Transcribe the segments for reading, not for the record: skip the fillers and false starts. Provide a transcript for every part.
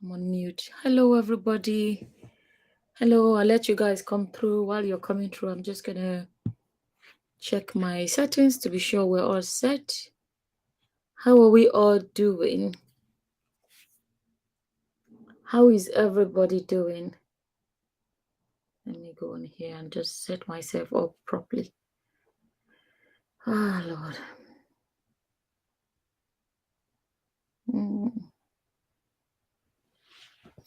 I'm on mute. Hello, everybody. Hello, I'll let you guys come through. While you're coming through, I'm just gonna check my settings to be sure we're all set. How are we all doing? How is everybody doing? Let me go in here and just set myself up properly. Ah, Lord.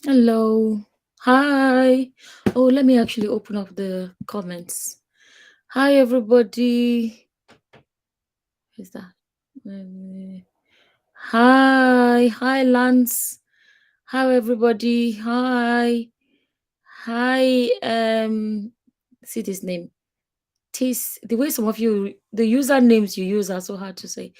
Hello. Hi. Oh, let me actually open up the comments. Hi, everybody. Is that? Hi, Lance. How everybody? Hi. See this name. The way some of you, the usernames you use are so hard to say.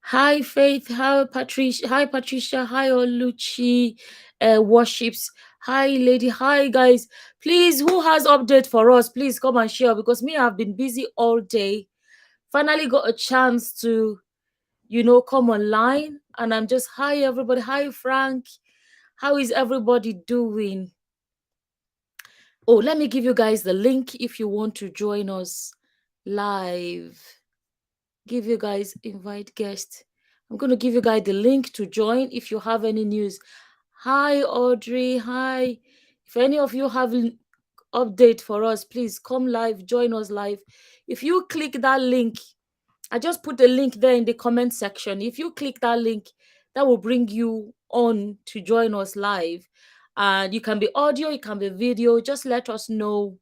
Hi, Faith. Hi, Patricia. Hi, Patricia. Hi, Oluchi. Worships. Hi, lady. Hi, guys. Please, who has update for us? Please come and share, because me, I've been busy all day. Finally got a chance to, come online, and I'm just, hi, everybody. Hi, Frank. How is everybody doing? Oh, let me give you guys the link if you want to join us live. Give you guys invite guest. I'm going to give you guys the link to join if you have any news. Hi, Audrey. Hi. If any of you have an update for us, please come live, join us live. If you click that link, I just put the link there in the comment section. If you click that link, that will bring you on to join us live. And you can be audio, you can be video. Just let us know.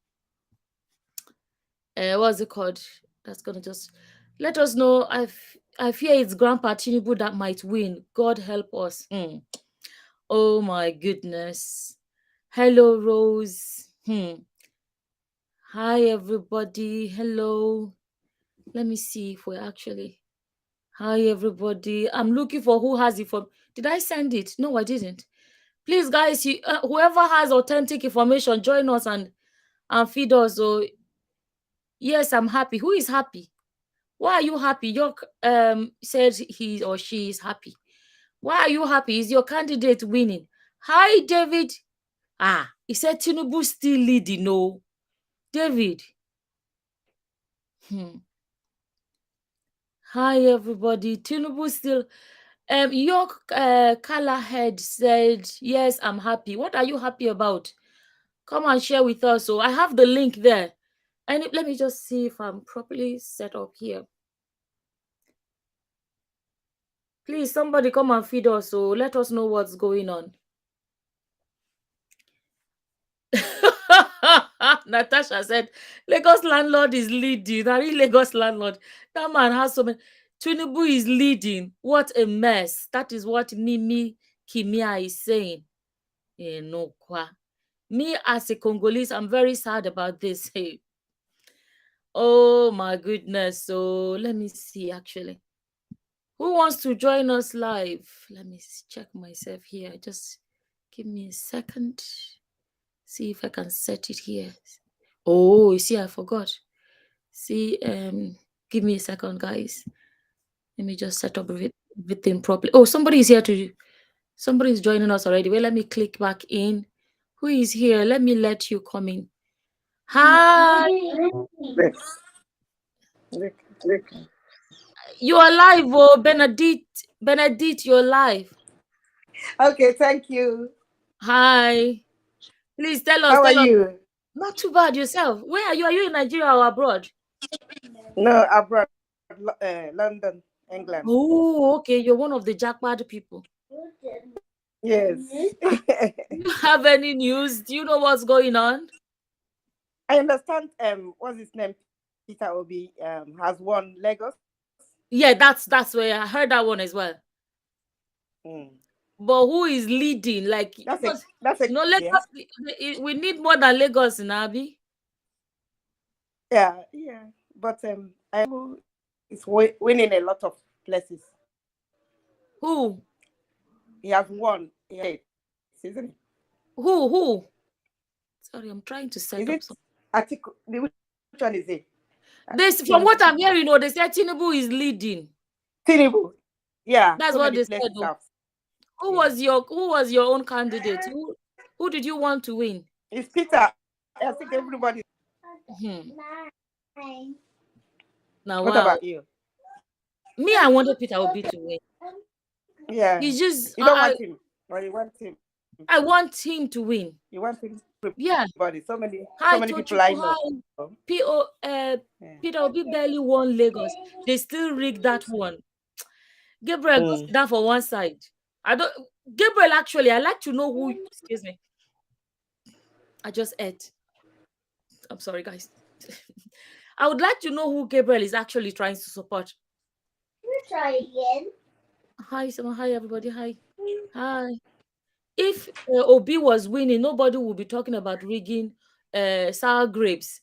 What's it called? That's gonna just let us know. I fear it's Grandpa Tinubu that might win. God help us. Oh my goodness. Hello, Rose. Hi, everybody. Hello. Let me see if we're actually. Hi, everybody. I'm looking for who has it from. Did I send it? No, I didn't. Please, guys, whoever has authentic information, join us and feed us. So, yes, I'm happy. Who is happy? Why are you happy? York said he or she is happy. Why are you happy? Is your candidate winning? Hi, David. He said Tinubu still leading. No, David. Hi, everybody. Tinubu still. York Callahead said, yes, I'm happy. What are you happy about? Come and share with us. So I have the link there. And let me just see if I'm properly set up here. Please, somebody come and feed us. So let us know what's going on. Natasha said, Lagos landlord is leading. That really Lagos landlord. That man has so many. Tinubu is leading. What a mess. That is what Mimi Kimia is saying. No, me as a Congolese, I'm very sad about this. Hey. Oh my goodness. So let me see actually. Who wants to join us live? Let me check myself here. Just give me a second. See if I can set it here. Oh, you see, I forgot. See, give me a second, guys. Let me just set up everything properly. Oh, somebody is here somebody is joining us already. Well, let me click back in. Who is here? Let me let you come in. Hi. You're live, oh, Benedict, you're live. Okay, thank you. Hi. Please tell us. How are you? Not too bad yourself. Where are you? Are you in Nigeria or abroad? No, abroad, London, England. Oh, okay. You're one of the jackpot people. Yes. Do you have any news? Do you know what's going on? I understand. What's his name? Peter Obi has won Lagos. Yeah, that's where I heard that one as well. But who is leading? Like that's Lagos. Yeah. We need more than Lagos in Abi. Yeah. But I is winning a lot of places. Who? He has won. Isn't it? Who? Sorry, I'm trying to set up something. Which one is it? This, from what I'm hearing, they say Tinubu is leading. Tinubu. Yeah. That's so what many they places said. Who was your own candidate? Who did you want to win? It's Peter. I think everybody. Hmm. Now, What wow. about you? Me, I wanted Peter Obi to win. Yeah. He's just, You don't want him, or you want him. I want him to win. You want him. Yeah. Everybody. So Hi, many people I Tochukwu. know. Hi. P.O. Yeah. Peter Obi barely won Lagos. They still rigged that one. Gabriel goes Mm. down for one side. I don't. Gabriel, actually, I like to know who. Excuse me. I just ate. I'm sorry, guys. I would like to know who Gabriel is actually trying to support. Try again. Hi, someone. Hi, everybody. Hi. Hi. If Obi was winning, nobody would be talking about rigging sour grapes.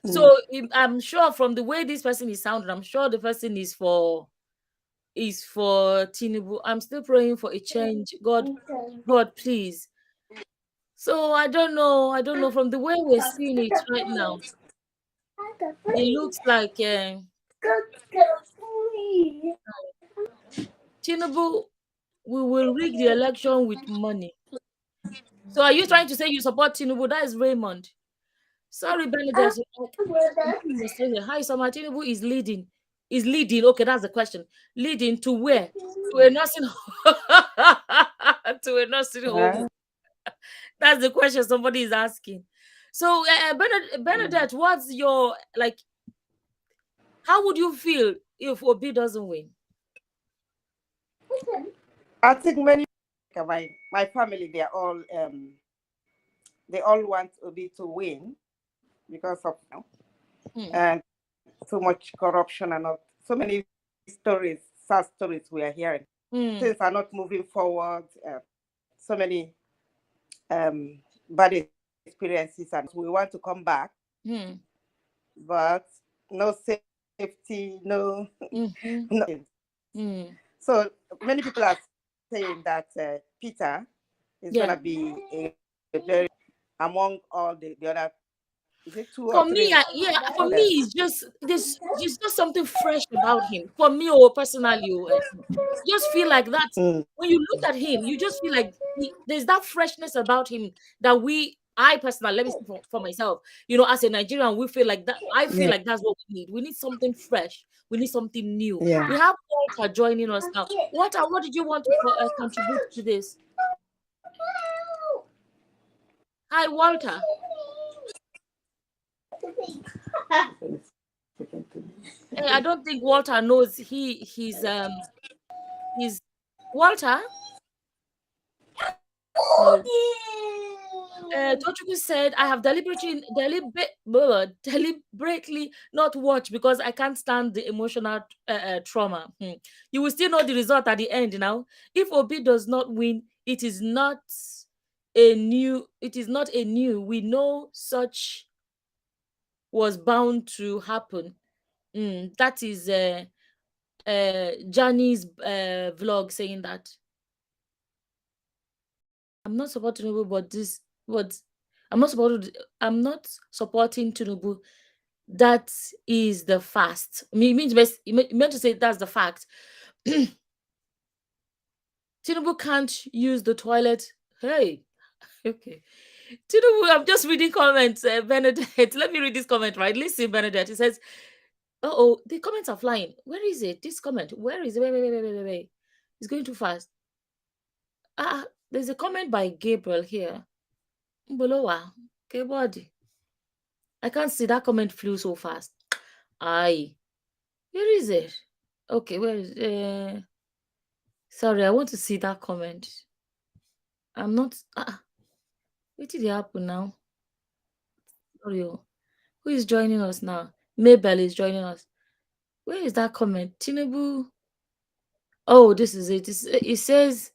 Mm. So I'm sure from the way this person is sounding, I'm sure the person is for Tinubu. I'm still praying for a change. God, please. So I don't know. I don't know. From the way we're seeing it right now, it looks like Tinubu, we will rig the election with money. So are you trying to say you support Tinubu? That is Raymond. Sorry, Benedict. You're still here. Hi, Summer. Tinubu is leading. Is leading. Okay, that's the question. Leading to where? To a nursing to a nursing home. That's the question somebody is asking. So, Benedict, what's your like? How would you feel if Obi doesn't win? I think many my family they all want Obi to win because of and so much corruption and not so many stories, sad stories we are hearing. Things are not moving forward. So many bad experiences, and we want to come back, but no safety, no nothing. So many people are saying that Peter is going to be a very among all the other. Is it two For or me, three for me, others? it's just there's just something fresh about him. For me, or personally, just feel like that. When you look at him, you just feel like there's that freshness about him that I personally, let me speak for myself. As a Nigerian, we feel like that. I feel like that's what we need. We need something fresh. We need something new. Yeah. We have Walter joining us now. Walter, what did you want to contribute to this? Hi, Walter. Hey, I don't think Walter knows he's Walter. No. Tochukwu said, I have deliberately not watched because I can't stand the emotional trauma. You will still know the result at the end now. If Obi does not win, it is not a new. We know such was bound to happen. That is Johnny's vlog saying that. I'm not supporting Tinubu, but I'm not supporting Tinubu. That is the fact. I mean, it meant to say that's the fact. Tinubu can't use the toilet. Hey, okay. Tinubu, I'm just reading comments. Benedict, let me read this comment, right? Listen, Benedict. It says, oh, the comments are flying. Where is it? This comment. Where is it? Wait. It's going too fast. There's a comment by Gabriel here. Mbolowa, okay, body. I can't see that comment flew so fast. Aye. Where is it? Okay, where is sorry, I want to see that comment. I'm not what did it happen now? Sorry. Who is joining us now? Mabel is joining us. Where is that comment? Tinubu. Oh, this is it. It says,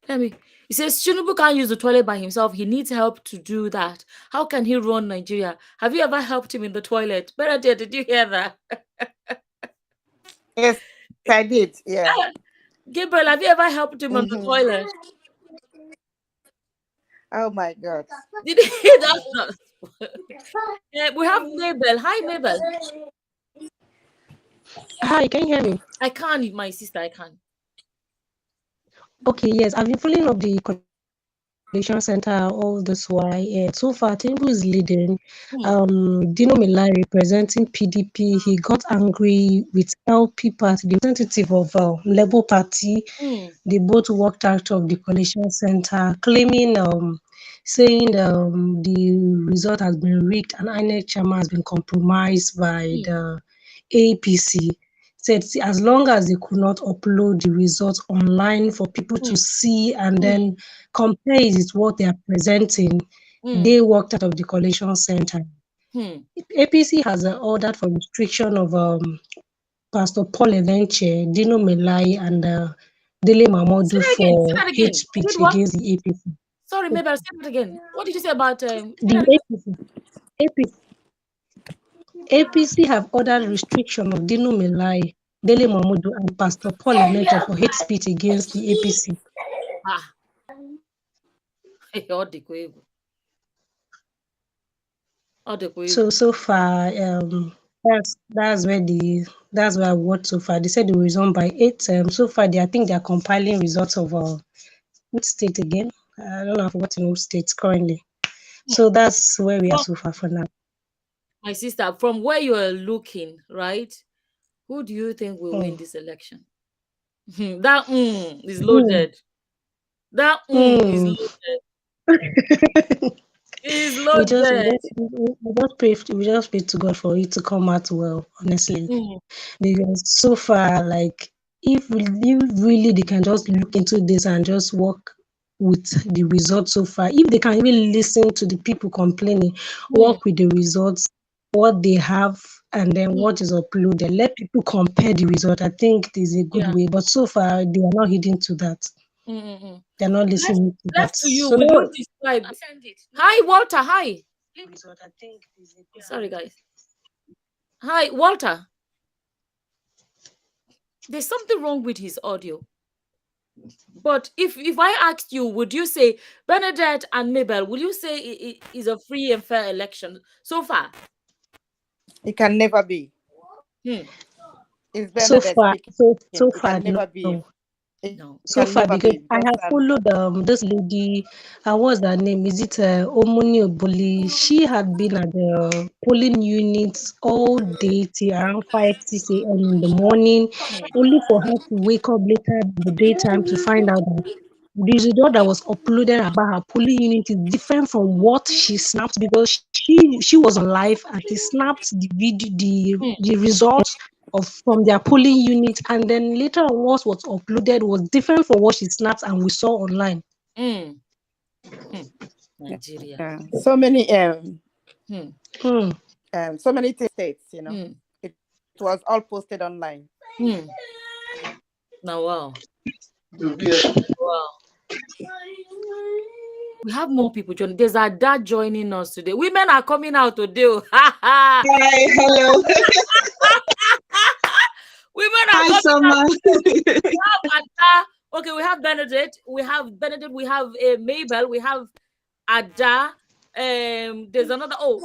it says Tinubu can't use the toilet by himself. He needs help to do that. How can he run Nigeria? Have you ever helped him in the toilet? Benedict, did you hear that? Yes, I did. Yeah. Gabriel, have you ever helped him on the toilet? Oh my God. Did he hear that? We have Mabel. Hi, Mabel. Hi, can you hear me? I can't, my sister. I can't. Okay, yes, I've been following up the collection center all this while. So far, Tinubu is leading. Dino Melai representing PDP, he got angry with LP Party, the representative of Labour Party. They both walked out of the collection center, claiming, saying the result has been rigged and INEC chairman has been compromised by the APC. Said as long as they could not upload the results online for people to see and then compare it with what they are presenting, they walked out of the collation center. APC has ordered for restriction of Pastor Paul Evenche, Dino Melai, and Dele Say Mamodu that again. Say for that hate again. They speech did what? against the APC. Sorry, maybe I'll say that again. What did you say about say The that again? APC have ordered restriction of Dino Melai, Dele Mamodu, and Pastor Paul Evenche for hate speech against the APC. Ah, all the quavo. All the quavo. So far, that's where I worked so far. They said they will resume by 8. So far, I think they are compiling results of which state again? I don't know. I've forgotten which state currently. So that's where we are From so far for now. my sister, from where you are looking, right? Who do you think will win Mm. this election? That is Mm. loaded. That is Mm. loaded. Is we just we loaded. just we just pray to God for it to come out well, honestly. Mm, Because so far, like if really they can just look into this and just work with the results so far, if they can even listen to the people complaining, mm, work with the results, what they have, and then mm, what is uploaded, let people compare the result. I think it is a good yeah. way. But so far, they are not heeding to that. Mm, mm, mm. They're not Left, listening to that. left to you. So Will you that describe? Hi, Walter. Hi. result, I think, is a good Sorry, way. guys. Hi, Walter. There's something wrong with his audio. But if I asked you, would you say Bernadette and Mabel? Will you say it is a free and fair election so far? It can never be. Hmm. It's So Bernadette far, speaking. so It far, can never be. no. It No. can So never far, be because I because have followed this lady, what's her name? Is it Omoni Oboli? She had been at the polling units all day till around 5, 6 a.m. in the morning, only for her to wake up later in the daytime to find out that the result that was uploaded about her polling unit is different from what she snapped, because she was on live and she snapped the video, Hmm. the results of from their polling unit, and then later on what was uploaded was different from what she snapped and we saw online. Hmm. Hmm. Nigeria. so many Hmm. Hmm. so many states, Hmm. it was all posted online. Hmm. Now, wow. Wow. We have more people joining. There's a dad joining us today. Women are coming out today. Oh. Hi, hello. Women are Hi, coming out Summer. today. We have Ada. Okay, we have Benedict. We have Benedict. We have Mabel. We have Ada. There's another. Oh,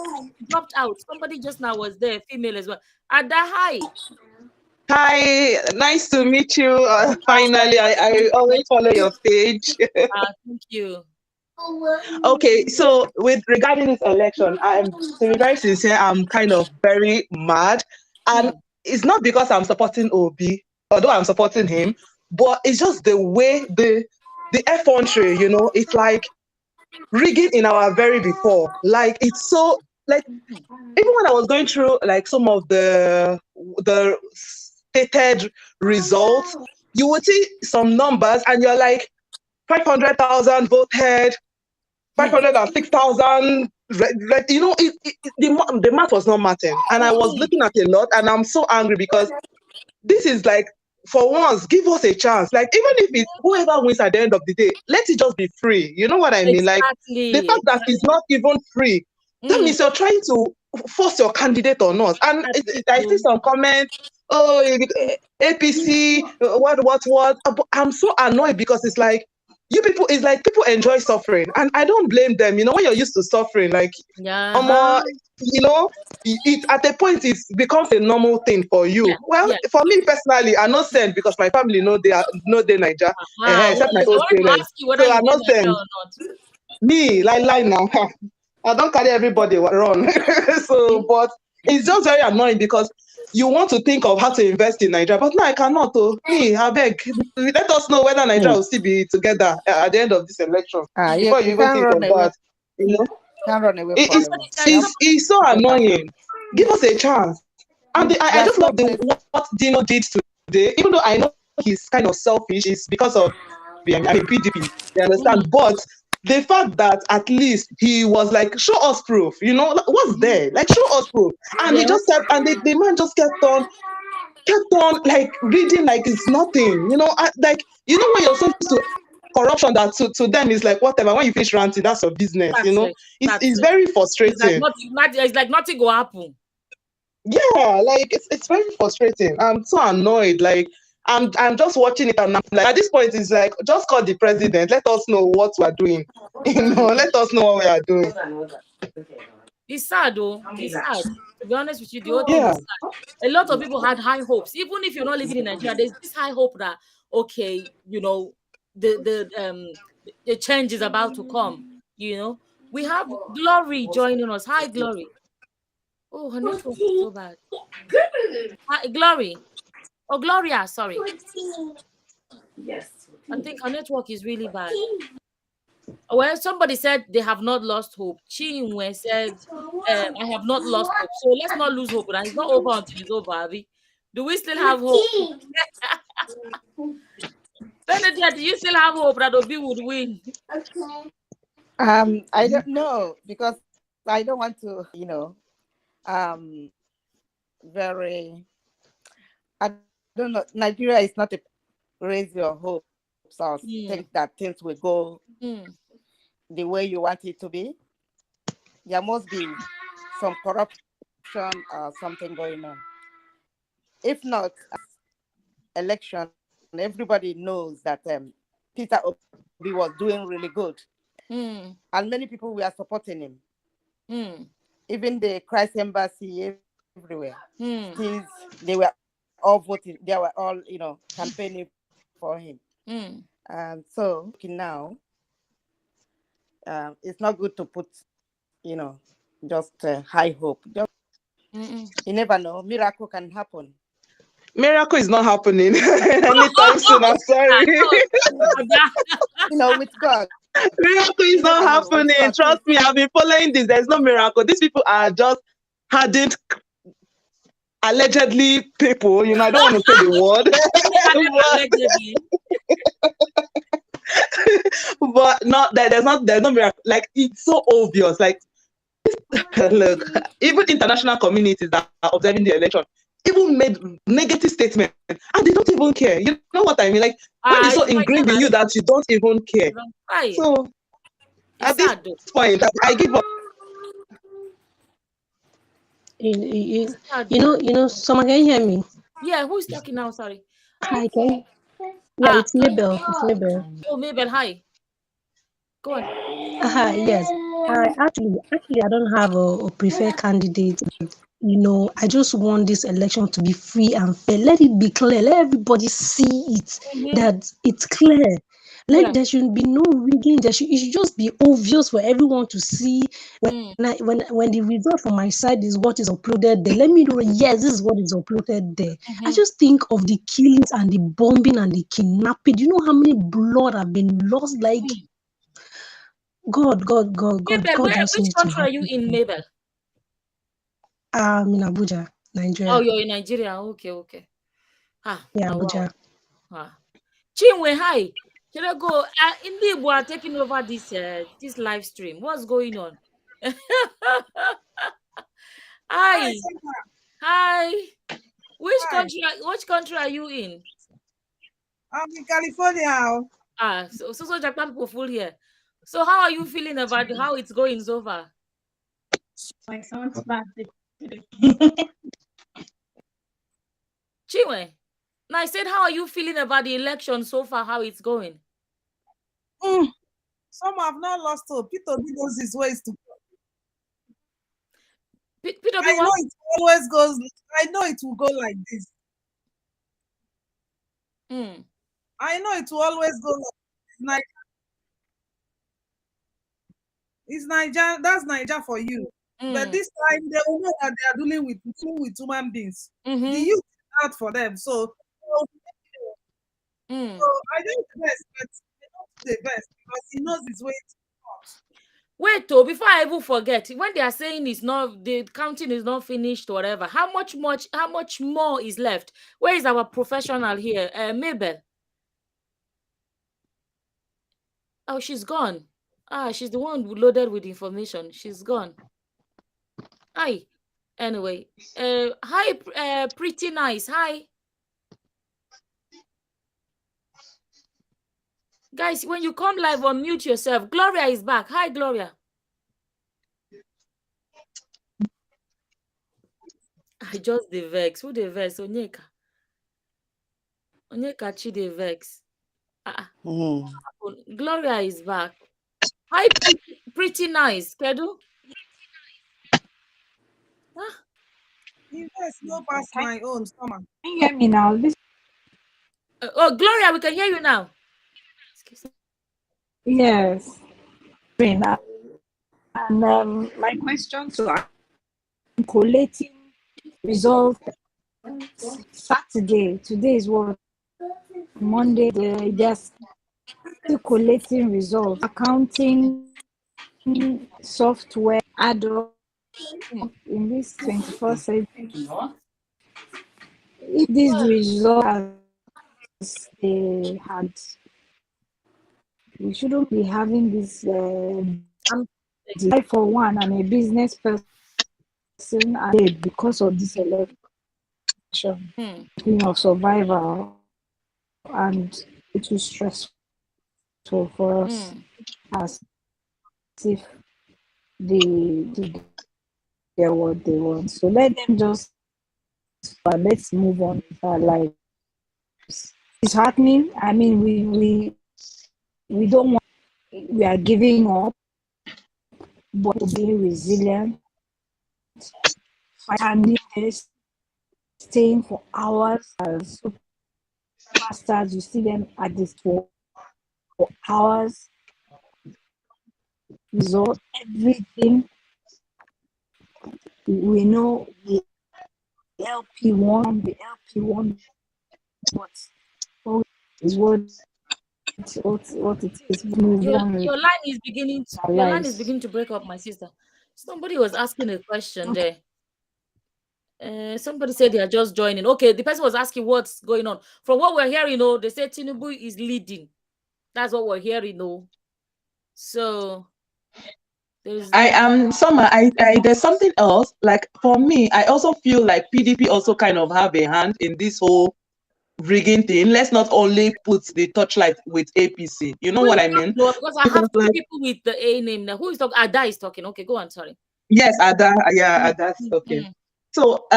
dropped out. Somebody just now was there, female as well. Ada, hi. Hi, nice to meet you. Finally, I always follow your page. Thank you. Okay, so with regarding this election, I'm to be very sincere, I'm kind of very mad. And Hmm. it's not because I'm supporting Obi, although I'm supporting him, but it's just the way the effrontery, it's like rigging in our very before. Like it's so like even when I was going through like some of the stated results, you would see some numbers and you're like 500,000 voted, Hmm. 506,000. The math was not matching, and I was Hmm. looking at a lot, and I'm so angry because this is like, for once, give us a chance. Like, even if it's whoever wins at the end of the day, let it just be free. You know what I mean? Like, the Exactly. fact that it's not even free, that Hmm. means you're trying to force your candidate on us. And That's it, I see though. some comments, oh, APC, what. But I'm so annoyed because it's like, you people, it's like people enjoy suffering. And I don't blame them. When you're used to suffering, like, Yeah. um, Huh? it at a point it becomes a normal thing for you. Well, for me personally, I not send because my family know they Niger, except my I own wanted to parents. ask you whether So I you did not Nigeria send. or not. Me, like now. I don't carry everybody run. So, but it's just very annoying because you want to think of how to invest in Nigeria, but no, I cannot. Oh, me, I beg. Let us know whether Nigeria will still be together at the end of this election before you even can't think run of away. that. You know, Can't run away it's forever. it's so annoying. Give us a chance. And I just love what Dino did today, even though I know he's kind of selfish. It's because of PDP. You understand? But the fact that at least he was like, show us proof, like, what's there? Like, show us proof. And he just kept, and the man just kept on like reading like it's nothing, like, when you're so used to corruption that to them is like whatever. When you finish ranting, that's your business, It's very frustrating. It's like nothing will happen. Yeah, like it's very frustrating. I'm so annoyed. Like I'm just watching it, and I'm like, at this point, it's like, just call the president. Let us know what we're doing. Let us know what we are doing. It's sad though. It's sad. To be honest with you, the whole thing Yeah. is sad. A lot of people had high hopes. Even if you're not living in Nigeria, there's this high hope that okay, the change is about to come. We have Glory joining us. Hi, Glory. Oh, her network is so bad. Hi, Glory. Oh, Gloria, sorry. I think her network is really bad. Well, somebody said they have not lost hope. Chinwe said, I have not lost hope. So let's not lose hope. And it's not over until it's over, Abby. Do we still have hope? Benedict, do you still have hope that Obi would win? I don't know, because I don't want to, very, I don't know. Nigeria is not a raise your hopes or think that things will go the way you want it to be. There must be some corruption or something going on. If not, election, everybody knows that Peter Obi was doing really good. And many people were supporting him. Even the Christ Embassy everywhere. They were all voting. They were all, campaigning for him. And so now, it's not good to put, just high hope. You never know. Miracle can happen. Miracle is not happening anytime soon. I'm sorry. With God. Miracle is not happening. Trust me, I've been following this. There's no miracle. These people are just hardened, allegedly people. I don't want to say the word. But not that there's no miracle. Like, it's so obvious. Like, look, even international communities that are observing the election even made negative statements, and they don't even care. You know what I mean? Like, when it's so ingrained in you that you don't even care. So at this point, I give up. Someone can you hear me? Yeah, who's talking now? Sorry. Hi, can yeah, it's Mabel. It's Mabel. Oh, Mabel, hi. Go on. Yes. Actually, I don't have a preferred candidate. I just want this election to be free and fair. Let it be clear. Let everybody see it, that it's clear. There should be no rigging. It should just be obvious for everyone to see. When the result from my side is what is uploaded there, let me know, yes, this is what is uploaded there. I just think of the killings and the bombing and the kidnapping. Do you know how many blood have been lost? Like, God Mabel, which country are you in, Mabel? I'm in Abuja, Nigeria. Oh, you're in Nigeria. Okay. Yeah, Abuja. Wow. Chinwe, hi. Can I go? Indeed, we are taking over this live stream. What's going on? Hi. Which country are you in? I'm in California. So Japan people full here. So how are you feeling about how it's going so far? My sound's bad. Chinwe, now I said, how are you feeling about the election so far? How it's going? Some have not lost hope. Peter knows his ways to go. PW I know what? it always goes. I know it will go like this. Hmm. I know it will always go like it's Niger. That's Niger for you. But Hmm. this time they will know that they are dealing with human beings. The Mm-hmm. youth is out for them. So Hmm. I know the best, but they not the best because he knows his way to God. Wait, though, before I even forget, when they are saying it's not, the counting is not finished or whatever, how much more is left? Where is our professional here? Mabel. Oh, she's gone. Ah, she's the one who loaded with information. She's gone. Hi. Anyway, hi, pretty nice. Hi, guys. When you come live, unmute yourself. Gloria is back. Hi, Gloria. I just the vex. Who the vex? Onyeka. Onyeka chi the vex. Ah, Mm. Gloria is back. Hi, pretty nice. Kedu? Ah, Invest no pass my own stomach. Can you hear me now? This oh, Gloria, we can hear you now. Excuse me. yes, and my question to collating results Saturday. Today is what Monday. They're still collating results. Accounting software add up Hmm. in this 21st century. If these results as they had, we shouldn't be having this. I'm, I for one, I'm a business person because of this election hmm. of survival, and it was stressful for us Hmm. as if they to get what they want. So let them just let's move on with our lives. It's happening. I mean, we don't want. We are giving up, but being resilient, standing there, staying for hours as superstars. You see them at this for hours. Result everything we know the LP1, but what is what it is. Move Your on with your line is beginning. our Your line is lives. beginning to break up, my sister. Somebody was asking a question Okay. there. Somebody said they are just joining. Okay, the person was asking what's going on. From what we're hearing, they say Tinubu is leading. That's what we're hearing, So there's I am Summer. I there's something else. Like for me, I also feel like PDP also kind of have a hand in this whole rigging thing. Let's not only put the touchlight with APC. You know who what is I that mean? though? Because I have Because two like people with the A name now. Who is talking? Ada is talking. Okay, go on. Sorry. yes, Ada, yeah, Mm, Ada's mm, talking. mm, So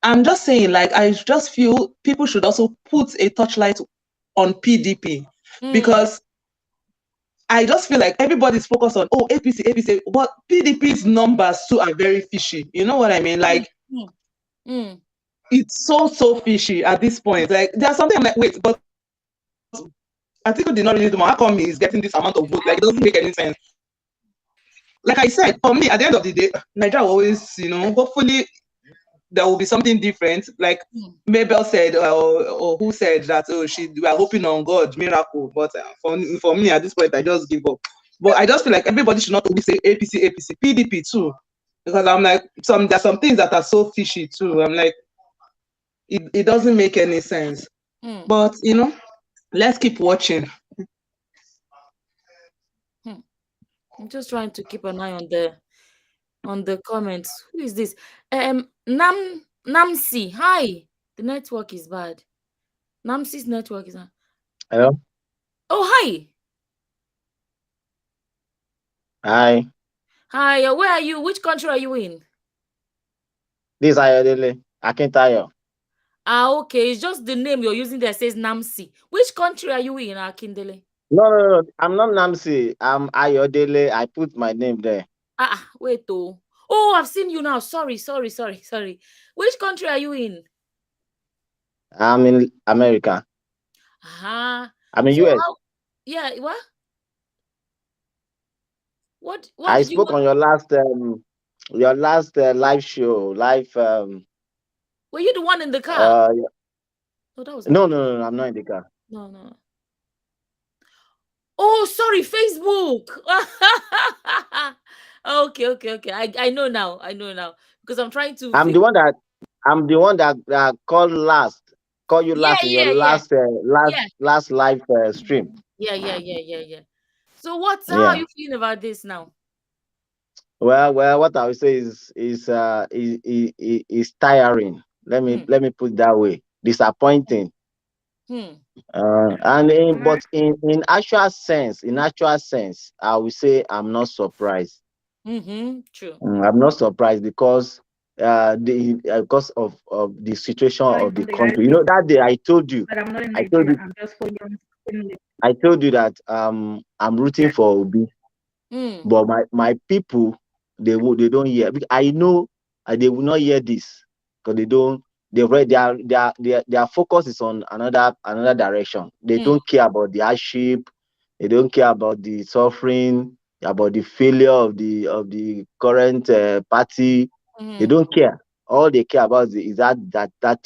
I'm just saying, like, I just feel people should also put a touchlight on PDP mm, because I just feel like everybody's focused on APC, APC, but PDP's numbers too are very fishy. You know what I mean? mm, Like mm, mm. it's so fishy at this point. Like there's something I'm like, wait, but Atiku did not really do more. How come he's getting this amount of votes? Like it doesn't make any sense. Like I said, for me, at the end of the day, Nigeria will always, hopefully there will be something different. Like Mm. Mabel said, or who said that, we are hoping on God, miracle. But for me, at this point, I just give up. But I just feel like everybody should not only say APC, APC, PDP too. Because I'm like, there's some things that are so fishy too. I'm like, it doesn't make any sense. Mm, But, let's keep watching. mm. I'm just trying to keep an eye on the comments. Who is this? Namsi. Hi. The network is bad. Namsi's network is bad. Hello. Oh, hi. Hi. Hi. Where are you? Which country are you in? This is Ayodele. Akintayo. Ah, okay. It's just the name you're using there says Namsi. Which country are you in, Akindele? No. I'm not Namsi. I'm Ayodele. I put my name there. Wait, oh. Oh, I've seen you now. Sorry. Which country are you in? I'm in America. I'm in So US. how? Yeah. What? What I did you? spoke on your last live show. Live Were you the one in the car? uh No, that was not no, the no, car. no, no, I'm not in the car. No. Oh, sorry, Facebook. Okay. I know now. Because I'm trying to I'm the figure. one that that called last. Call you Yeah, last in your yeah, yeah, yeah, last live stream. yeah. So how are Yeah. you feeling about this now? Well, what I would say is tiring. Hmm. Let me put it that way. Disappointing. Hmm. But in actual sense, I would say I'm not surprised. Mm-hmm. True. I'm not surprised because because of the situation But of from the the country. You reality, know, that day but I'm not in I told Nigeria. you, I'm just for young. I told you that I'm rooting for Obi, Hmm. but my people they don't hear. I know they will not hear this because they don't. They already their focus is on another direction. They Hmm. don't care about the hardship. They don't care about the suffering, about the failure of the current party. They Hmm. don't care. All they care about is that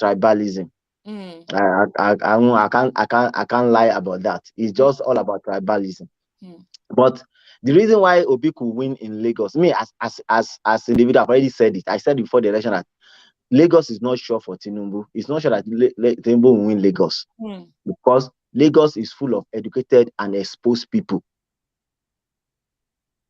tribalism. Hmm. I can't lie about that. It's Hmm. just all about tribalism. Hmm. But the reason why Obi could win in Lagos, me as individual, I've already said it. I said before the election that Lagos is not sure for Tinubu. It's not sure that Tinubu will win Lagos Hmm. because Lagos is full of educated and exposed people.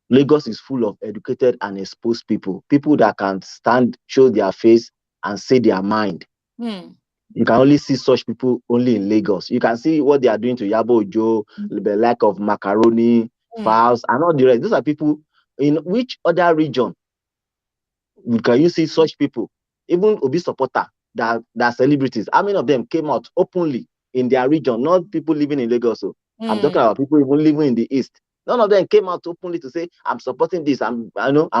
Lagos is full of educated and exposed people, people that can stand, show their face, and say their mind. Hmm. You can only see such people only in Lagos. You can see what they are doing to Yabo Ojo, the lack of macaroni, Hmm. fowls, and all the rest. Those are people in which other region can you see such people? Even Obi supporter that celebrities. How many of them came out openly in their region? Not people living in Lagos. So I'm Hmm. talking about people even living in the east. None of them came out openly to say I'm supporting this. I'm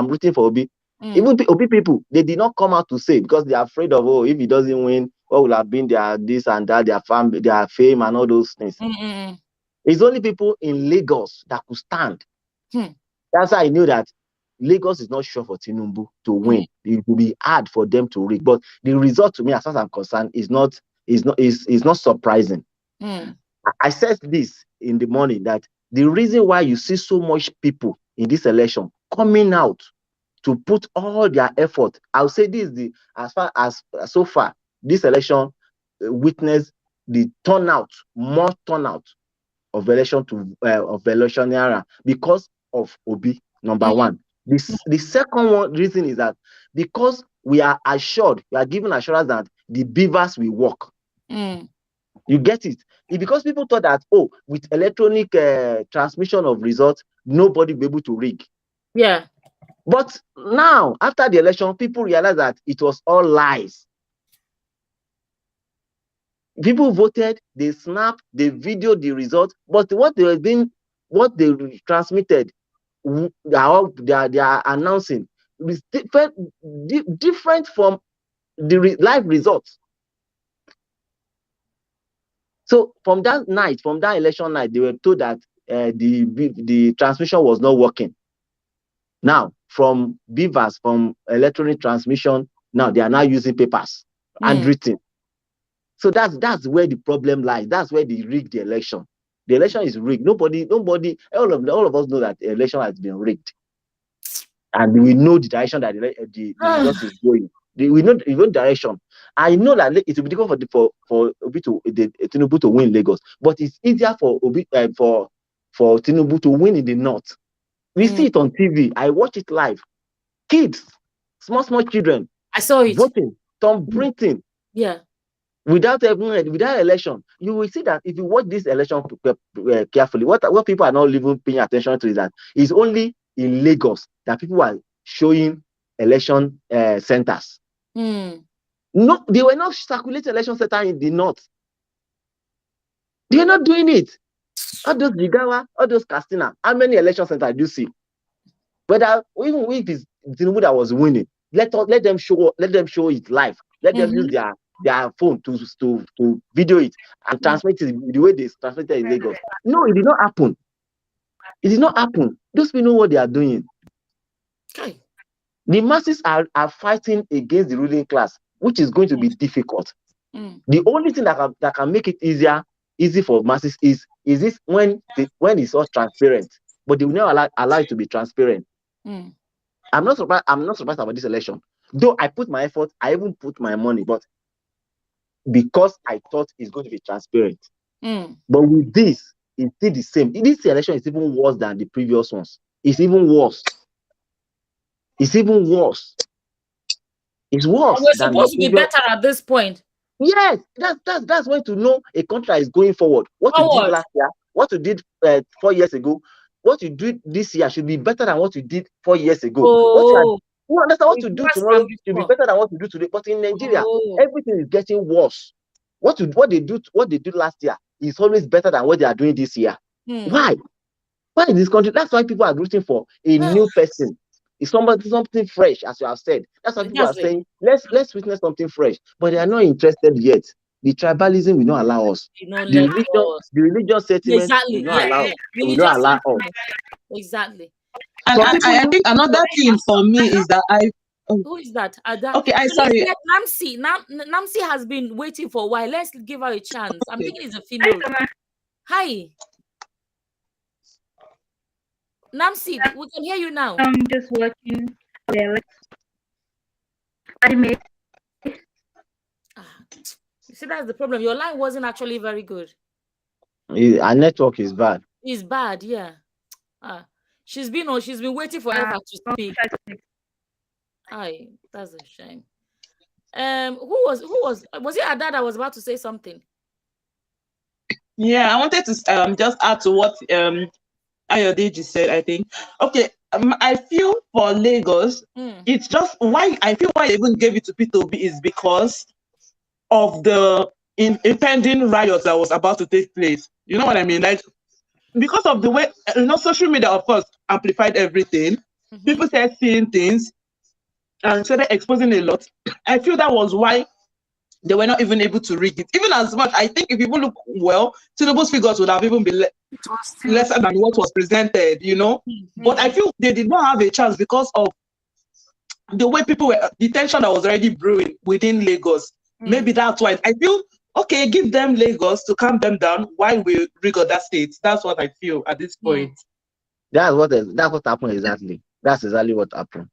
rooting for Obi. Hmm. Even Obi people, they did not come out to say because they are afraid of if he doesn't win, what will have been their this and that, their fame and all those things. Hmm. Hmm. It's only people in Lagos that could stand. Hmm. That's why I knew that Lagos is not sure for Tinubu to Hmm. win. It will be hard for them to rig. But the result to me, as far as I'm concerned, is not surprising. Hmm. I said this in the morning that the reason why you see so much people in this election coming out to put all their effort, I'll say this: the as far as so far this election witnessed the turnout, more turnout of election to of electioneering because of Obi. Number Hmm. one. The second one reason is that because we are assured, we are given assurance that the beavers will work. Hmm. You get it? Because people thought that, oh, with electronic transmission of results, nobody will be able to rig. Yeah. But now, after the election, people realize that it was all lies. People voted, they snapped, they videoed the results, but what they transmitted, they are announcing is different from the live results. So from from that election night, they were told that the transmission was not working. Now, from beavers, from electronic transmission, now they are now using papers, Hmm. handwritten. So that's where the problem lies. That's where they rigged the election. The election is rigged. Nobody, all of us know that the election has been rigged, and we know the direction that the result is going. We know the direction. I know that it will be difficult for Obi Tinubu to win Lagos, but it's easier for Obi for Tinubu to win in the north. We Hmm. see it on TV. I watch it live. Kids, small children I saw it. voting, thumb printing Yeah. without election. You will see that if you watch this election carefully, what people are not even paying attention to is that it's only in Lagos that people are showing election centers. Hmm. No, they were not circulating election center in the north. They are not doing it. All those Jigawa, all those Castina, how many election centers do you see? Whether even if it's Tinubu that was winning. Let them show it live. Let them use Mm-hmm. their phone to video it and Mm. transmit it the way they transmitted in Lagos. No, it did not happen. It did not happen. Those people know what they are doing. Okay. The masses are fighting against the ruling class, which is going to be difficult. Mm. The only thing that can make it easy for masses is this when it's all transparent, but they will never allow it to be transparent. Mm. I'm not surprised. I'm not surprised about this election, though. I put my effort. I even put my money, but because I thought it's going to be transparent. Mm. But with this, it's still the same. This election is even worse than the previous ones. It's even worse. It's even worse. It's And worse we're than the supposed to be previous. better at this point. Yes, that's when to know a country is going forward. What you did Forward. last year, what you did 4 years ago, what you do this year should be better than what you did 4 years ago. Oh, You understand what it's to do worse than tomorrow should be before. better than what you do today. But in Nigeria, Oh, everything is getting worse. What they did last year is always better than what they are doing this year. hmm. Why? Why in this country? That's why people are rooting for a new person. It's something fresh, as you have said. That's why people are That's it. saying, let's witness something fresh. But they are not interested yet. The tribalism will not allow us. You know, The let religion, us. the religious sentiment Exactly. Yeah, yeah. will not Religious allow us. sentiment. Exactly. And Some people I think another thing for me is that oh, Who is that? Ada. okay, I So let's sorry. get Namsi. Namsi has been waiting for a while. Let's give her a chance. I'm Okay. thinking it's a female. Hi, Namsi. We can hear you now. I'm just watching the anime. Ah, you see, that's the problem. Your line wasn't actually very good. our network is bad. It's bad, yeah. She's been waiting forever to speak. Aye, that's a shame. Who was it Ada that was about to say something? Yeah, I wanted to just add to what Ayodeji said, I think. Okay, I feel for Lagos, it's just why I feel why they even gave it to P2B is because of the impending riot that was about to take place. You know what I mean? Like, because of the way, social media, of course, amplified everything. People started seeing things and started exposing a lot. I feel that was why they were not even able to rig it. Even as much, I think if people look well, Tinubu's figures would have even been lesser than what was presented, But I feel they did not have a chance because of the way the tension that was already brewing within Lagos. Maybe that's why I feel, okay, give them Lagos to calm them down while we rig other states. That's what I feel at this point. That's what happened exactly. That's exactly what happened.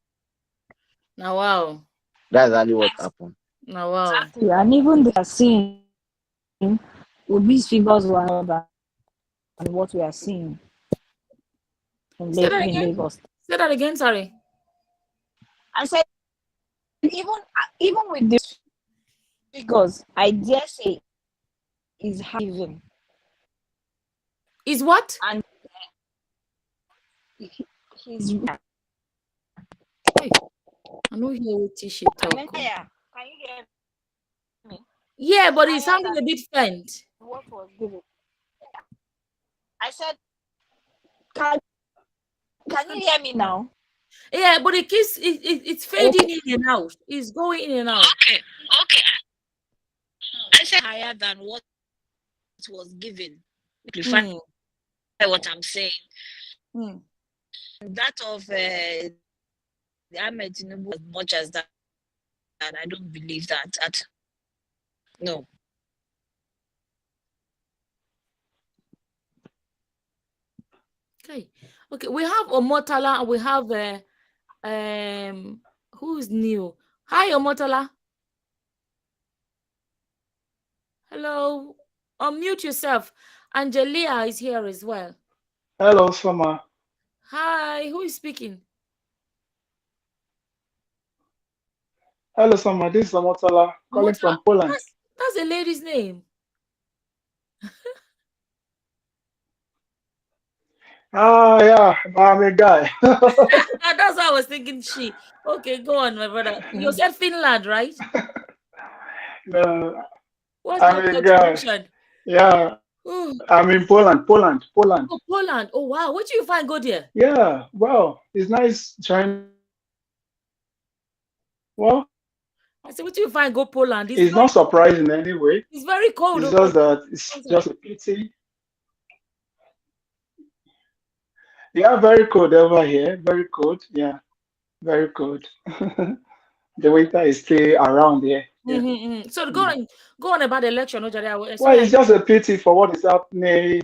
Now, wow. That's exactly what happened. Now, wow. Exactly. And even they are seeing these figures were not than what we are seeing in Say that again. Lagos. Say that again. Sorry. I said even with these figures, I dare say is even. Is what? And he's Hey, I know hear what she talk. Can you hear me? Yeah, but it's sounding a bit faint. What was given? I said, can you hear me now? Yeah, but it's fading in and out. It's going in and out. Okay. I said higher than what was given. Clarify what I'm saying. That of Ahmed Tinubu as much as that, and I don't believe that. No. Okay. We have Omotala and we have who's new? Hi, Omotala. Hello. Unmute yourself. Angelia is here as well. Hello, Summer. Hi, who is speaking? Hello, Summer. This is Amotala calling from Poland. That's a lady's name. Yeah, I'm a guy. That's what I was thinking. She. Okay, go on, my brother. You said Finland, right? No, What's I'm your a guy. contribution? Yeah, I'm in Poland. Poland. Oh, Poland. Oh, wow. What do you find good here? Yeah, well, it's nice joining Well, I said, what do you find go Poland? it's not surprising anyway. It's very cold It's over just that it's just a pity. Yeah, very cold over here. Very cold. Yeah, very cold. The winter is still around here. Yeah. So go on about the election, Ojari. Well, Sorry, it's just a pity for what is happening.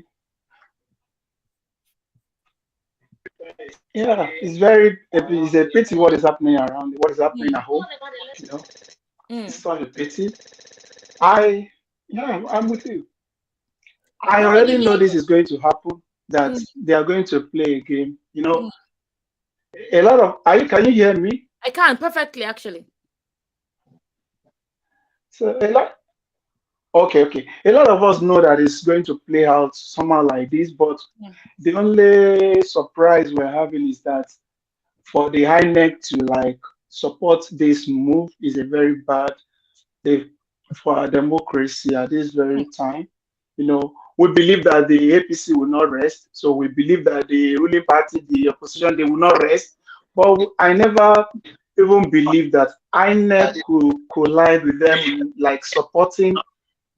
Yeah, it's a pity what is happening around, what is happening at home. You know, it's such a pity. Yeah, I'm with you. I go already on. know this is going to happen. That they are going to play a game. You know, a lot of. Can you hear me? I can perfectly, actually. So a lot. Okay, okay. A lot of us know that it's going to play out somehow like this, but the only surprise we're having is that for the high neck to like support this move is a very bad day for our democracy at this very time. You know, we believe that the APC will not rest, so we believe that the ruling party, the opposition, they will not rest. But I never even believed that INEC could collide with them, like supporting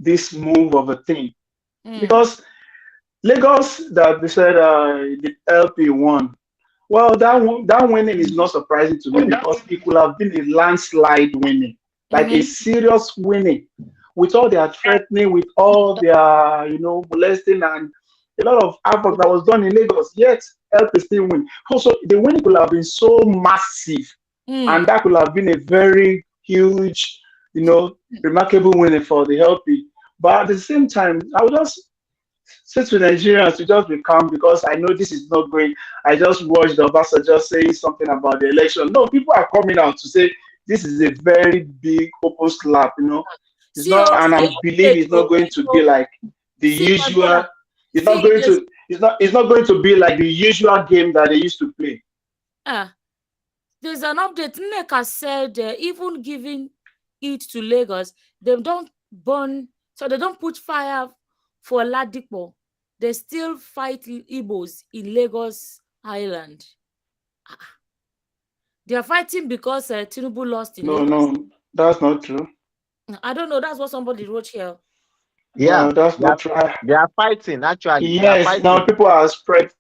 this move of a thing. Because Lagos, that they said the LP won. Well, that winning is not surprising to me because it could have been a landslide winning, like a serious winning, with all their threatening, with all their molesting and a lot of havoc that was done in Lagos. Yet LP still win. Also, the winning could have been so massive, and that could have been a very huge, remarkable winning for the LP. But at the same time, I would just say to Nigerians to just be calm because I know this is not going. I just watched the Obasanjo saying something about the election. No, people are coming out to say this is a very big open slap. It's See, not, and I believe it's not going to be like the my brother. usual. It's not going to. It's not going to be like the usual game that they used to play. There's an update. Nneka said even giving it to Lagos, they don't burn, so they don't put fire for Ladipo. They still fight Igbos in Lagos Island. They are fighting because Tinubu lost in Lagos. No, that's not true. I don't know. That's what somebody wrote here. Yeah, that's not true. They are fighting, actually. Yes, fighting. now people are spread.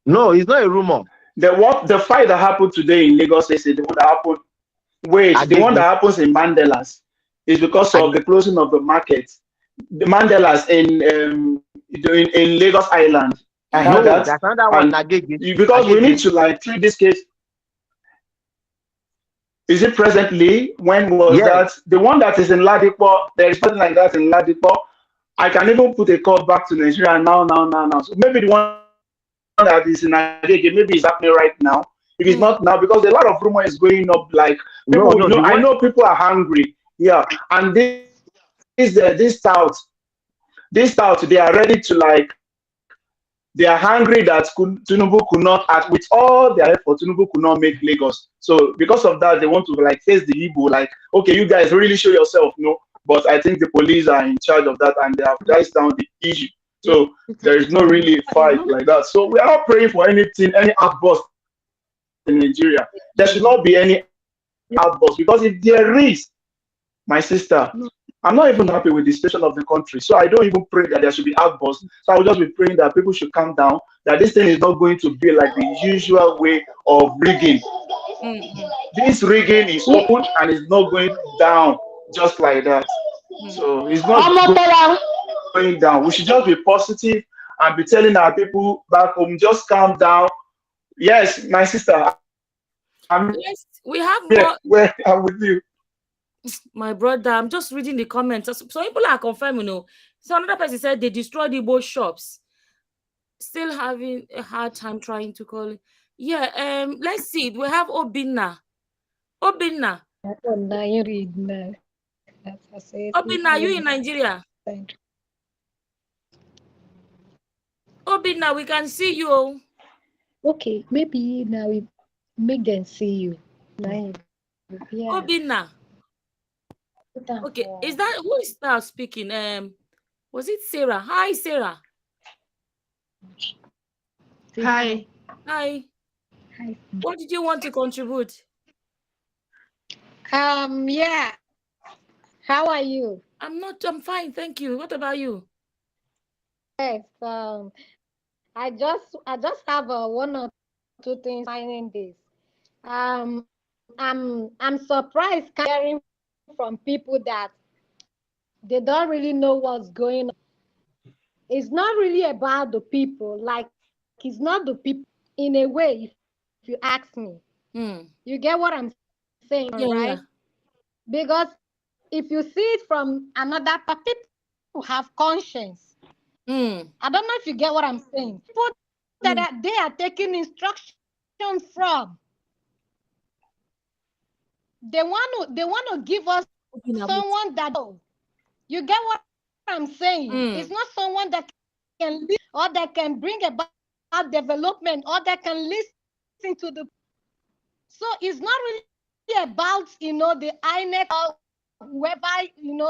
No, it's not a rumor. The fight that happened today in Lagos is the one that happened. Wait, the one that happens in Mandelas is because of the closing of the market. The Mandelas in Lagos Island. I heard that. That's another one. Because we need to like treat this case. Is it presently? When was that? The one that is in Ladipo, there is something like that in Ladipo. I can even put a call back to Nigeria now. So maybe the one that is in Agege, maybe it's happening right now. If it's not now, because a lot of rumor is going up. Like people, I know people are hungry. Yeah, and this south, they are ready to like. They are hungry that Tinubu could not, with all their effort, Tinubu could not make Lagos. So because of that, they want to like face the Igbo. Like, okay, you guys really show yourself, But I think the police are in charge of that, and they have diced down the issue. So there is no really fight like that. So we are not praying for anything, any outburst in Nigeria. There should not be any outburst because if there is, my sister, I'm not even happy with the situation of the country. So I don't even pray that there should be outbursts. So I will just be praying that people should calm down, that this thing is not going to be like the usual way of rigging. This rigging is open and it's not going down just like that. So it's not going down. We should just be positive and be telling our people back home, just calm down. Yes, my sister. Yes, we have more. I'm with you. My brother, I'm just reading the comments. Some people are confirming, So another person said they destroyed the both shops. Still having a hard time trying to call it. Yeah, let's see. We have Obinna. Obinna, you in Nigeria? Obinna, we can see you. Okay, maybe now we make them see you. Yeah. Obinna. Okay, who is now speaking? Was it Sarah? Hi, Sarah. Hi. Hi. What did you want to contribute? Yeah. How are you? I'm fine, thank you. What about you? Yes. I just have one or two things signing this. I'm surprised hearing from people that they don't really know what's going on. It's not really about the people. Like it's not the people in a way. If you ask me, you get what I'm saying, right? Yeah, yeah. Because if you see it from another people have conscience. Mm. I don't know if you get what I'm saying. People that Mm. they are taking instruction from, they want to give us someone that you get what I'm saying. It's not Mm. someone that can lead or that can bring about development or that can listen to the. So it's not really about the INEC or whoever,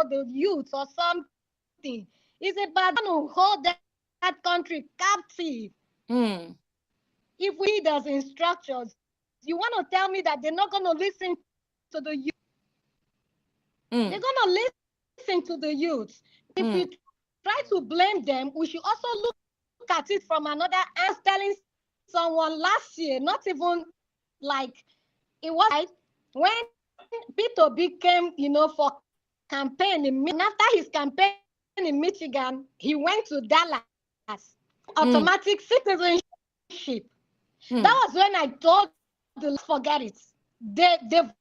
the youth or something. It's about they want to hold that country captive. Mm. If we leaders instructors, you want to tell me that they're not going to listen to the youth? They're going Mm. to listen to the youth. If we Mm. try to blame them, we should also look at it from another. I was telling someone last year, not even like it was when Peter became, for campaign in Michigan, and after his campaign in Michigan, he went to Dallas automatic Mm. citizenship. That was when I Mm. told the forget it. They've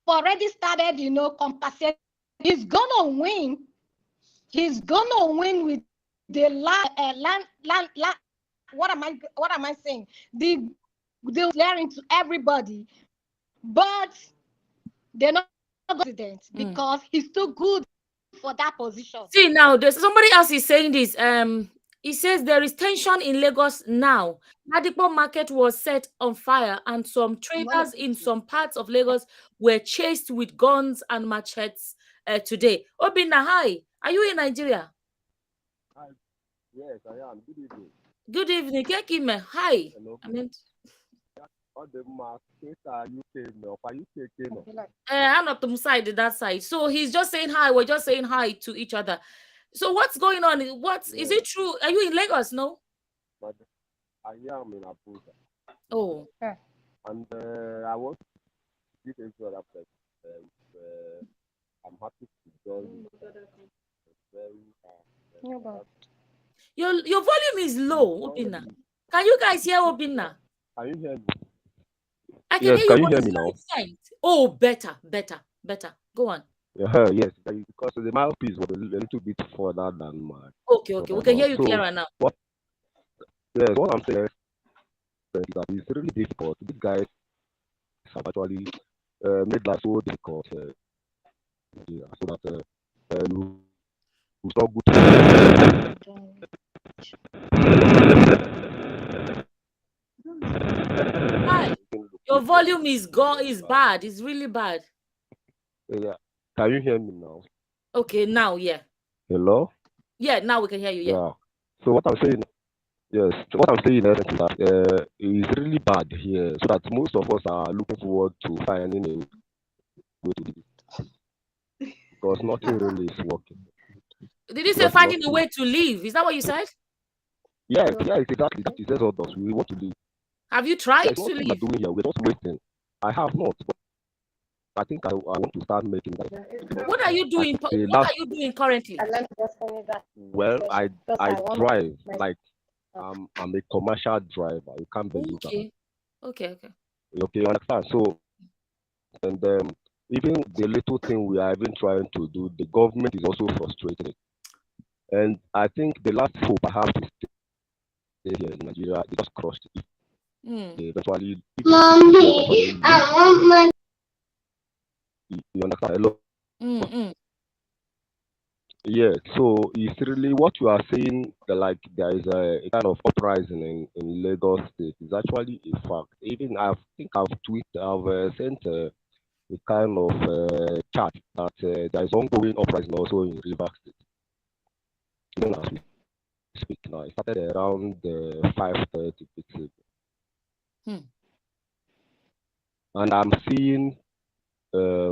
already started, compensating. He's gonna win. He's gonna win with the what am I saying? The declaring to everybody, but they're not going to president Mm. because he's too good for that position. See now, there's somebody else is saying this. He says there is tension in Lagos now. Ladipo market was set on fire, and some traders in some parts of Lagos were chased with guns and machetes today. Obinna, hi. Are you in Nigeria? Yes, I am. Good evening. Good evening. Kekime, hi. Hello. I mean, All the mark, UK no, for UK no. I'm not on side that side. So he's just saying hi. We're just saying hi to each other. So what's going on? What is Yes, it true? Are you in Lagos? No. but I am in Abuja, Oh. and I want to give a good update. I'm happy to join you. Very, Your volume is low, Obinna. Can you guys hear Obinna? Can you hear me? I can Yes, hear you, can you but hear it's me very now? faint. Oh, better. Go on. Yeah, yes, because the mouthpiece was a little bit further than Okay. We my can hear mouth. you So clearer now. what? Yes, what I'm saying is that it's really difficult. These guys have actually made life so difficult, so that you struggle to. Hi. Your volume is bad. It's really bad. Yeah. Can you hear me now? Okay, now, yeah. Hello? Yeah, now we can hear you, yeah. Yeah. So what I'm saying, yes, what I'm saying is that it's really bad here, so that most of us are looking forward to finding a way to do it because nothing really is working. Did you say Because finding a nothing. way to leave? Is that what you said? Yes, exactly. That is just us. We want to leave. Have you tried There's to nothing we're leave? doing here. We're just waiting. I have not, but I think I want to start making that. What are you I doing? think the What last, are you doing currently? well, I drive like I'm a commercial driver. You can't believe that. Okay. Okay, you understand? So, and even the little thing we are even trying to do, the government is also frustrating it. And I think the last hope I have to stay here in Nigeria is just crushed. If they eventually, if Mommy, I want my. you understand? Hello? Mm. Yeah, so it's really what you are saying, like there is a kind of uprising in Lagos State is actually a fact. Even I think I've sent a kind of chart that there is ongoing uprising also in Rivers State. Even as we speak now, it started around 5:30 p.m. And I'm seeing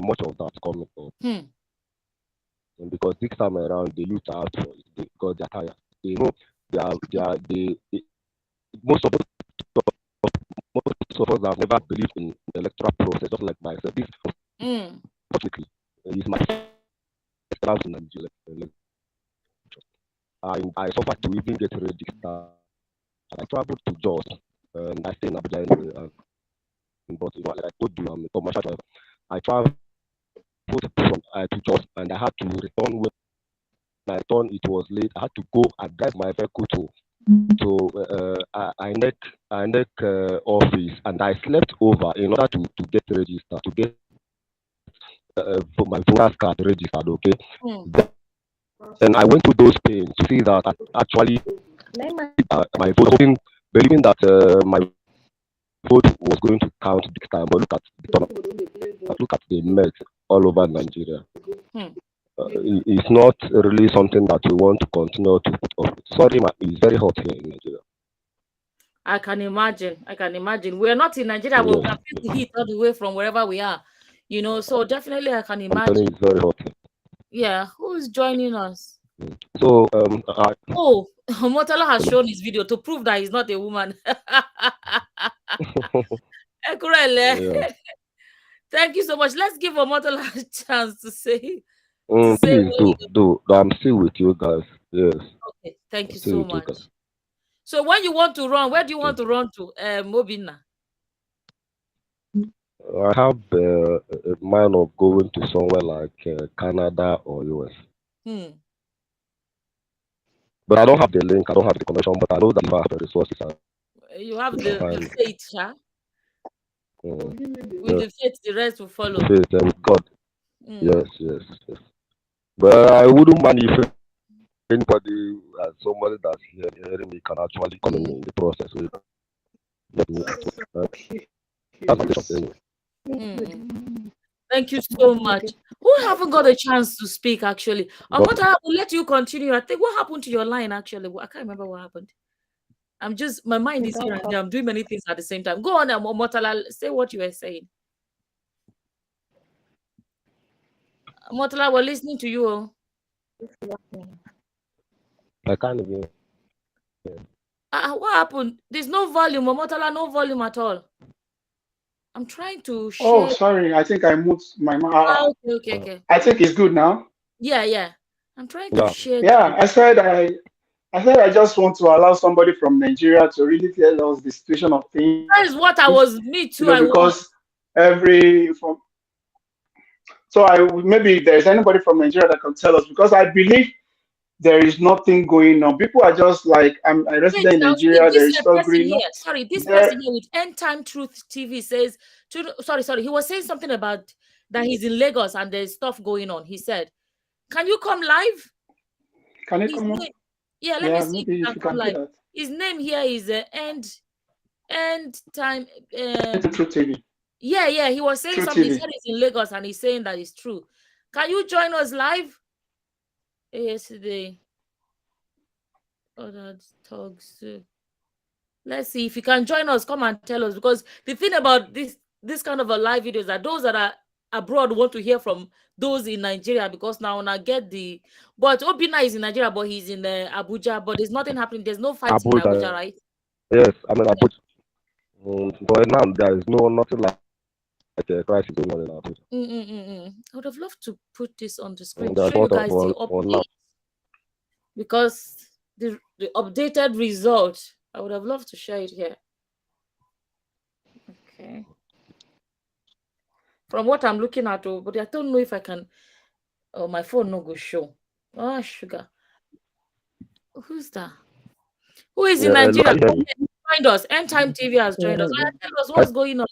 much of that coming up. And because this time around the youth are out for it because they're tired. They know they most of us have never believed in the electoral process, just like myself. This unfortunately is my first time in Nigeria. I suffered to even get registered. I traveled to Jos and I stay in Abuja anyway. But like I told you, I'm a commercial driver. I traveled from to Jos and I had to return when I returned. It was late. I had to go and drive my vehicle to INEC office, and I slept over in order to get registered, to get for my voters card registered. Okay, then I went through those pains to see that actually my vote, hoping, believing that my vote was going to count this time. But look at the turnout. Look at the mess all over Nigeria. It's not really something that we want to continue to put off. Sorry, it's very hot here in Nigeria. I can imagine. We're not in Nigeria, but we can feel the heat all the way from wherever we are. So definitely I can imagine. It's very hot. Yeah, who's joining us? So Motala has shown his video to prove that he's not a woman. Yeah. Thank you so much. Let's give Motala a chance to say. Please do. I'm still with you guys. Yes. Okay, thank you so much. So when you want to run, where do you want to run to, Mobina? I have a mind of going to somewhere like Canada or US. But I don't have the link. I don't have the connection. But I know that I have the resources. You have the faith, huh? With the faith, the rest will follow. Faith with God. Yes. But I wouldn't mind if anybody, somebody that's hearing me, can actually come in the process. That's Thank you so much. Who haven't got a chance to speak actually? Or what happened? Let you continue. I think what happened to your line actually? I can't remember what happened. My mind is here and there. I'm doing many things at the same time. Go on, Motala, say what you were saying. Motala, we're listening to you. I can't even. What happened? There's no volume, Motala, no volume at all. I'm trying to share. Oh, sorry. I think I moved my mouth. Okay. I think it's good now. Yeah. I'm trying to share. Yeah, I said I just want to allow somebody from Nigeria to really tell us the situation of things. That is what I was. Me too. Because maybe there's anybody from Nigeria that can tell us, because I believe there is nothing going on. People are just like, I'm a resident in Nigeria. There is suffering. This person here with End Time Truth TV says, sorry. He was saying something about that he's in Lagos and there's stuff going on. He said, "Can you come live? Can you come on?" Yeah, let me see if you can come live. His name here is End Time Truth TV. Yeah. He was saying something. He said he's in Lagos and he's saying that it's true. Can you join us live? Yesterday. That talks. Let's see if you can join us. Come and tell us, because the thing about this kind of a live video is that those that are abroad want to hear from those in Nigeria, because now I get but Obina is in Nigeria, but he's in Abuja, but there's nothing happening. There's no fight in Abuja, right? Yes, I mean Abuja. But now there is nothing like a crisis going on in Abuja. I would have loved to put this on the screen to show you guys the update, because the updated result, I would have loved to share it here. Okay. From what I'm looking at, but I don't know if I can. Oh, my phone no go show. Oh, sugar. Who's that? Who is in Nigeria? Joined us. End Time TV has joined us. Tell us what's going on.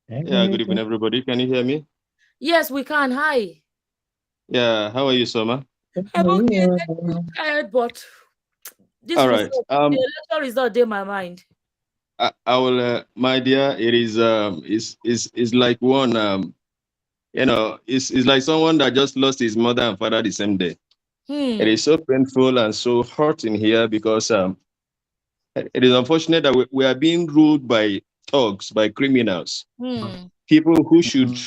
Yeah, good evening, everybody. Can you hear me? Yes, we can. Hi. Yeah, how are you, Soma? I'm okay. I'm tired, but this result, the election result in my mind. I will, my dear. It is like one it's like someone that just lost his mother and father the same day. It is so painful and so hurting here, because it is unfortunate that we are being ruled by thugs, by criminals, people who should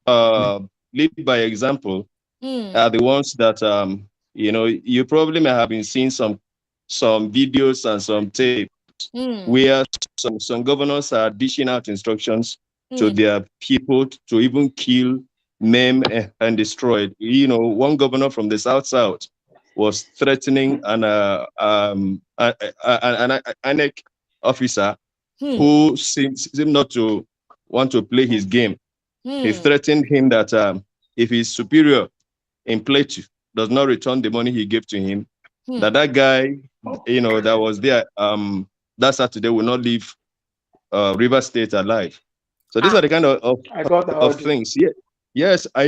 lead by example are the ones that you probably may have been seeing some videos and some tapes where some governors are dishing out instructions to their people to even kill, maim, and destroy. One governor from the south was threatening an INEC officer who seemed not to want to play his game. He threatened him that if his superior in Plateau does not return the money he gave to him, that guy, that was there that Saturday will not leave River State alive. So these are the kind I got the of audio. things. Yeah. Yes, I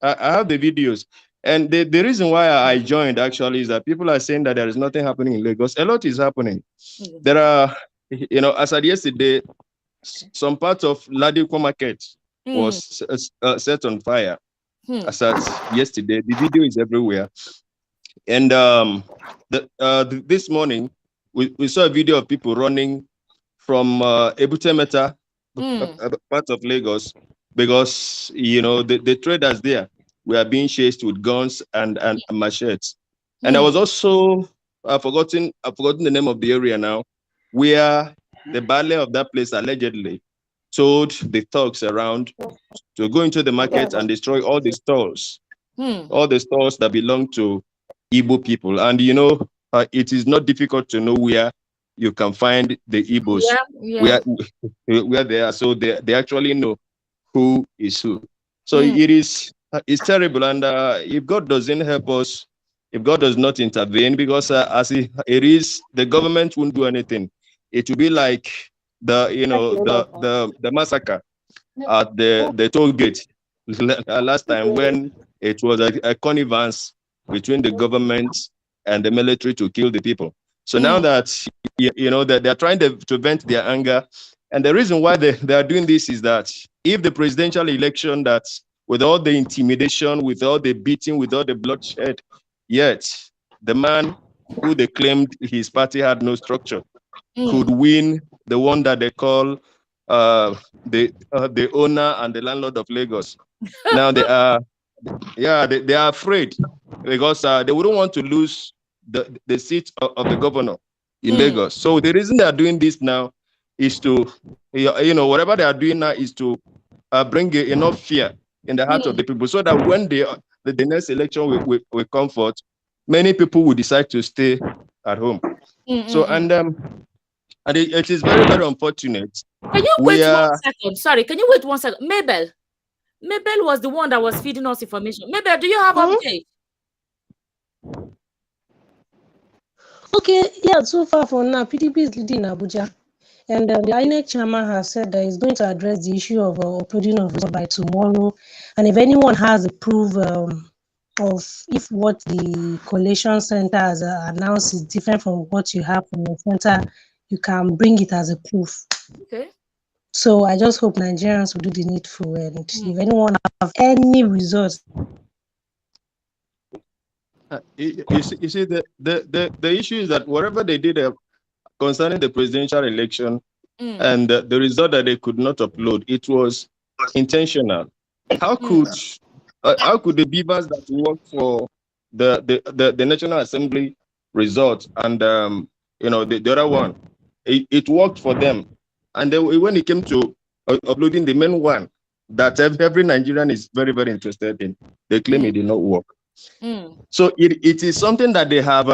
have the videos. And the reason why I joined actually is that people are saying that there is nothing happening in Lagos. A lot is happening. There are, as at yesterday, some part of Ladiko Market was set on fire. As at yesterday, the video is everywhere. And this morning, we saw a video of people running from Ebute Metta, part of Lagos, because the traders there were being chased with guns and machetes. And I was also I've forgotten the name of the area now, where the ballet of that place allegedly told the thugs around to go into the market and destroy all the stores that belong to Igbo people. And it is not difficult to know where you can find the Igbos, where they are. So they actually know who is who. So it's terrible. And if God doesn't help us, if God does not intervene, because as it is, the government won't do anything. It will be like the massacre at the toll gate last time, when it was a connivance between the government and the military to kill the people. So now that that they're trying to vent their anger, and the reason why they are doing this is that if the presidential election, that with all the intimidation, with all the beating, with all the bloodshed, yet the man who they claimed his party had no structure could win, the one that they call the owner and the landlord of Lagos. Now they are afraid, because they wouldn't want to lose the seat of the governor in Lagos. So the reason they are doing this now is to, whatever they are doing now is to bring enough fear in the heart of the people, so that when the next election will come forth, many people will decide to stay at home. So and it is very, very unfortunate. Can you wait 1 second? Sorry, can you wait 1 second? Mabel was the one that was feeding us information. Mabel, do you have update? Okay, yeah, so far for now, PDP is leading Abuja. And the INEC chairman has said that he's going to address the issue of uploading of results by tomorrow. And if anyone has a proof of if what the collation center has announced is different from what you have from the center, you can bring it as a proof. Okay. So I just hope Nigerians will do the needful, and if anyone have any results. You see, the issue is that whatever they did concerning the presidential election and the result that they could not upload, it was intentional. How could the beavers that worked for the National Assembly result and the other one, it worked for them, and then when it came to uploading the main one that every Nigerian is very, very interested in, they claim it did not work. So it is something that they have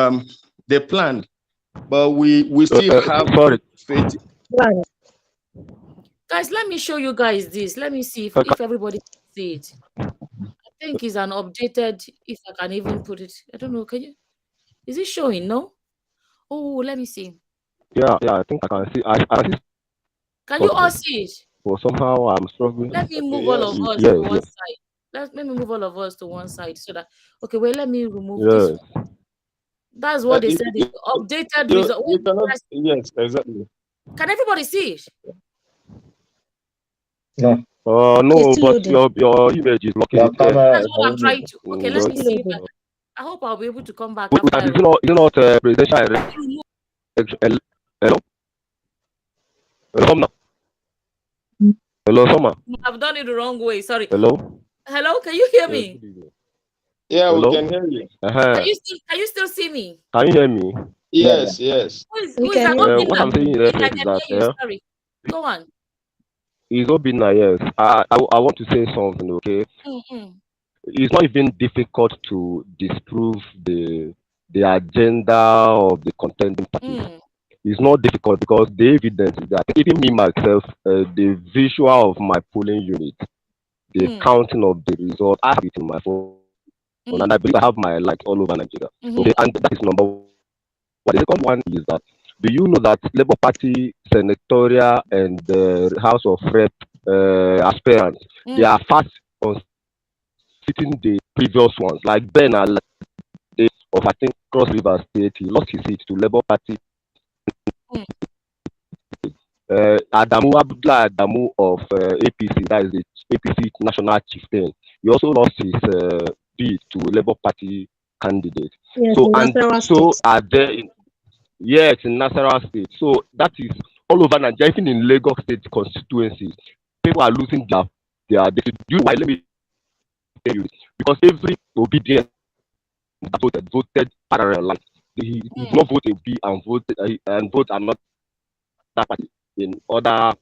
they planned, but we still have faith. Guys, let me show you guys this. Let me see if everybody can see it. I think it's an updated, if I can even put it. I don't know. Is it showing? No? Oh, let me see. Yeah, I think I can see. I see. Can you all see it? But somehow I'm struggling. Let me move all of us to one side. Let me move all of us to one side so that. Okay, wait. Let me remove this one. That's what they said. The updated result. Yes, exactly. Can everybody see it? No. No, but your image is blocking it. That's what I'm trying to. Okay, let me see. I hope I'll be able to come back. Is it not presidential election? Hello? Hello? Hello, Soma. I've done it the wrong way. Sorry. Hello. Hello, can you hear Yes, me? good evening. Yeah, we Hello. can hear you. Can you still see me? Can you hear me? Yeah. Yes, yes. We Who is can that? hear What Obina. I'm saying in you. Obina, I essence is can that hear you. Sorry. Go on. is Obina. Yes, I want to say something. Okay, Mm-hmm. it's not even difficult to disprove the agenda of the contending parties. Mm. It's not difficult because the evidence is that even me myself, the visual of my polling unit, the Mm. counting of the result, I have it in my phone, and I Mm. believe I have my light all over Nigeria. Mm-hmm. Okay, and that is number one. The second one is that do you know that Labour Party senatorial and House of Rep aspirants they Mm. are fast on sitting the previous ones like Ben Alade of I think Cross River State he lost his seat to Labour Party. Mm. Adamu Abdullah Adamu of APC, that is the APC national chieftain. He also lost his bid to Labour Party candidate. Yes, So in and Nasarawa so State. are there yes in Nasarawa State. So that is all over Nigeria, even in Lagos State constituencies. People are losing their do you know why? Let me tell you this. Because every obedient that voted parallel like he did Mm. not vote a B and vote another party in other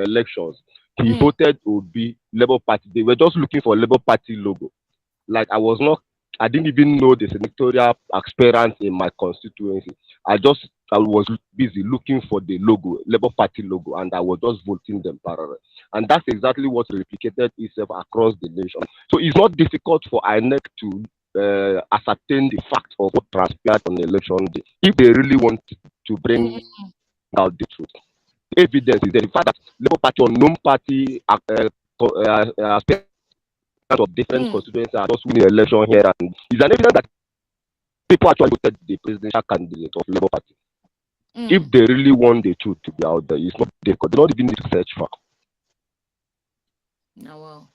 elections. He Mm. voted Obi Labour Party. They were just looking for Labour Party logo. Like I didn't even know the senatorial aspirants in my constituency. I was busy looking for the logo, Labour Party logo, and I was just voting them parallel. And that's exactly what replicated itself across the nation. So it's not difficult for INEC to ascertain the fact of what transpired on election day if they really want to bring Mm. out the truth. Evidence is there. The fact that Labour Party or known party aspirants of different Mm. constituencies are just winning election here and is an evidence that people actually voted the presidential candidate of Labour Party. If Mm. they really want the truth to be out there, it's not difficult. They don't even need to search for. Oh, well.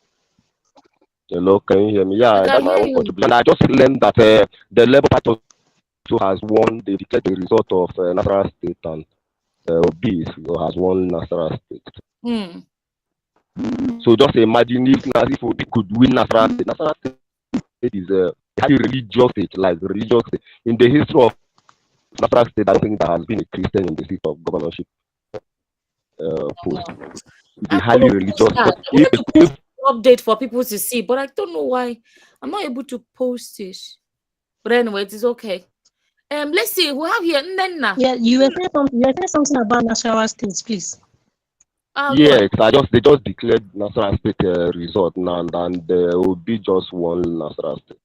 Hello, can you hear me? I Yeah, can that's my hear own you. contribution. I just learned that the Labour Party also has won. They declared the result of Nasarawa State and Obi has won Nasarawa State. Mm. So just imagine if Obi could win Nasarawa State. Nasarawa State is a highly religious state, like religious state. In the history of Nasarawa State, I don't think there has been a Christian in the seat of governorship post. Wow. It's I a want highly to post religious. that. But I wanted to post the update for people to see, but I don't know why I'm not able to post it. But anyway, it is okay. Let's see. We have here Nena. Yeah, you were saying something about Nasarawa State, please. Go on. yes, they just declared Nasarawa State result now, and Obi just won Nasarawa State.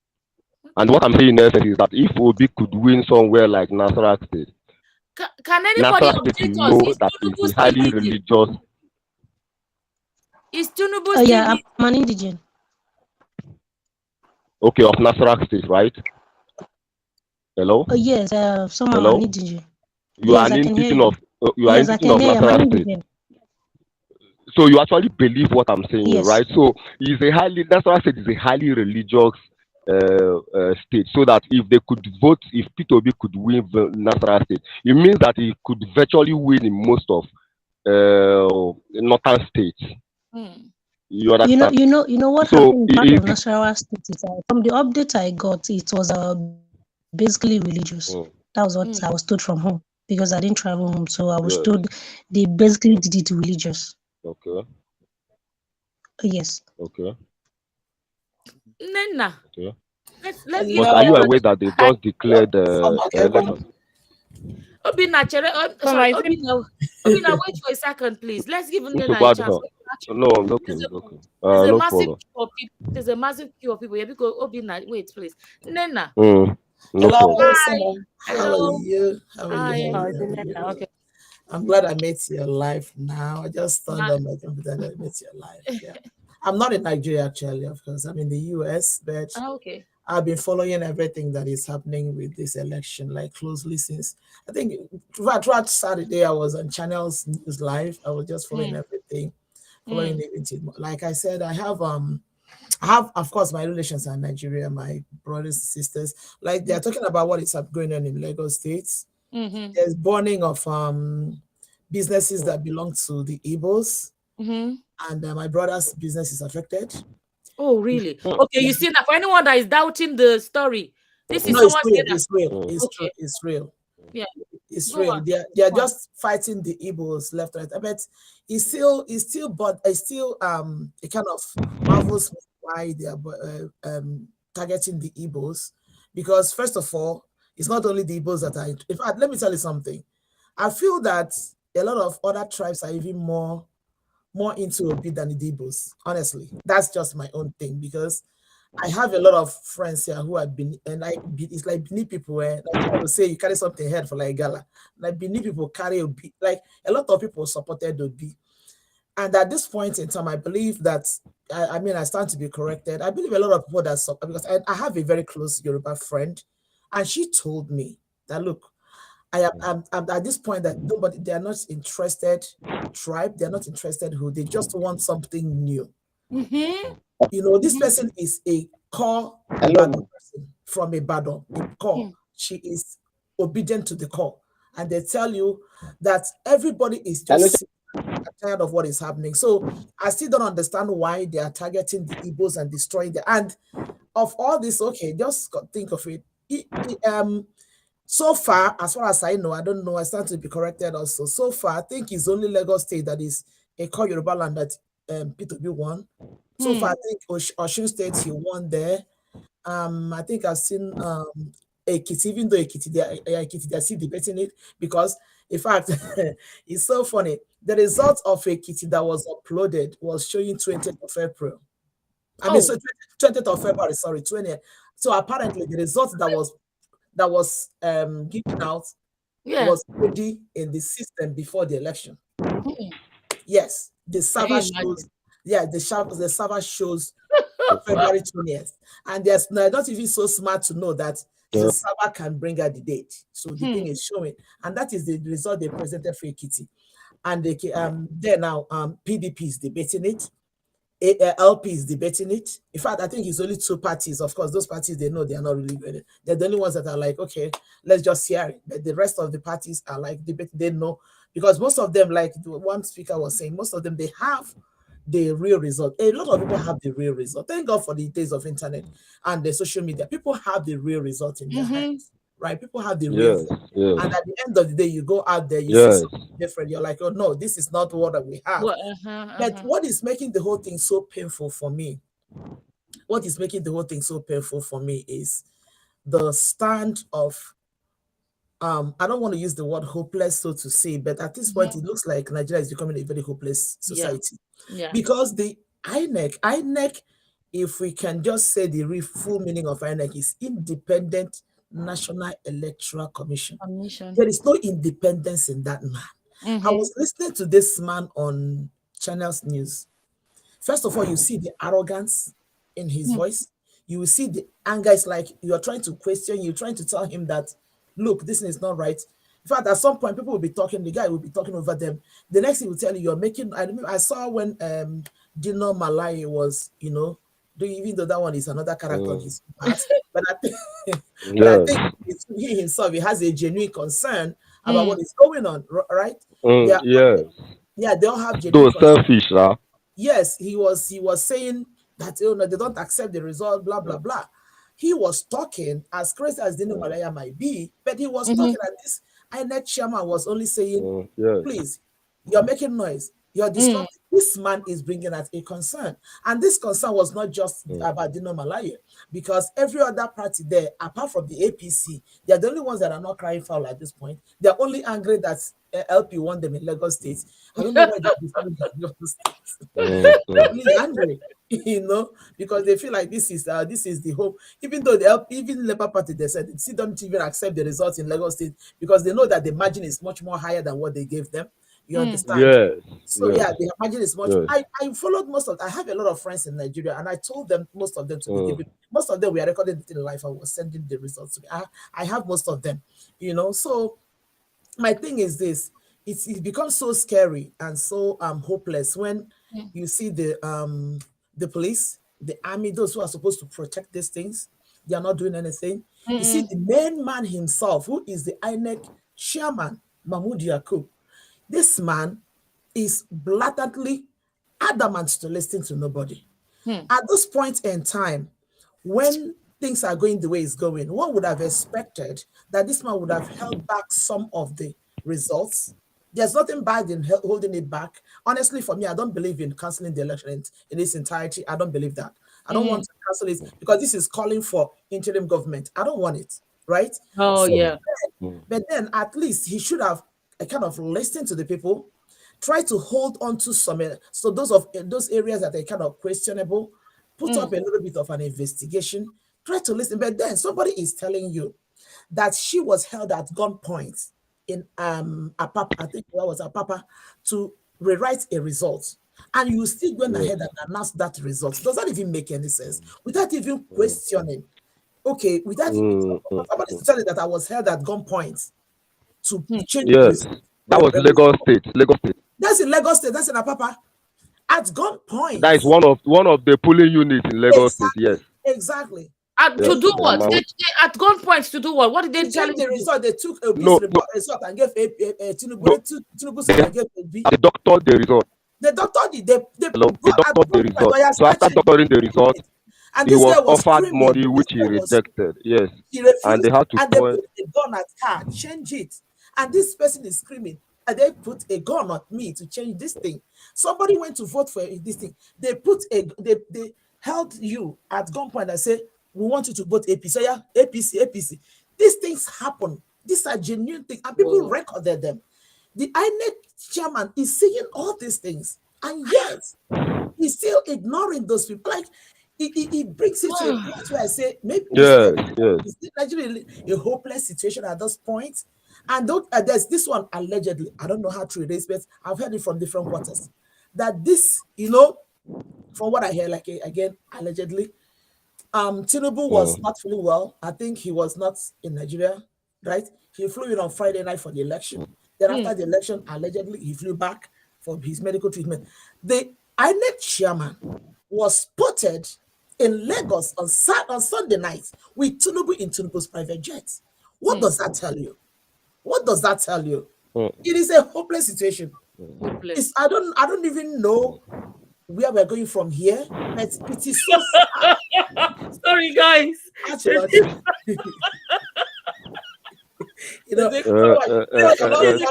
And what I'm saying in essence is that if Obi could win somewhere like Nasarawa State, Can anybody Nasarawa State update will us? know Is that Tunubu it's a still highly leading? religious. Is Tunubu Oh still yeah, leading? I'm an indigene. Okay, of Nasarawa State, right? Hello, Oh yes, someone an hello. indigene. You are Yes, an I can hear indigene you. of you are Yes, I indigene can of hear you. I'm an Nasarawa State. indigene. So you actually believe what I'm saying, Yes. right? So Nasarawa State is a highly religious state. So that if they could vote, if P2B could win Nasarawa State, it means that he could virtually win in most of northern states. Mm. You understand? You know what So happened in part of Nasarawa State is from the update I got, it was basically religious. That was what I was told from home because I didn't travel home, so I was yes. told they basically did it religious. Okay. Yes. Okay. Nena. Okay. Let's give But are you Obina. aware that they just declared election? Obina, sorry, Obina, wait for a second, please. Let's give Mr. Nena a chance. Badho. No, I'm looking. Looking. There's a No massive problem. queue of people. There's a massive queue of people here because Obina, wait, please. Nena. No Hello, problem. Simon. How are Hello. you? How are you? Hi. How are you? How are you? Okay. I'm glad I met you live now. I just turned on my computer and I met you live. Yeah. I'm not in Nigeria actually, of course. I'm in the US, but Okay. I've been following everything that is happening with this election like closely since I think throughout Saturday I was on Channels News Live. I was just following everything, following it. Like I said, I have of course my relations are Nigeria, my brothers and sisters. Like they're talking about what is going on in Lagos State. Mm-hmm. There's burning of businesses that belong to the Igbos. and my brother's business is affected. Oh, really? Okay, you see that for anyone that is doubting the story, this is No, it's someone real. saying that. It's real. It's true. Okay, It's real. yeah, It's go real. on. They are Go on. just fighting the Igbos left, right. I bet but it's still it kind of marvels me why they are targeting the Igbos, because first of all, it's not only the Igbos that are. In fact, let me tell you something. I feel that a lot of other tribes are even more into Obi than the Igbos. Honestly, that's just my own thing, because I have a lot of friends here who have been, and it's like Bini people where, like I would say, you carry something head for like gala. Like Bini people carry Obi, like a lot of people supported Obi. And at this point in time, I believe that, I mean, I stand to be corrected. I believe a lot of people that support, because I have a very close Yoruba friend, and she told me that, look, I'm at this point that nobody, they are not interested tribe, they're not interested who, they just want something new. You know, this person is a core Ibadan person from Ibadan, a core. She is obedient to the core. And they tell you that everybody is just tired of what is happening. So I still don't understand why they are targeting the Igbos and destroying the, and of all this, okay, just think of it. So far as I know, I don't know, I stand to be corrected also. So far, I think it's only Lagos State that is a core Yoruba land that P2B won. So far, I think Osun State, he won there. I think I've seen Ekiti, even though Ekiti, they're still debating it, because, in fact, it's so funny. The result of Ekiti that was uploaded was showing 20th of April. I mean, so 20th of February, sorry, 20th. So apparently, the result that was given out was already in the system before the election. Yes, the server shows. Yeah, the server shows February 20th, and they're not even so smart to know that the server can bring out the date. So the thing is showing, and that is the result they presented for Ekiti. And there now PDP is debating it. LP is debating it. In fact, I think it's only two parties. Of course, those parties, they know they are not really ready. They're the only ones that are like, okay, let's just hear it. But the rest of the parties are like debating. They know, because most of them, like the one speaker was saying, most of them, they have the real result. A lot of people have the real result. Thank God for the days of internet and the social media. People have the real result in their hands, right? People have the real thing. And at the end of the day, you go out there, you see something different. You're like, oh no, this is not what we have. But what is making the whole thing so painful for me? What is making the whole thing so painful for me is the stand of I don't want to use the word hopeless, so to say, but at this point, it looks like Nigeria is becoming a very hopeless society. Because the INEC, if we can just say the full meaning of INEC, is Independent National Electoral Commission. There is no independence in that man. I was listening to this man on Channels News. First of all, you see the arrogance in his voice. You will see the anger. It's like you're trying to question, you're trying to tell him that, look, this is not right. In fact, at some point, people will be talking, the guy will be talking over them. The next thing will tell you, you're making, I saw when Dino Malai was, even though that one is another character on his part, but I think, he himself, he has a genuine concern about what is going on, right? They all have genuine concern. Selfish, huh? Yes, he was saying that they don't accept the result, blah blah blah. He was talking as crazy as Dino Malaya might be, but he was talking, and this INEC chairman was only saying, please, you're making noise, you're disrupting. This man is bringing out a concern, and this concern was not just about Dino Malaya, because every other party there, apart from the APC, they're the only ones that are not crying foul at this point. They're only angry that LP won them in Lagos State. I don't know why they're defending Lagos State. They're only angry, because they feel like this is the hope. Even though even Labour Party, they said they still don't even accept the results in Lagos State, because they know that the margin is much more higher than what they gave them. You understand? So yeah, the margin is much. I followed I have a lot of friends in Nigeria, and I told them, most of them, to be giving. Most of them, we are recording it in live. I was sending the results to me. I have most of them, So my thing is this: it becomes so scary and so hopeless when you see the police, the army, those who are supposed to protect these things, they are not doing anything. You see the main man himself, who is the INEC chairman, Mahmoud Yakub. This man is blatantly adamant to listen to nobody. At this point in time, when things are going the way it's going, one would have expected that this man would have held back some of the results. There's nothing bad in holding it back. Honestly, for me, I don't believe in canceling the election in its entirety. I don't believe that. I don't want to cancel it because this is calling for interim government. I don't want it, right? Oh, So, yeah. but then at least he should have kind of listened to the people, try to hold on to some, so those areas that are kind of questionable, put up a little bit of an investigation, try to listen. But then somebody is telling you that she was held at gunpoint in Apapa, I think that was Apapa, to rewrite a result. And you still went ahead and announced that result. Does that even make any sense? Without even questioning. Okay, without somebody to tell you that I was held at gunpoint to change the Yes, result. that was Lagos State. Lagos State. That's in Lagos State, that's in Apapa. At gunpoint. That is one of the polling units in Lagos State. Yes. Exactly. Yes, To do what? Mama. At gunpoint to do what? What did they To tell change him the to do? result, they took a No, piece no, result and gave a Tinubu, no. Tinubu They side and gave a B. doctored the result. The doctor did, they Hello? They got at doctored the one point, result. oh, yeah, So start after changing doctoring the result, it. And he this was girl was offered screaming. money This which he girl was, rejected. Yes. she And they refused, had to and they point. put a gun at her, change it. And this person is screaming, and they put a gun at me to change this thing. Somebody went to vote for this thing. They put they held you at gunpoint and say, we want you to vote APC. So yeah, APC. These things happen. These are genuine things, and people recorded them. The INEC chairman is seeing all these things, and yet he's still ignoring those people. Like he brings it to a point where I say, maybe Yes, yes. is Nigeria a hopeless situation at this point? And there's this one allegedly, I don't know how true it is, but I've heard it from different quarters. That this, from what I hear, like again, allegedly, Tinubu was not feeling well. I think he was not in Nigeria, right? He flew in on Friday night for the election. Then after the election, allegedly, he flew back for his medical treatment. The INEC chairman was spotted in Lagos on Sunday night with Tinubu in Tinubu's private jet. What does that tell you? What does that tell you? It is a hopeless situation. Hopeless. I don't even know where we're going from here, but it is so sad. Sorry, guys. Your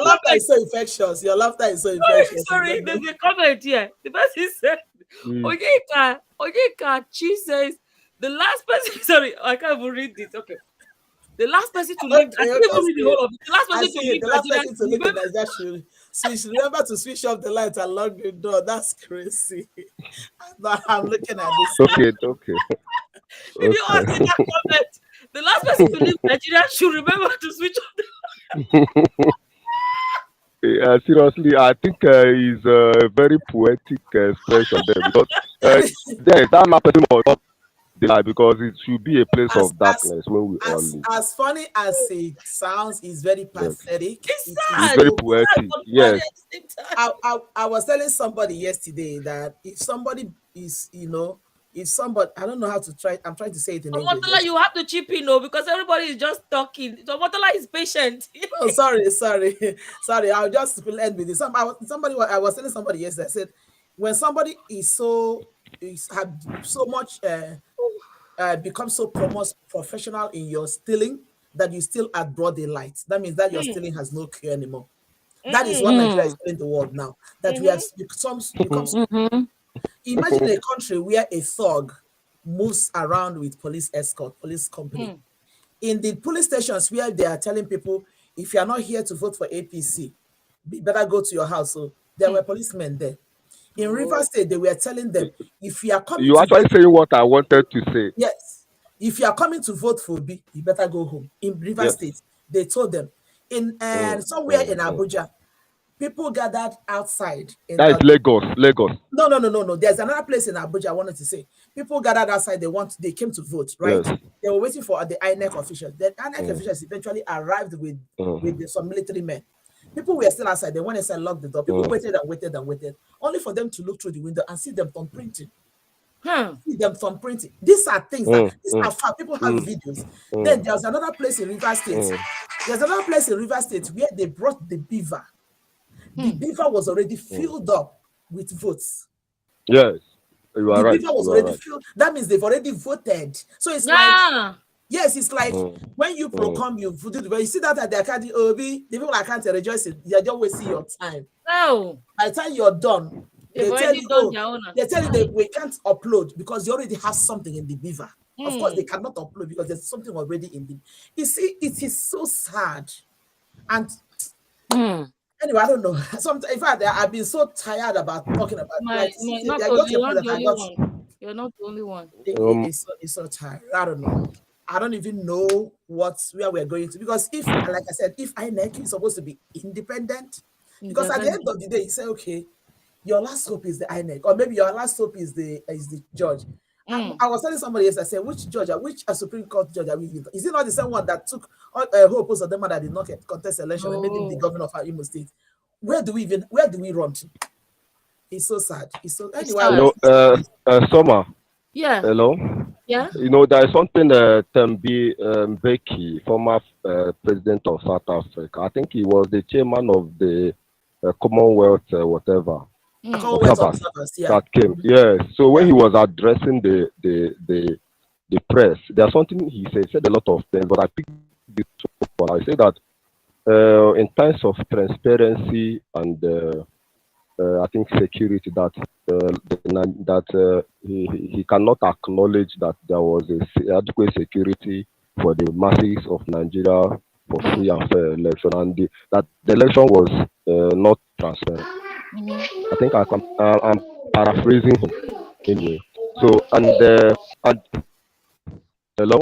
laughter is so infectious. Your laughter is so infectious. Sorry, there's a comment here. The person said, Onyeka Chi says, the last person, sorry, I can't even read this. Okay. The last person to leave, I can't even read the whole of it. The last person to leave Nigeria should remember to switch off the light and lock the door. That's crazy. I'm looking at this. Okay. Did you all see that comment? The last person to leave Nigeria should remember to switch off the Seriously, I think is a very poetic expression there because that person must not die because it should be a place of darkness when we all live. As funny as it sounds, it's very pathetic. It's very poetic. Yes. I was telling somebody yesterday that if somebody is, if somebody, I don't know how to try, I'm trying to say it in English. Omotola, you have to chip in, because everybody is just talking. Omotola is patient. Oh, sorry. I'll just end with this. I was telling somebody yesterday, I said, when somebody had so much, become so professional in your stealing that you steal at broad daylight, that means that your stealing has no cure anymore. That is what Nigeria is telling the world now. That we have become. Imagine a country where a thug moves around with police escort, police company. In the police stations where they are telling people, if you are not here to vote for APC, you better go to your house. So there were policemen there. In River State, they were telling them, if you are coming you actually saying what I wanted to say. Yes. If you are coming to vote for B, you better go home. In River State, they told them. In somewhere in Abuja, people gathered outside. That is Lagos. No. There's another place in Abuja I wanted to say. People gathered outside. They came to vote, right? Yes. They were waiting for the INEC officials. The INEC officials eventually arrived with some military men. People were still outside. They went inside, locked the door. People waited, only for them to look through the window and see them thumbprinting. These are things these are fact. People have videos. Then there's another place in River State. There's another place in River State where they brought the beaver. The beaver was already filled up with votes. Yes, you The are right. beaver was You are already right. filled. That means they've already voted. So it's like, Yeah. yes, it's like when you Mm. proclaim, you voted. When you see that at the Akadi Obi, the people that can't rejoice, they're just wasting your time. Oh, By the time you're done, they've they tell already you, done oh, their own. they tell you that we can't upload because you already have something in the beaver. Of course, they cannot upload because there's something already in the. You see, it is so sad. And anyway, I don't know. Sometimes, in fact, I've been so tired about talking about like Not I got only to a point you're not that the I only got. one. You're not the only one. It's so tired. I don't know. I don't even know where we're going to, because if, like I said, if INEC is supposed to be independent, because at the end of the day, you say, okay, your last hope is the INEC, or maybe your last hope is the judge. I was telling somebody else, I said, which judge, which Supreme Court judge are we using? Is it not the same one that took whole post of them that did not contest election and made him the governor of Imo State? Where do we run to? It's so sad. It's so anyway. Summer. Yeah. Hello. Yeah. There is something Tembi Mbeki, former president of South Africa. I think he was the chairman of the Commonwealth, whatever. Commonwealth observers, yeah. That came. Yes. So when he was addressing the press, there's something he said a lot of things, but I picked this one. I say that in terms of transparency and I think security, that he cannot acknowledge that there was adequate security for the masses of Nigeria for free and fair election, and that the election was not transparent. I think I'm paraphrasing him anyway. So and hello.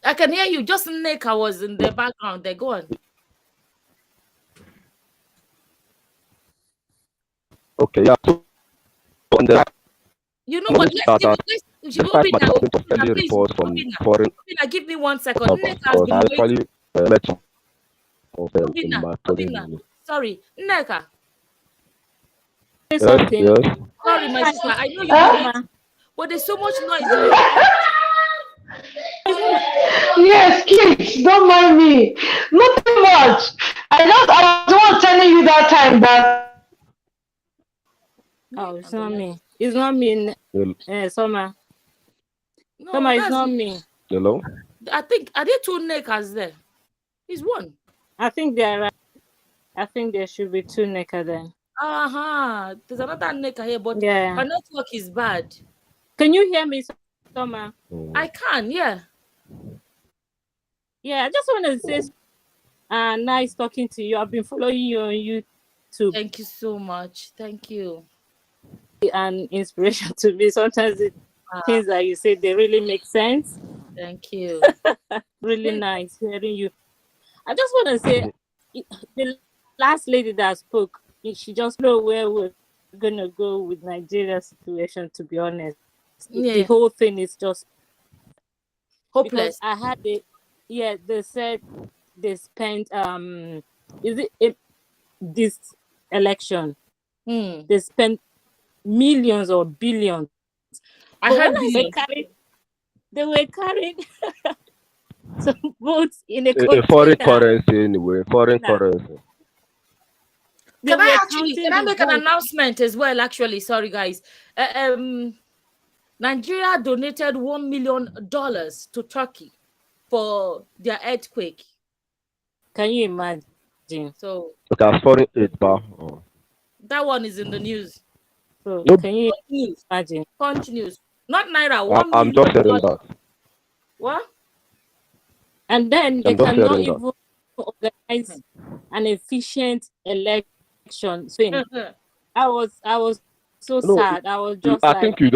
I can hear you. Just Neka was in the background. There, go on. Okay, yeah. So you know what? Let's Obina, please. Obina, give me 1 second. Neka has been waiting. Obina. Sorry, Neka. Yes. Sorry, my sister. I know you, but there's so much noise in your background. Yes, kids, don't mind me. Nothing much. I was not telling you that time that. Oh, it's not me. It's not me. Summer. No, Summer, it's not me. Hello. I think are there 2 Nekas there? It's one. I think they're right. I think there should be 2 Neka then. There's another Neka here, but yeah, her network is bad. Can you hear me, Summer? I can, yeah. Yeah, I just want to say nice talking to you. I've been following you on YouTube. Thank you so much. Thank you. An inspiration to me. Sometimes things that you say, they really make sense. Thank you. Really nice hearing you. I just want to say, the last lady that spoke, she just know where we're going to go with Nigeria's situation, to be honest. The whole thing is just hopeless. Because I had they said they spent this election they spent millions or billions. I heard billions. They were carrying some votes in a foreign currency anyway. Foreign currency. Can I make an announcement as well? Actually, sorry guys. Nigeria donated $1 million to Turkey for their earthquake. Can you imagine? So foreign aid, that one is in the news. So can you imagine? Continues. Not Naira. I'm just saying that. What? And then they cannot even organize an efficient election. So I was so sad. I was just think you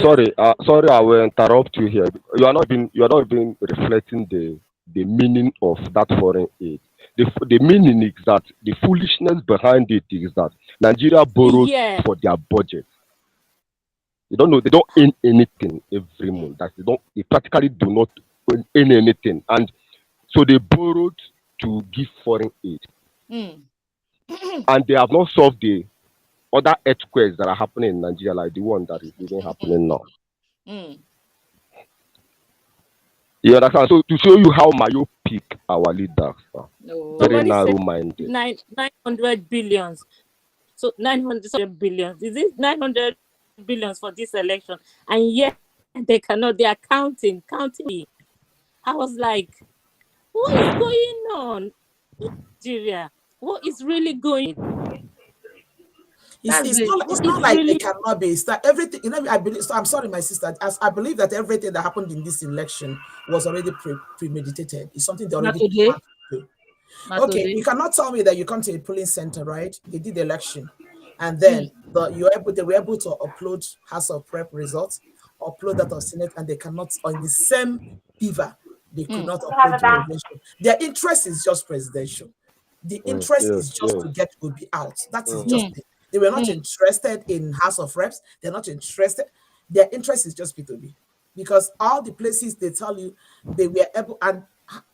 sorry, I will interrupt you here. You are not even reflecting the meaning of that foreign aid. The meaning is that the foolishness behind it is that Nigeria borrows for their budget. You don't know, they don't earn anything every month. They practically do not earn anything. And so they borrowed to give foreign aid. And they have not solved the other earthquakes that are happening in Nigeria, like the one that is even happening now. You understand? So to show you how myopic our leaders are, very narrow-minded. 900 billions. So 900 billions. Is it 900 billions for this election, and yet they cannot. They are counting. I was like, what is going on, Nigeria? What is really going? It's not like they cannot be. It's that everything, I believe. So I'm sorry, my sister. As I believe that everything that happened in this election was already premeditated. It's something they Not already today. planned to do. Not Okay, today. you cannot tell me that you come to a polling center, right? They did the election, and then they were able to upload House of Rep results, upload that of Senate, and they cannot on the same beaver. They could not upload the presidential. Their interest is just presidential. The interest is just to get Obi out. That is just it. They were not interested in House of Reps. They're not interested. Their interest is just P2B, because all the places they tell you they were able, and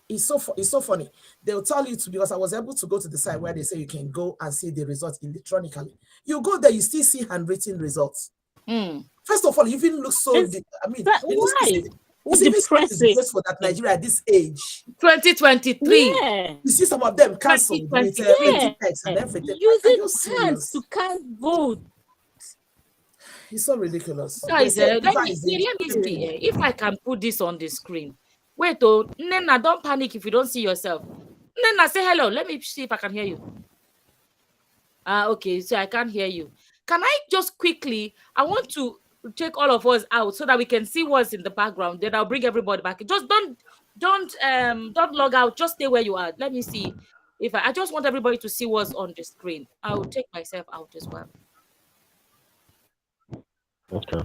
it's so funny. They'll tell you to, because I was able to go to the site where they say you can go and see the results electronically. You go there, you still see handwritten results. First of all, it even looks so. It's even so disgraceful that Nigeria at this age, 2023, you see some of them cancelled with plenty text and everything. Using hands to count votes. It's so ridiculous. Guys, let me see. If I can put this on the screen. Wait, Nena, don't panic if you don't see yourself. Nena, say hello. Let me see if I can hear you. Okay, so I can't hear you. Can I just quickly, I want to take all of us out so that we can see what's in the background. Then I'll bring everybody back. Just don't log out. Just stay where you are. Let me see if I just want everybody to see what's on the screen. I'll take myself out as well. Okay.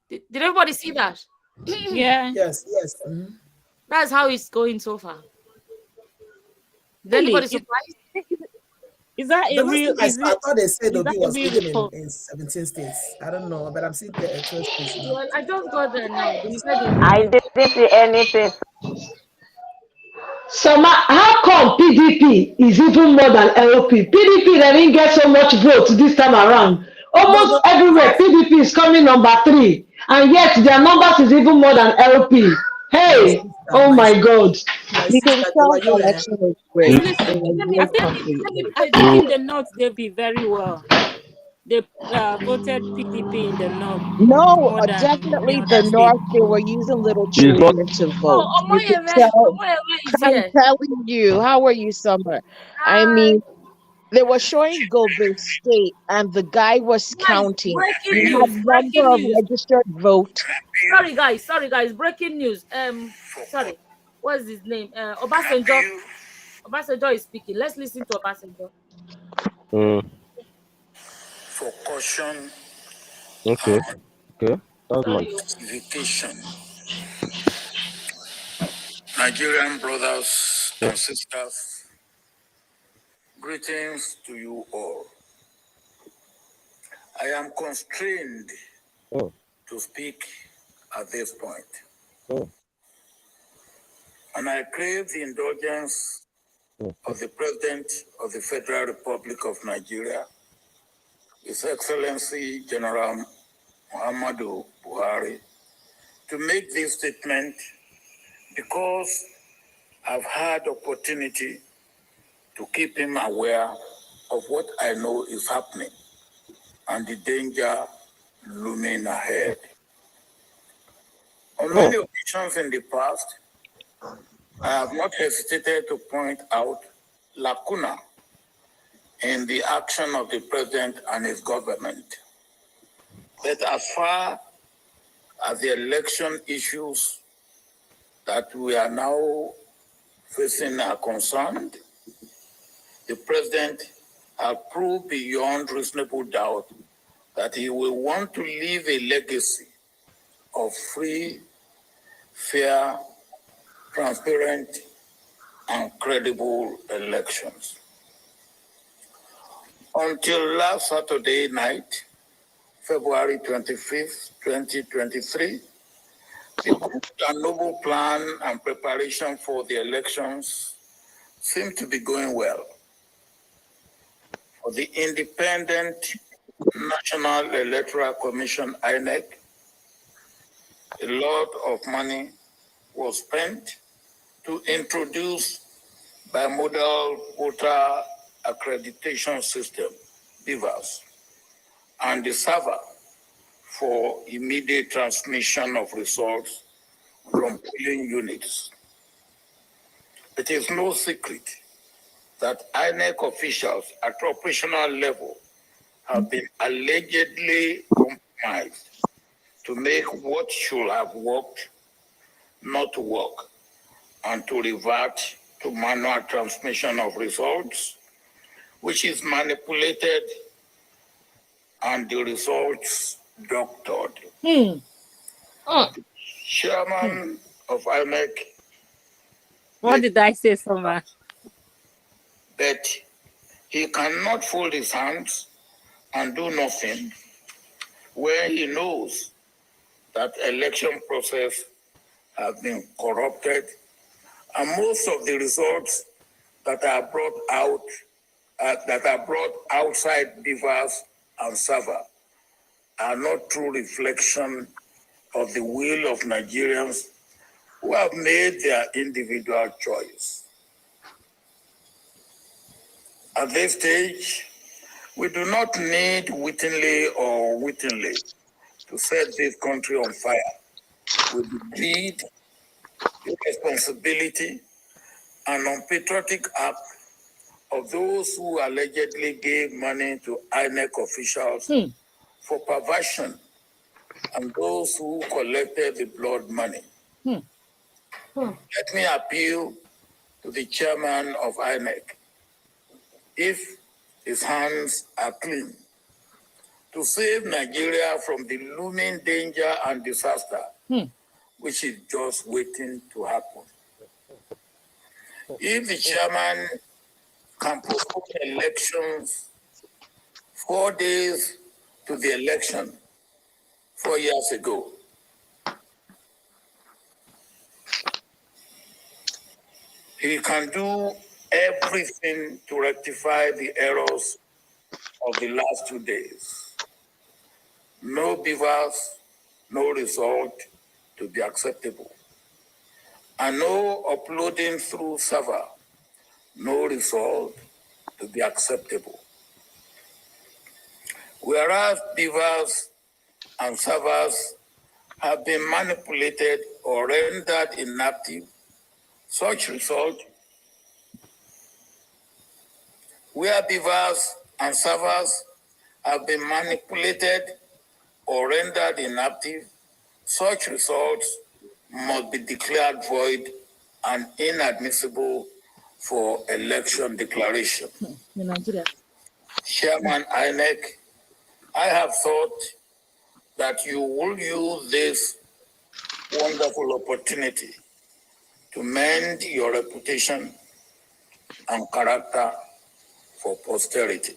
Did everybody see that? Yeah. Yes. That's how it's going so far. Is Really? anybody surprised? Is that The a last real? time I saw, I thought they said Is that Obi a was real leading report? in 17 states. I don't know, but I'm seeing 12 states now. Well, I just got there now. They said they I released. didn't see anything. So how come PDP is even more than LP? PDP they didn't get so much votes this time around. Almost everywhere PDP is coming number 3, and yet their numbers is even more than LP. Hey, oh my God! You can tell the election was rigged. It was rigged completely. I think in the north they'll be very well. They voted PDP in the north No, more than any definitely the other state. North, they were using little It's not. children to Oh, vote. You could tell. Omoyele is I'm here. telling you, how are you, Summer? I Hi. mean, they were showing Gobe State, and the guy was Guys, counting. breaking He had news. number Breaking of news. registered vote. Sorry guys. Breaking news. Sorry. What's his name? Obasanjo. Obasanjo is speaking. Let's listen to Obasanjo. For caution Okay. Okay. That's Sorry. invitation. Nigerian brothers and sisters, greetings to you all. I am constrained to speak at this point. And I crave the indulgence of the President of the Federal Republic of Nigeria, His Excellency General Muhammadu Buhari, to make this statement because I've had opportunity to keep him aware of what I know is happening and the danger looming ahead. On many occasions in the past, I have not hesitated to point out lacuna in the action of the president and his government. But as far as the election issues that we are now facing are concerned, the president has proved beyond reasonable doubt that he will want to leave a legacy of free, fair, transparent, and credible elections. Until last Saturday night, February 25th, 2023, the good and noble plan and preparation for the elections seem to be going well. For the Independent National Electoral Commission, INEC, a lot of money was spent to introduce bimodal voter accreditation system, BVAS, and the server for immediate transmission of results from polling units. It is no secret that INEC officials at operational level have been allegedly compromised to make what should have worked not work and to revert to manual transmission of results, which is manipulated and the results doctored. Chairman of INEC. What did I say, Soma? That he cannot fold his hands and do nothing when he knows that election process has been corrupted and most of the results that are brought out outside BVAS and server are not true reflection of the will of Nigerians who have made their individual choice. At this stage, we do not need wittingly or wittingly to set this country on fire with the greed, irresponsibility, and unpatriotic act of those who allegedly gave money to INEC officials for perversion and those who collected the blood money. Let me appeal to the chairman of INEC, if his hands are clean, to save Nigeria from the looming danger and disaster which is just waiting to happen. If the chairman can postpone elections 4 days to the election 4 years ago, he can do everything to rectify the errors of the last 2 days. No BVAS, no result to be acceptable. And no uploading through server, no result to be acceptable. Whereas BVAS and servers have been manipulated or rendered inactive, such result, where BVAS and servers have been manipulated or rendered inactive, such results must be declared void and inadmissible for election declaration. Chairman INEC, I have thought that you will use this wonderful opportunity to mend your reputation and character for posterity.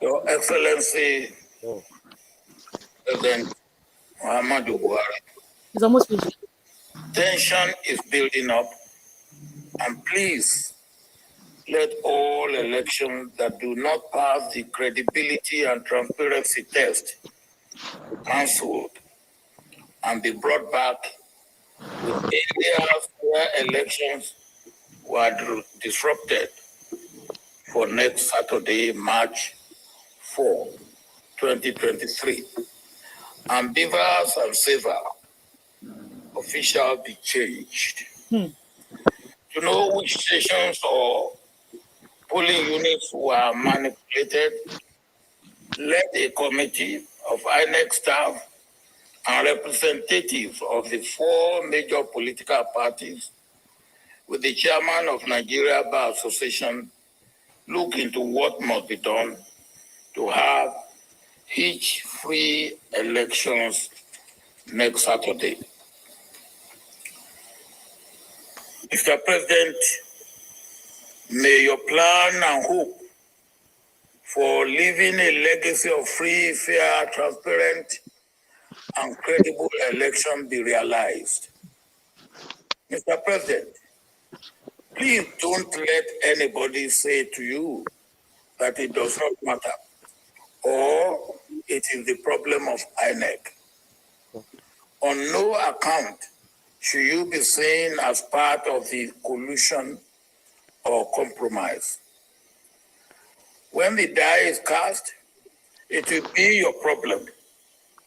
Your Excellency, President Muhammadu Buhari, It's almost finished. tension is building up, and please let all elections that do not pass the credibility and transparency test be cancelled and be brought back with areas where elections were disrupted for next Saturday, March 4, 2023. ambivers and saver officials be changed. To know which stations or polling units were manipulated, let a committee of INEC staff and representatives of the 4 major political parties with the chairman of Nigeria Bar Association look into what must be done to have each free elections next Saturday. Mr. President, may your plan and hope for leaving a legacy of free, fair, transparent, and credible election be realized. Mr. President, please don't let anybody say to you that it does not matter or it is the problem of INEC. On no account should you be seen as part of the collusion or compromise. When the die is cast, it will be your problem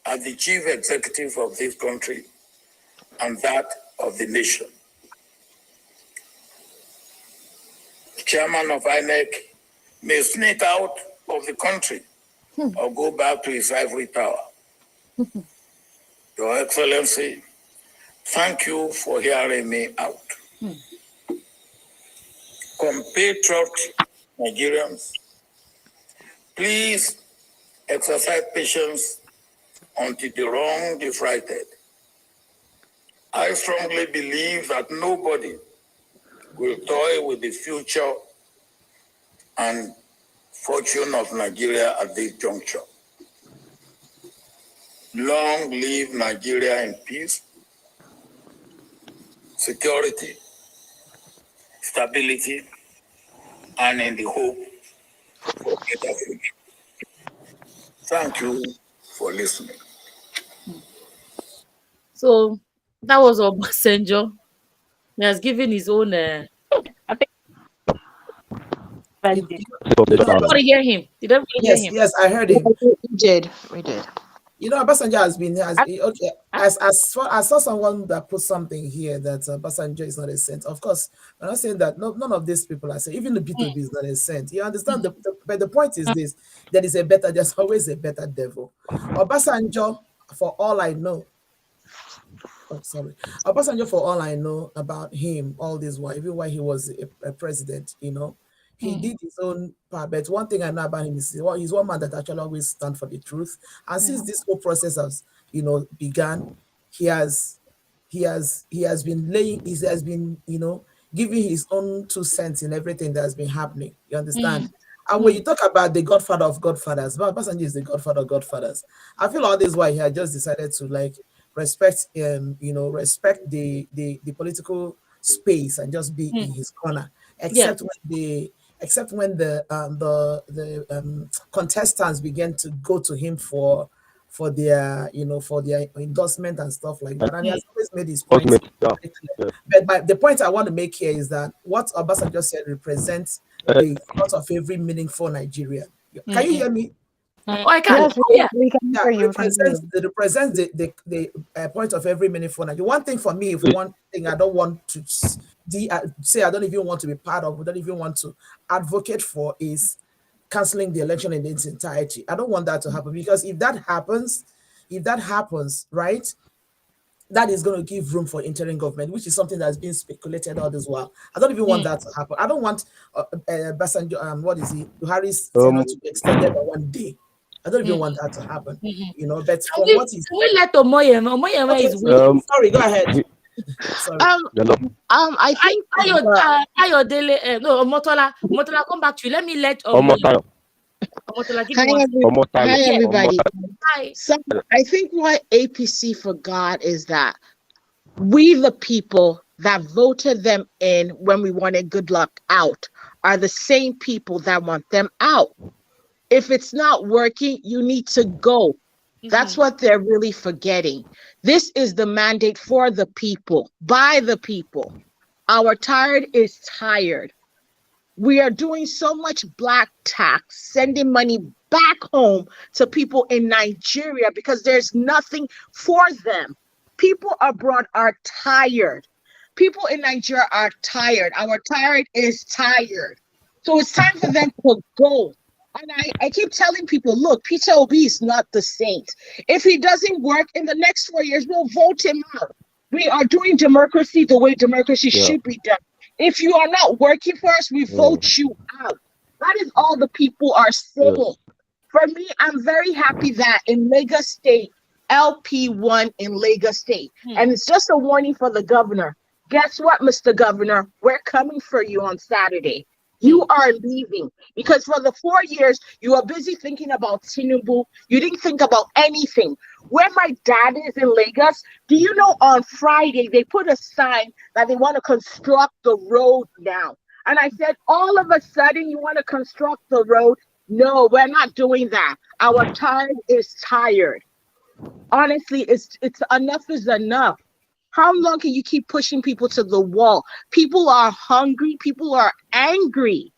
as the chief executive of this country and that of the nation. The chairman of INEC may sneak out of the country or go back to his ivory tower. Your Excellency, thank you for hearing me out. Compatriot Nigerians, please exercise patience until the wrong is righted. I strongly believe that nobody will toy with the future and fortune of Nigeria at this juncture. Long live Nigeria in peace, security, stability, and in the hope for a better future. Thank you for listening. So that was Obasanjo. He has given his own. I think Did everybody hear him? Did everybody hear him? Yes, I heard him. We did. You know, Obasanjo okay. I saw someone that put something here that Obasanjo is not a saint. Of course, I'm not saying that none of these people are saying, even the B2B is not a saint. You understand? But the point is this: there's always a better devil. Obasanjo, for all I know, Obasanjo, for all I know about him, all this while, even while he was a president, he did his own part. But one thing I know about him is he's one man that actually always stand for the truth. And since this whole process has, began, he has been giving his own 2 cents in everything that has been happening. You understand? And when you talk about the godfather of godfathers, Obasanjo is the godfather of godfathers. I feel all this while he had just decided to respect the political space and just be in his corner, except when the contestants began to go to him for their endorsement and stuff like that. And he has always made his point very clear. But the point I want to make here is that what Obasanjo said represents the thought of every meaningful Nigerian. Can you hear me? Oh, I can. Yes, we can hear you. It represents the point of every meaningful Nigerian. One thing for me, if one thing I don't want to say, I don't even want to be part of, I don't even want to advocate for, is canceling the election in its entirety. I don't want that to happen, because if that happens, right, that is going to give room for interim government, which is something that's been speculated all this while. I don't even want that to happen. I don't want Basanjo, Buhari's tenure to be extended by 1 day. I don't even want that to happen. But from what he's... Can we let Omoyema is waiting? Sorry, go ahead. Sorry. I think Ayodele, no, Omotola, come back to you. Let me let Omotola give Hi, everybody. Hi. So I think what APC forgot is that we, the people that voted them in when we wanted good luck out, are the same people that want them out. If it's not working, you need to go. That's what they're really forgetting. This is the mandate for the people, by the people. Our tired is tired. We are doing so much black tax, sending money back home to people in Nigeria because there's nothing for them. People abroad are tired. People in Nigeria are tired. Our tired is tired. So it's time for them to go. And I keep telling people, look, Peter Obi is not the saint. If he doesn't work in the next 4 years, we'll vote him out. We are doing democracy the way democracy should be done. If you are not working for us, we vote you out. That is all the people are saying. For me, I'm very happy that in Lagos State, LP won in Lagos State. And it's just a warning for the governor. Guess what, Mr. Governor? We're coming for you on Saturday. You are leaving because for the 4 years, you were busy thinking about Tinubu. You didn't think about anything. Where my dad is in Lagos, do you know on Friday, they put a sign that they want to construct the road now. And I said, all of a sudden, you want to construct the road? No, we're not doing that. Our time is tired. Honestly, it's enough is enough. How long can you keep pushing people to the wall? People are hungry. People are angry.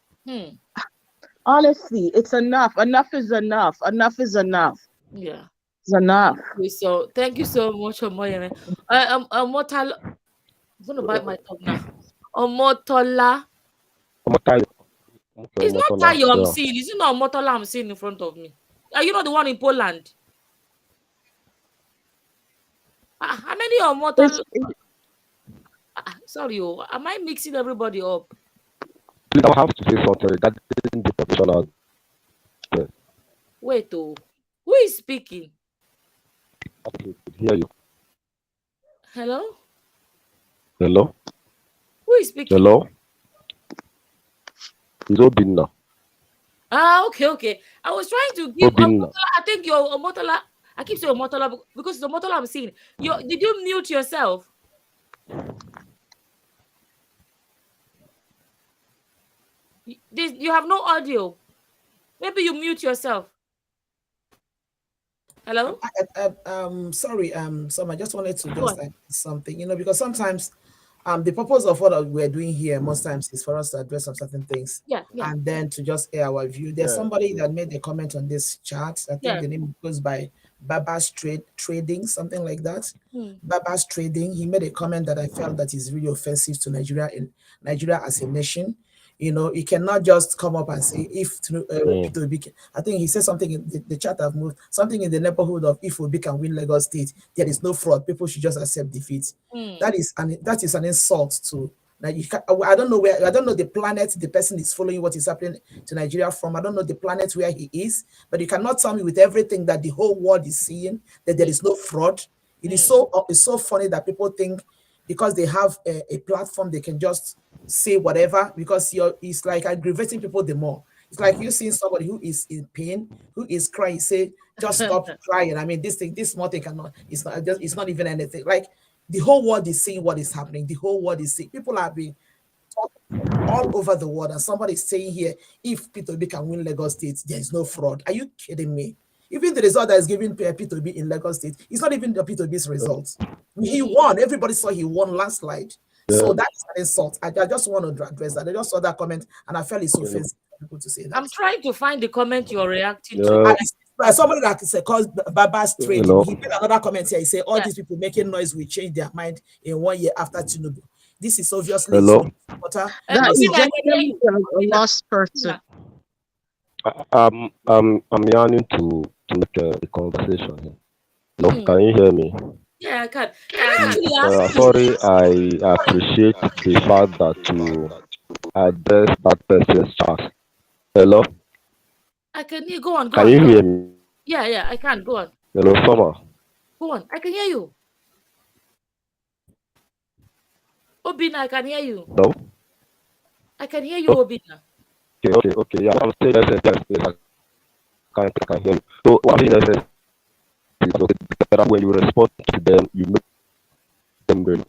Honestly, it's enough. Enough is enough. Enough is enough. Yeah. It's enough. So thank you so much, Omoyeme. Omotala, I'm going to bite my tongue now. Omotola. It's not Tayo I'm seeing. Is it not Omotola I'm seeing in front of me? Are you not the one in Poland? How many Omotola? Sorry, am I mixing everybody up? Please, I have to say something regarding the professional. Wait, who is speaking? I could hear you. Hello? Hello? Who is speaking? Hello? It's Obinna. Okay. I was trying to give Omotola. I think your Omotola. I keep saying Omotola because it's Omotola I'm seeing. Did you mute yourself? You have no audio. Maybe you mute yourself. Hello? Sorry, I just wanted to just add something, because sometimes the purpose of what we're doing here most times is for us to address some certain things. Yeah. And then to just air our view. There's somebody that made a comment on this chart. I think the name goes by Baba's Trading, something like that. Baba's Trading. He made a comment that I felt that is really offensive to Nigeria as a nation. You cannot just come up and say if Peter Obi, I think he said something in the chat I've moved, something in the neighborhood of if Obi can win Lagos State, there is no fraud. People should just accept defeat. That is an insult to Nigeria. I don't know the planet the person is following what is happening to Nigeria from. I don't know the planet where he is, but you cannot tell me with everything that the whole world is seeing that there is no fraud. It's so funny that people think because they have a platform they can just say whatever because it's like aggravating people the more. It's like you seeing somebody who is in pain, who is crying, say, just stop crying. I mean, this small thing cannot, it's not even anything. Like the whole world is seeing what is happening. The whole world is seeing. People are being talking all over the world, and somebody is saying here, if Peter Obi can win Lagos State, there is no fraud. Are you kidding me? Even the result that is given Peter Obi in Lagos State, it's not even the Peter Obi's results. He won. Everybody saw he won landslide. So that is an insult. I just want to address that. I just saw that comment and I felt it's offensive for people to say that. I'm trying to find the comment you're reacting to. Somebody that is called Baba's Trading. He made another comment here. He said, all these people making noise will change their mind in 1 year after Tinubu. This is obviously that is definitely a lost person. I'm yearning to make a conversation here. Hello, can you hear me? Yeah, I can. Sorry, I appreciate the fact that you address that person's chat. Hello? I can hear. Go on. Can you hear me? Yeah, I can. Go on. Hello, Summer. Go on. I can hear you. Obina, I can hear you. No? I can hear you, Obina. Okay. Yeah, I'm saying yes. I can hear you. So, what I'm saying is that when you respond to them, you make them great.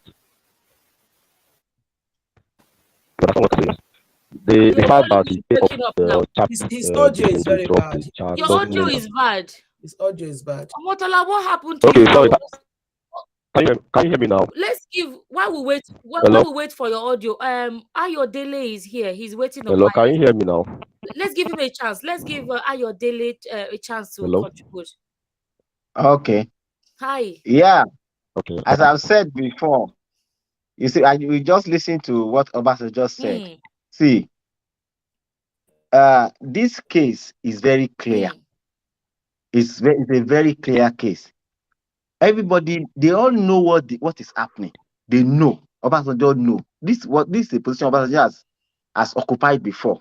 But that's what I'm saying. The fact that he take up the chat, his audio is very bad. Your audio is bad. His audio is bad. Omotola, what happened to you? Okay, sorry. Can you hear me now? Let's give while we wait for your audio. Ayo Dele is here. He's waiting. Hello, can you hear me now? let's give him a chance. Let's give Ayo Dele a chance to Hello? contribute. Okay. Hi. Yeah. Okay. As I've said before, you see, we just listen to what Obasanjo just said. See, this case is very clear. It's a very clear case. Everybody, they all know what is happening. They know. Obasanjo know. This is the position Obasanjo has occupied before.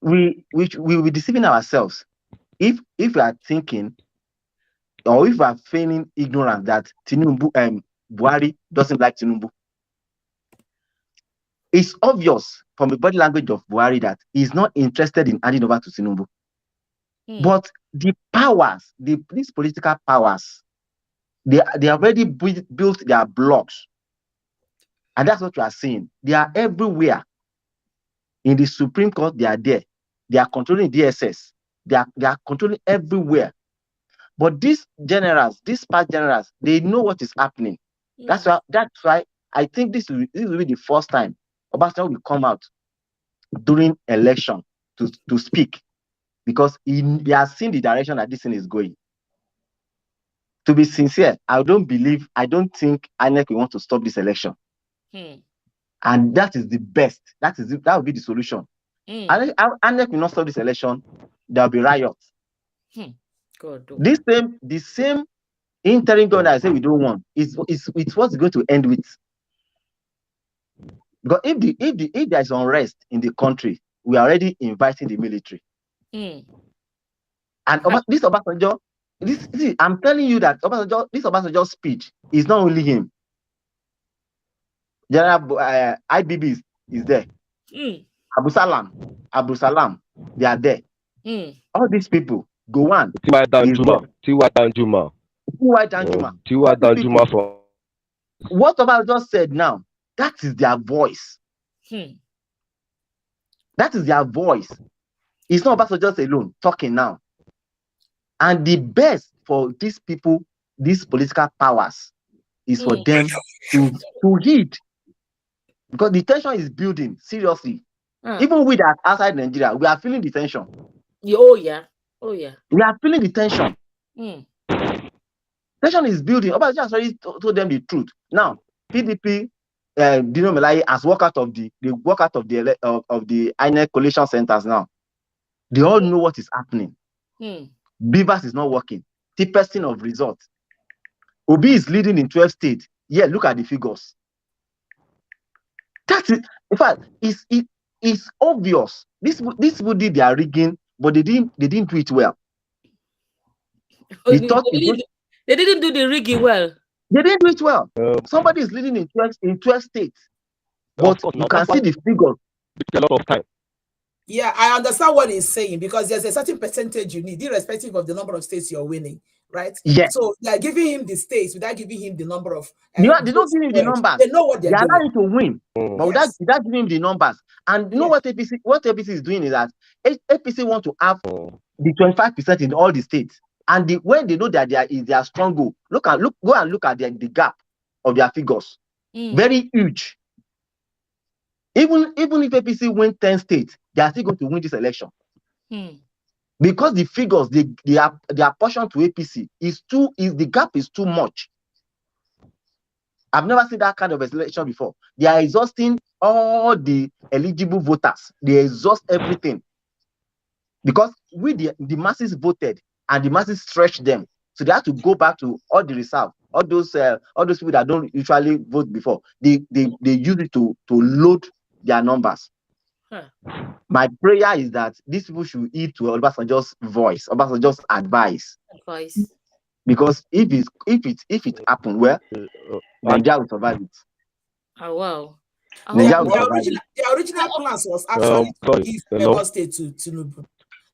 We will be deceiving ourselves if we are thinking, or if we are feigning ignorance that Buhari doesn't like Tinubu. It's obvious from the body language of Buhari that he's not interested in handing over to Tinubu. But the powers, these political powers, they already built their blocks. And that's what you are seeing. They are everywhere. In the Supreme Court, they are there. They are controlling DSS. They are controlling everywhere. But these generals, these past generals, they know what is happening. That's why I think this will be the first time Obasanjo will come out during election to speak, because he has seen the direction that this thing is going. To be sincere, I don't think INEC will want to stop this election. And that is the best. That will be the solution. INEC will not stop this election. There will be riots. God, The same interim government I say we don't want it's what's going to end with. Because if there is unrest in the country, we are already inviting the military. And this Obasanjo, I'm telling you that this Obasanjo speech is not only him. General IBB is there. Abu Salam, they are there. All these people go on. T.Y. Danjuma. From what Obasanjo said now, that is their voice. That is their voice. It's not Obasanjo alone talking now. And the best for these people, these political powers, is for them to heed. Because the tension is building, seriously. Even with that outside Nigeria, we are feeling the tension. Oh yeah. We are feeling the tension. Tension is building. Obasanjo has already told them the truth. Now, PDP, Dino Melaye has walked out of the INEC collation centers now. They all know what is happening. Beavers is not working. 30% of results. Obi is leading in 12 states. Yeah, look at the figures. That's it. In fact, it's obvious. This would be their rigging, but they didn't do it well. They didn't do the rigging well. They didn't do it well. Somebody is leading in 12 states, but you can see the figures. A lot of time. Yeah, I understand what he's saying, because there's a certain percentage you need, irrespective of the number of states you're winning, right? Yes. So they're giving him the states without giving him the number of. They don't give him the numbers. They know what they're doing. They allow him to win, but without giving him the numbers. And you know what APC is doing is that APC want to have the 25% in all the states. And when they know that they are strong, go and look at the gap of their figures. Very huge. Even if APC win 10 states, they are still going to win this election. Because the figures they are portion to APC the gap is too much. I've never seen that kind of election before. They are exhausting all the eligible voters. They exhaust everything. Because the masses voted and the masses stretched them. So they have to go back to all the reserve, all those people that don't usually vote before. They use it to load their numbers. My prayer is that these people should heed to Obasanjo's voice, Obasanjo's advice. Because if it happened, well, Nigeria will survive it. Oh wow. The original plans was actually to give Lagos State to Tinubu,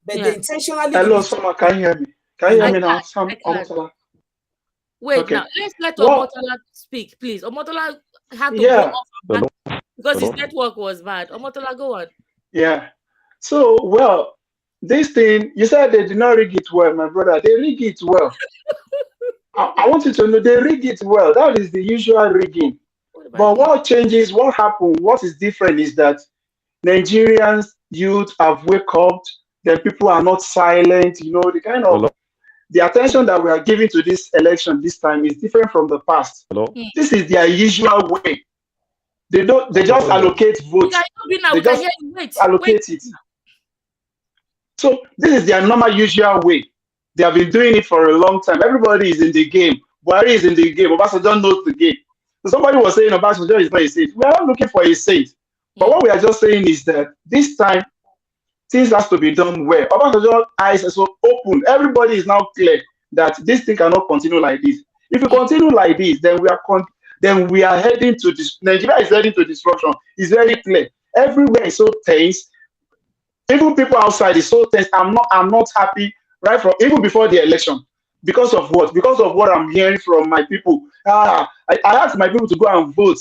but they intentionally. Hello, Soma, can you hear me? Can you hear me now? Wait, okay. Now let's let Omotola speak, please. Omotola had to go off because his network was bad. Omotola, go on. Yeah. So, well, this thing, you said they did not rig it well, my brother. They rig it well. I want you to know they rig it well. That is the usual rigging. But what changes, what happened, what is different is that Nigerians youth have wake up, then people are not silent, the kind of Hello? the attention that we are giving to this election this time is different from the past. Hello? This is their usual way. They just allocate votes. They just allocate it. So this is their normal usual way. They have been doing it for a long time. Everybody is in the game. Buhari is in the game. Obasanjo knows the game. So somebody was saying Obasanjo is not a saint. We are not looking for a saint. But what we are just saying is that this time things has to be done well. Obasanjo's eyes are so open. Everybody is now clear that this thing cannot continue like this. If we continue like this, then we are heading to this. Nigeria is heading to disruption. It's very clear. Everywhere is so tense. Even people outside is so tense. I'm not happy right from even before the election. Because of what? Because of what I'm hearing from my people. I asked my people to go and vote.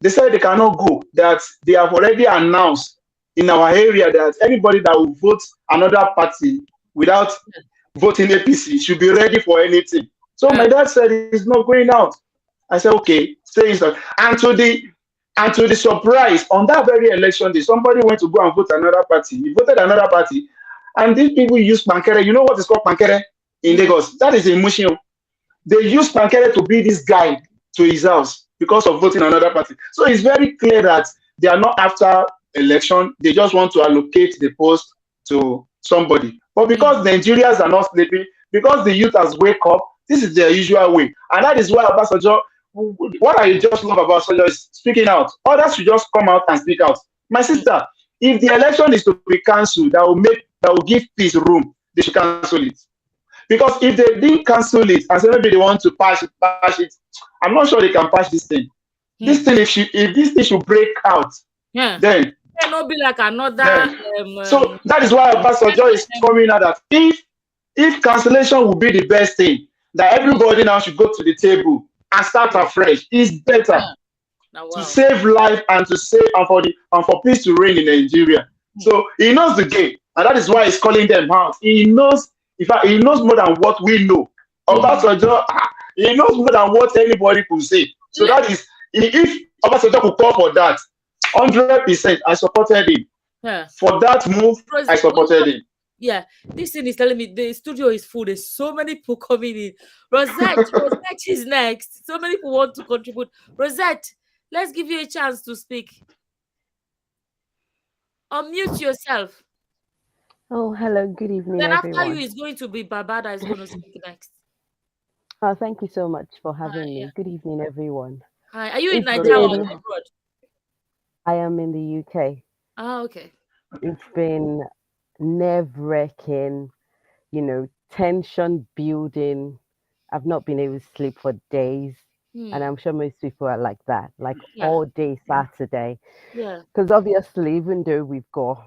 They said they cannot go, that they have already announced in our area that anybody that will vote another party without voting APC should be ready for anything. So my dad said he's not going out. I said, okay, stay inside. And to the surprise, on that very election day, somebody went to go and vote another party. He voted another party. And these people use pankere. You know what is called pankere in Lagos? That is a Muslim. They use pankere to be this guy to his house because of voting another party. So it's very clear that they are not after election. They just want to allocate the post to somebody. But because Nigerians are not sleeping, because the youth has wake up, this is their usual way. And that is why Obasanjo, what I just love about Obasanjo is speaking out. Others should just come out and speak out. My sister, if the election is to be cancelled, that will give peace room, they should cancel it. Because if they didn't cancel it and say maybe they want to patch it, I'm not sure they can patch this thing. This thing, if this thing should break out, then it not be like another. So that is why Obasanjo is coming out that if cancellation would be the best thing, that everybody now should go to the table and start afresh. It's better to save life and for peace to reign in Nigeria. So he knows the game, and that is why he's calling them out. He knows, in fact, he knows more than what we know. Obasanjo, he knows more than what anybody could say. So that is, if Obasanjo could call for that, 100%, I supported him. For that move, I supported him. Yeah, this thing is telling me the studio is full. There's so many people coming in. Rosette is next. So many people want to contribute. Rosette, let's give you a chance to speak. Unmute yourself. Oh, hello. Good evening, Then everyone. after you is going to be Babada is going to speak next. Oh, thank you so much for having me. Good evening, everyone. Hi. Are you in Nigeria or abroad? I am in the UK. Oh, okay. It's been nerve-wracking, tension building. I've not been able to sleep for days. And I'm sure most people are like that, all day Saturday. Yeah. Because obviously, even though we've got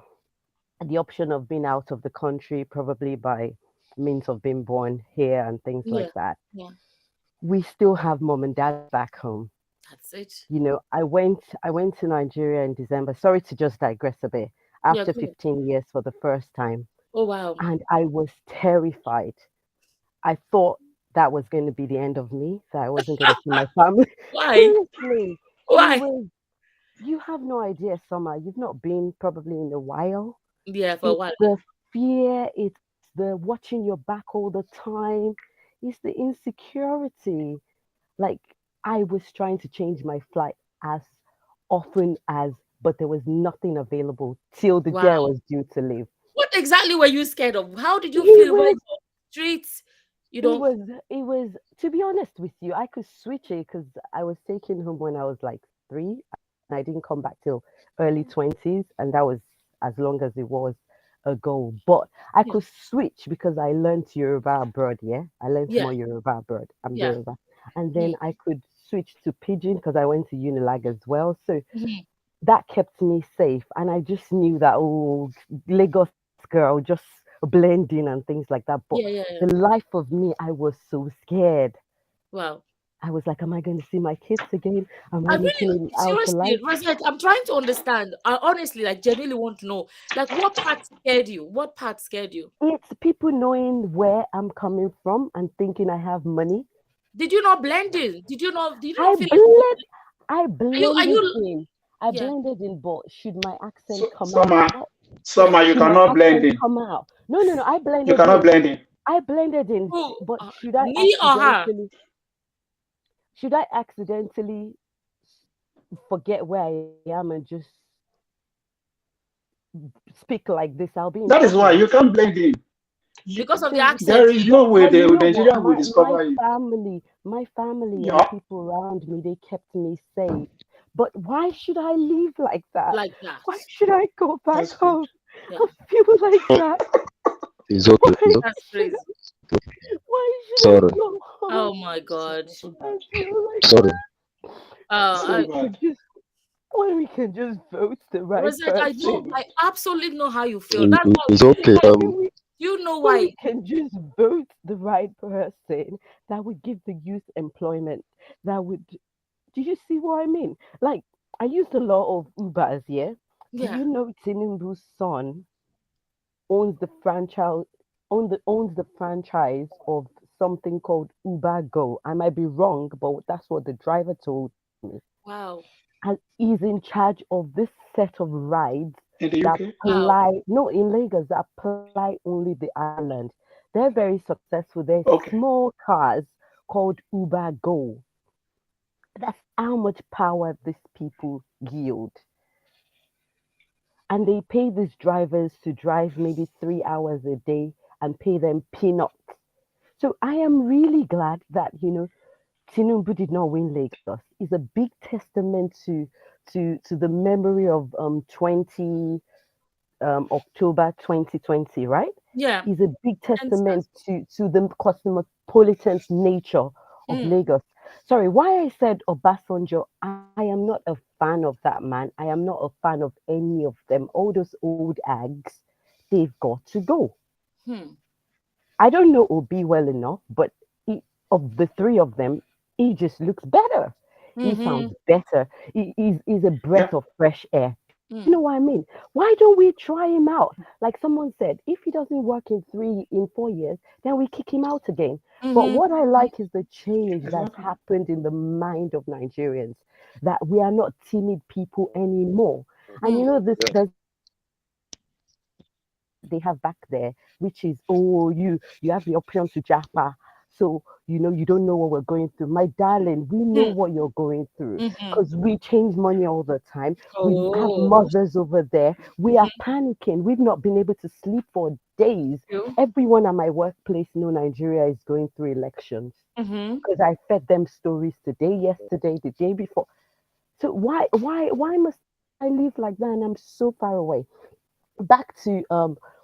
the option of being out of the country, probably by means of being born here and things like that, we still have mom and dad back home. That's it. I went to Nigeria in December. Sorry to just digress a bit. After 15 years for the first time. Oh, wow. And I was terrified. I thought that was going to be the end of me, that I wasn't going to see my family. Why? Seriously. Why? You have no idea, Summer. You've not been probably in a while. Yeah, for a while. The fear, it's the watching your back all the time. It's the insecurity. Like, I was trying to change my flight as often as, but there was nothing available till the day I was due to leave. What exactly were you scared of? How did you feel when the streets, It was, to be honest with you, I could switch it because I was taken home when I was like 3 and I didn't come back till early 20s, and that was as long as it was ago. But I could switch because I learned Yoruba abroad, I learned more Yoruba abroad. I'm Yoruba. And then I could switch to Pidgin because I went to Unilag as well. So that kept me safe. And I just knew that, Lagos girl, just blending and things like that. But the life of me, I was so scared. Wow. I was like, am I going to see my kids again? Am I I really, seriously, Rosette, I'm trying to understand. I honestly, genuinely want to know, what part scared you? What part scared you? It's people knowing where I'm coming from and thinking I have money. Did you not blend in? Did you not feel I blended in. I blended in, but should my accent come Summer, out? Somehow you She might cannot blend actually in. come out. No, no, no. I You blended cannot in. blend in. I blended in, Who? but Me or her? should I accidentally forget where I am and just speak like this? I'll be in That is why trouble. you can't blend in. Because of the So, accent. There is but no way you the know what? Nigerian will discover you. My family and Yeah. people around me, they kept me safe. But why should I leave like that? Like that. Why should I go back That's good. home? Yeah. I feel like that. It's okay. Why That's should crazy. why should I Sorry. go Oh home? my God. So I bad. feel like Sorry. So bad. when we can just vote the right Rosette, I So know, person. bad. I absolutely know how you feel. That's why It's okay. When we you know when why. we can just vote the right person that would give the youth employment, that would, do you see what I mean? Like, I used a lot of Ubers, yeah? Do Yeah. you know Tinubu's son owns the franchise owns the franchise of something called Uber Go? I might be wrong, but that's what the driver told me. Wow. And he's in charge of this set of rides In the that UK? Wow. apply, no, in Lagos, that apply only the island. They're very successful. There's Okay. small cars called Uber Go. That's how much power these people yield. And they pay these drivers to drive maybe 3 hours a day and pay them peanuts. So I am really glad that, Tinubu did not win Lagos. It's a big testament to the memory of 20 October 2020, right? Yeah. Is a big Answers. testament to the cosmopolitan nature of Mm. Lagos. Sorry, why I said Obasanjo, I am not a fan of that man. I am not a fan of any of them. All those old ags, they've got to go. Hmm. I don't know Obi well enough, but of the three of them, he just looks better. He Mm-hmm. sounds better. He's a breath Yeah. of fresh air. Do you know Mm. what I mean? Why don't we try him out? Like someone said, if he doesn't work in 4 years, then we kick him out again. But Mm-hmm. what I like is the change that's Exactly. happened in the mind of Nigerians, that we are not timid people anymore. And Mm. there's this tactic they have back there, which is, oh, you have the option to japa. So, you don't know what we're going through. My darling, we know Hmm. what you're going through Mm-hmm. because we change money all the time. We have Oh. mothers over there. We are Mm-hmm. panicking. We've not been able to sleep for days. You. Everyone at my workplace know Nigeria is going through elections Mm-hmm. because I fed them stories today, yesterday, the day before. So why must I live like that? And I'm so far away. Back to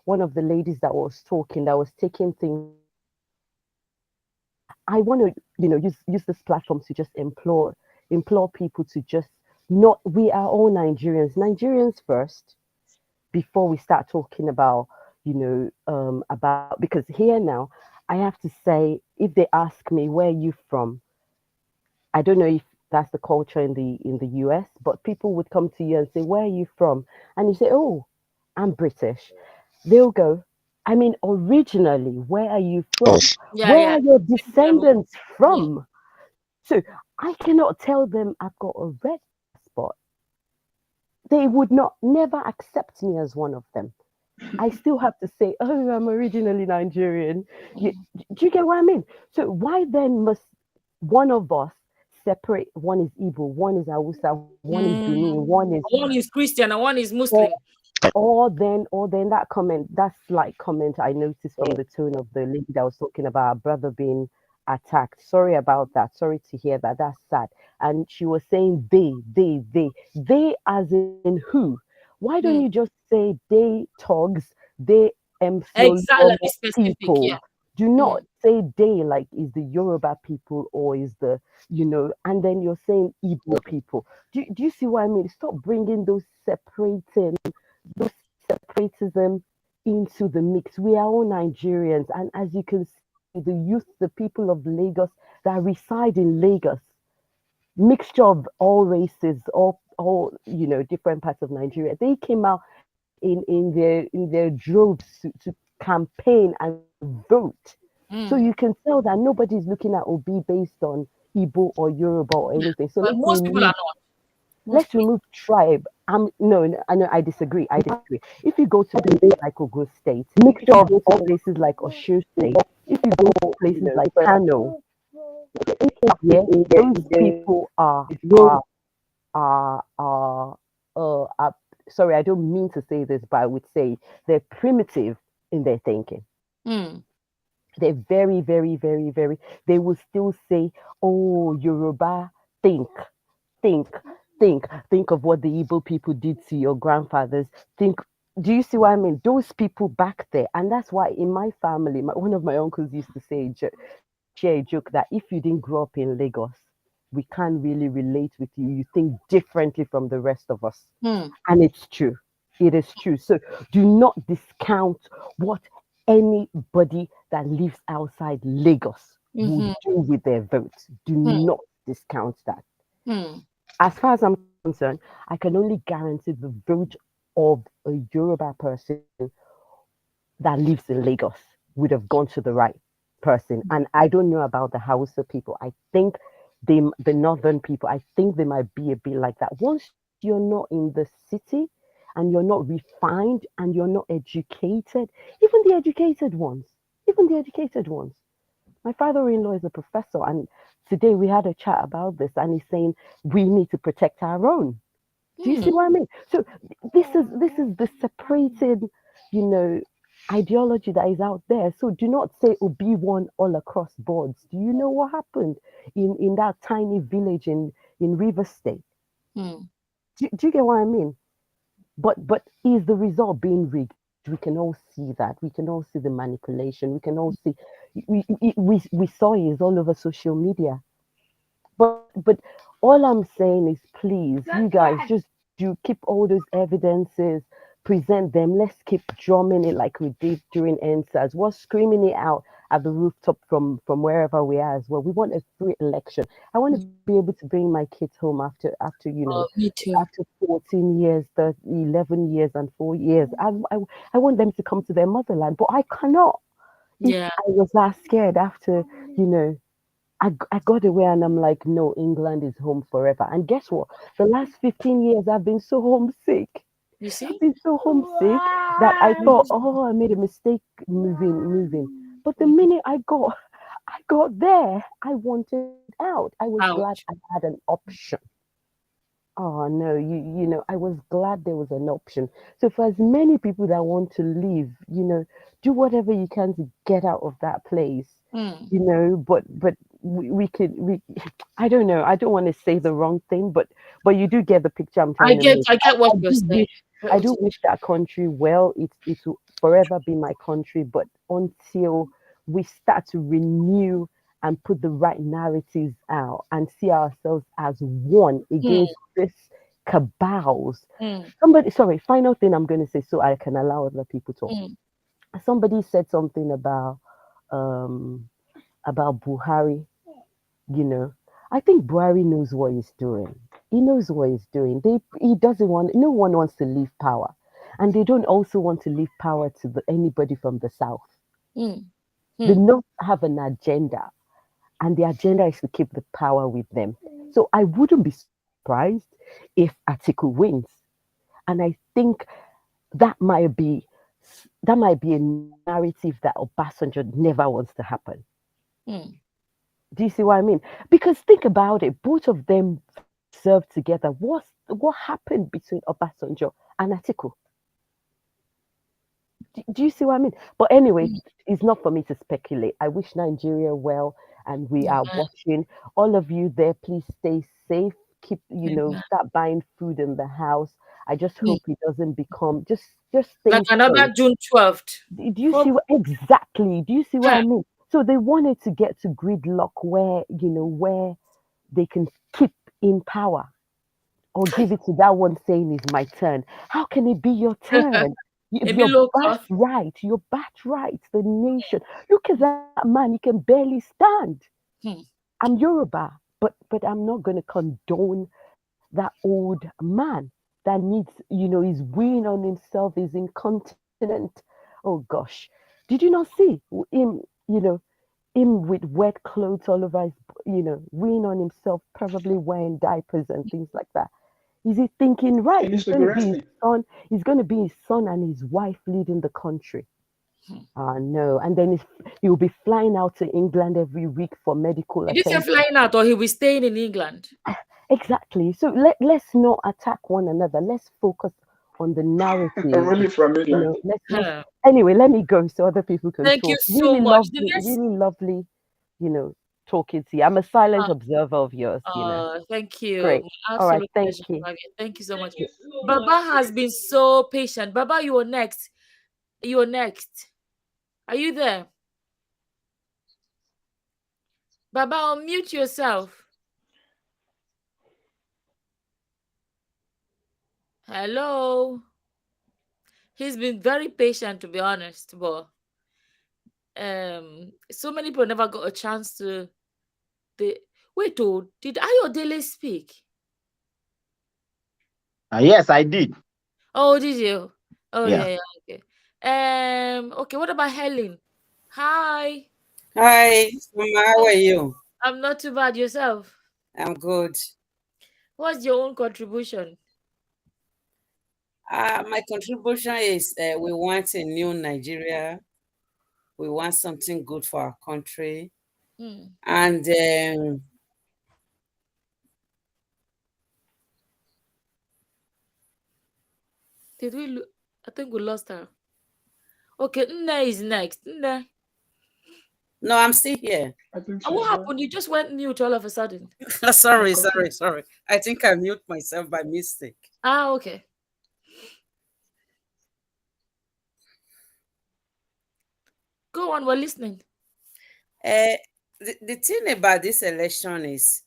one of the ladies that was talking, that was taking things personally. I want to, use this platform to just implore people to just not. We are all Nigerians first before we start talking about, about, because here now, I have to say, if they ask me where you from, I don't know if that's the culture in the US, but people would come to you and say, "Where are you from?" And you say, "Oh, I'm British." They'll go, "I mean, originally, where are you from? Yeah, Where yeah. are your Same here. descendants Yeah. from?" So I cannot tell them I've got a red passport. They would not never accept me as one of them. I still have to say, "Oh, I'm originally Nigerian." Do you get what I mean? So why then must one of us separate? One is Igbo, one is Hausa, one is Benin, Mm. one is, One is Christian and one is or Muslim. or then that comment, that slight comment I noticed from the tone of the lady that was talking about her brother being attacked. Sorry about that. Sorry to hear that. That's sad. And she was saying they as in who? Why don't you Mm. just say they thugs, they Exactly. Be Solomon specific. Yeah. people? Do Mm. not say they like is the Yoruba people or is the, and then you're saying Igbo people. Do you see what I mean? Stop bringing those separatism into the mix. We are all Nigerians, and as you can see, the youth, the people of Lagos that reside in Lagos, mixture of all races, all different parts of Nigeria. They came out in their droves to campaign and vote. So you Mm. can tell that nobody's looking at Obi based on Igbo or Yoruba or anything. So But let's most people are release not. Let's remove tribe. No, I know I disagree. I disagree. If you go to places like Ogun State, if Mixture you of go to all places like Osun State, if you go to places like Kano, yeah, those people are sorry, I don't mean to say this, but I would say they're primitive in their thinking. Hmm. They're very, very, very, very. They will still say, "Oh, Yoruba, think, think, think of what the Igbo people did to your grandfathers. Think." Do you see what I mean? Those people back there, and that's why in my family, one of my uncles used to say, share a joke that if you didn't grow up in Lagos, we can't really relate with you. You think differently from the rest of us, Hmm. and it's true. It is true. So do not discount what anybody that lives outside Lagos will Mm-hmm. do with their votes. Do Hmm. not discount that. Hmm. As far as I'm concerned, I can only guarantee the vote of a Yoruba person that lives in Lagos would have gone to the right person. And I don't know about the Hausa people. I think the northern people, I think they might be a bit like that. Once you're not in the city and you're not refined and you're not educated, even the educated ones. My father-in-law is a professor, and today we had a chat about this, and he's saying we need to protect our own. Do you Hmm. see what I mean? So this is the separated, you know, ideology that is out there. So do not say Obi won all across boards. Do you know what happened in that tiny village in River State? Hmm. Do you get what I mean? But is the result being rigged? We can all see that. We can all see the manipulation. We can all see we saw it all over social media. But all I'm saying is, please, you guys, just do keep all those evidences, present them. Let's keep drumming it like we did during NSAS. We're screaming it out at the rooftop from wherever we are as well. We want a free election. I want to be able to bring my kids home after Oh, me too. after 14 years, 30, 11 years, and 4 years. I want them to come to their motherland, but I cannot. If Yeah. I was that scared after, you know, I got away and I'm like, no, England is home forever. And guess what? The last 15 years, I've been so homesick. You I've see? been so homesick that I thought, oh, I made a mistake moving. But the minute I got there, I wanted out. I was glad I Ouch. had an option. Oh no, I was glad there was an option. So for as many people that want to leave, do whatever you can to get out of that place. Hmm. But we could we I don't know. I don't want to say the wrong thing, but you do get the picture I'm I trying to get make. I get what I you're do saying. wish I do wish that country well. It will forever be my country, but until we start to renew and put the right narratives out and see ourselves as one Hmm. against this cabals. Hmm. Somebody, sorry, final thing I'm going to say so I can allow other people talk. Hmm. Somebody said something um about Buhari, you know. I think Buhari knows what he's doing. He knows what he's doing. He doesn't want, no one wants to leave power. And they don't also want to leave power to anybody from the south. Hmm. The Hmm. north have an agenda, and the agenda is to keep the power with them. So I wouldn't be surprised if Atiku wins. And I think that might be a narrative that Obasanjo never wants to happen. Hmm. Do you see what I mean? Because think about it, both of them served together. What happened between Obasanjo and Atiku? Do you see what I mean? But anyway, it's not for me to speculate. I wish Nigeria well, and we are Amen. watching. All of you there, please stay safe. Keep, Amen. start buying food in the house. I just Hmm. hope it doesn't become just stay Like another safe. June 12th. Do you see Hope. what exactly? Do you see what Huh. I mean? So they wanted to get to gridlock where they can keep in power or give it to that one saying is my turn. How can it be your turn? Maybe Your low cost. your birthright, the nation. Look at that man, he can barely stand. Hmm. I'm Yoruba, but I'm not gonna condone that old man that needs, is weighing on himself, is incontinent. Oh gosh. Did you not see him, him with wet clothes all over his, weighing on himself, probably wearing diapers and things like that. Is he thinking, He right, needs it's to be going to be his resting. son, it's going to be his son and his wife leading the country? No. And then he'll be flying out to England every week for medical Did you say attention. flying out or he'll be staying in England? Exactly. So let's not attack one another. Let's focus on the narrative. Really from You England. know, anyway, let me go so other people can Thank you talk. so much. The next Really lovely, talking to you. I'm a silent observer of yours, Thank you. Great. My All right, absolute thank pleasure you. to have you. Thank you so much. Baba has been so patient. Baba, you are next. You are next. Are you there? Baba, unmute yourself. Hello. He's been very patient, to be honest, but so many people never got a chance to. Wait, did Ayodele speak? Yes, I did. Oh, did you? Oh, Yeah. yeah, okay. Okay, what about Helen? Hi. Hi, Mama, how are you? I'm not too bad. Yourself? I'm good. What's your own contribution? My contribution is we want a new Nigeria. We want something good for our country. And did we? I think we lost her. Okay, Nne is next. Nne. No, I'm still here. I think What happened? You just went mute all of a sudden. sorry. I think I mute myself by mistake. Okay. Go on, we're listening. The thing about this election is,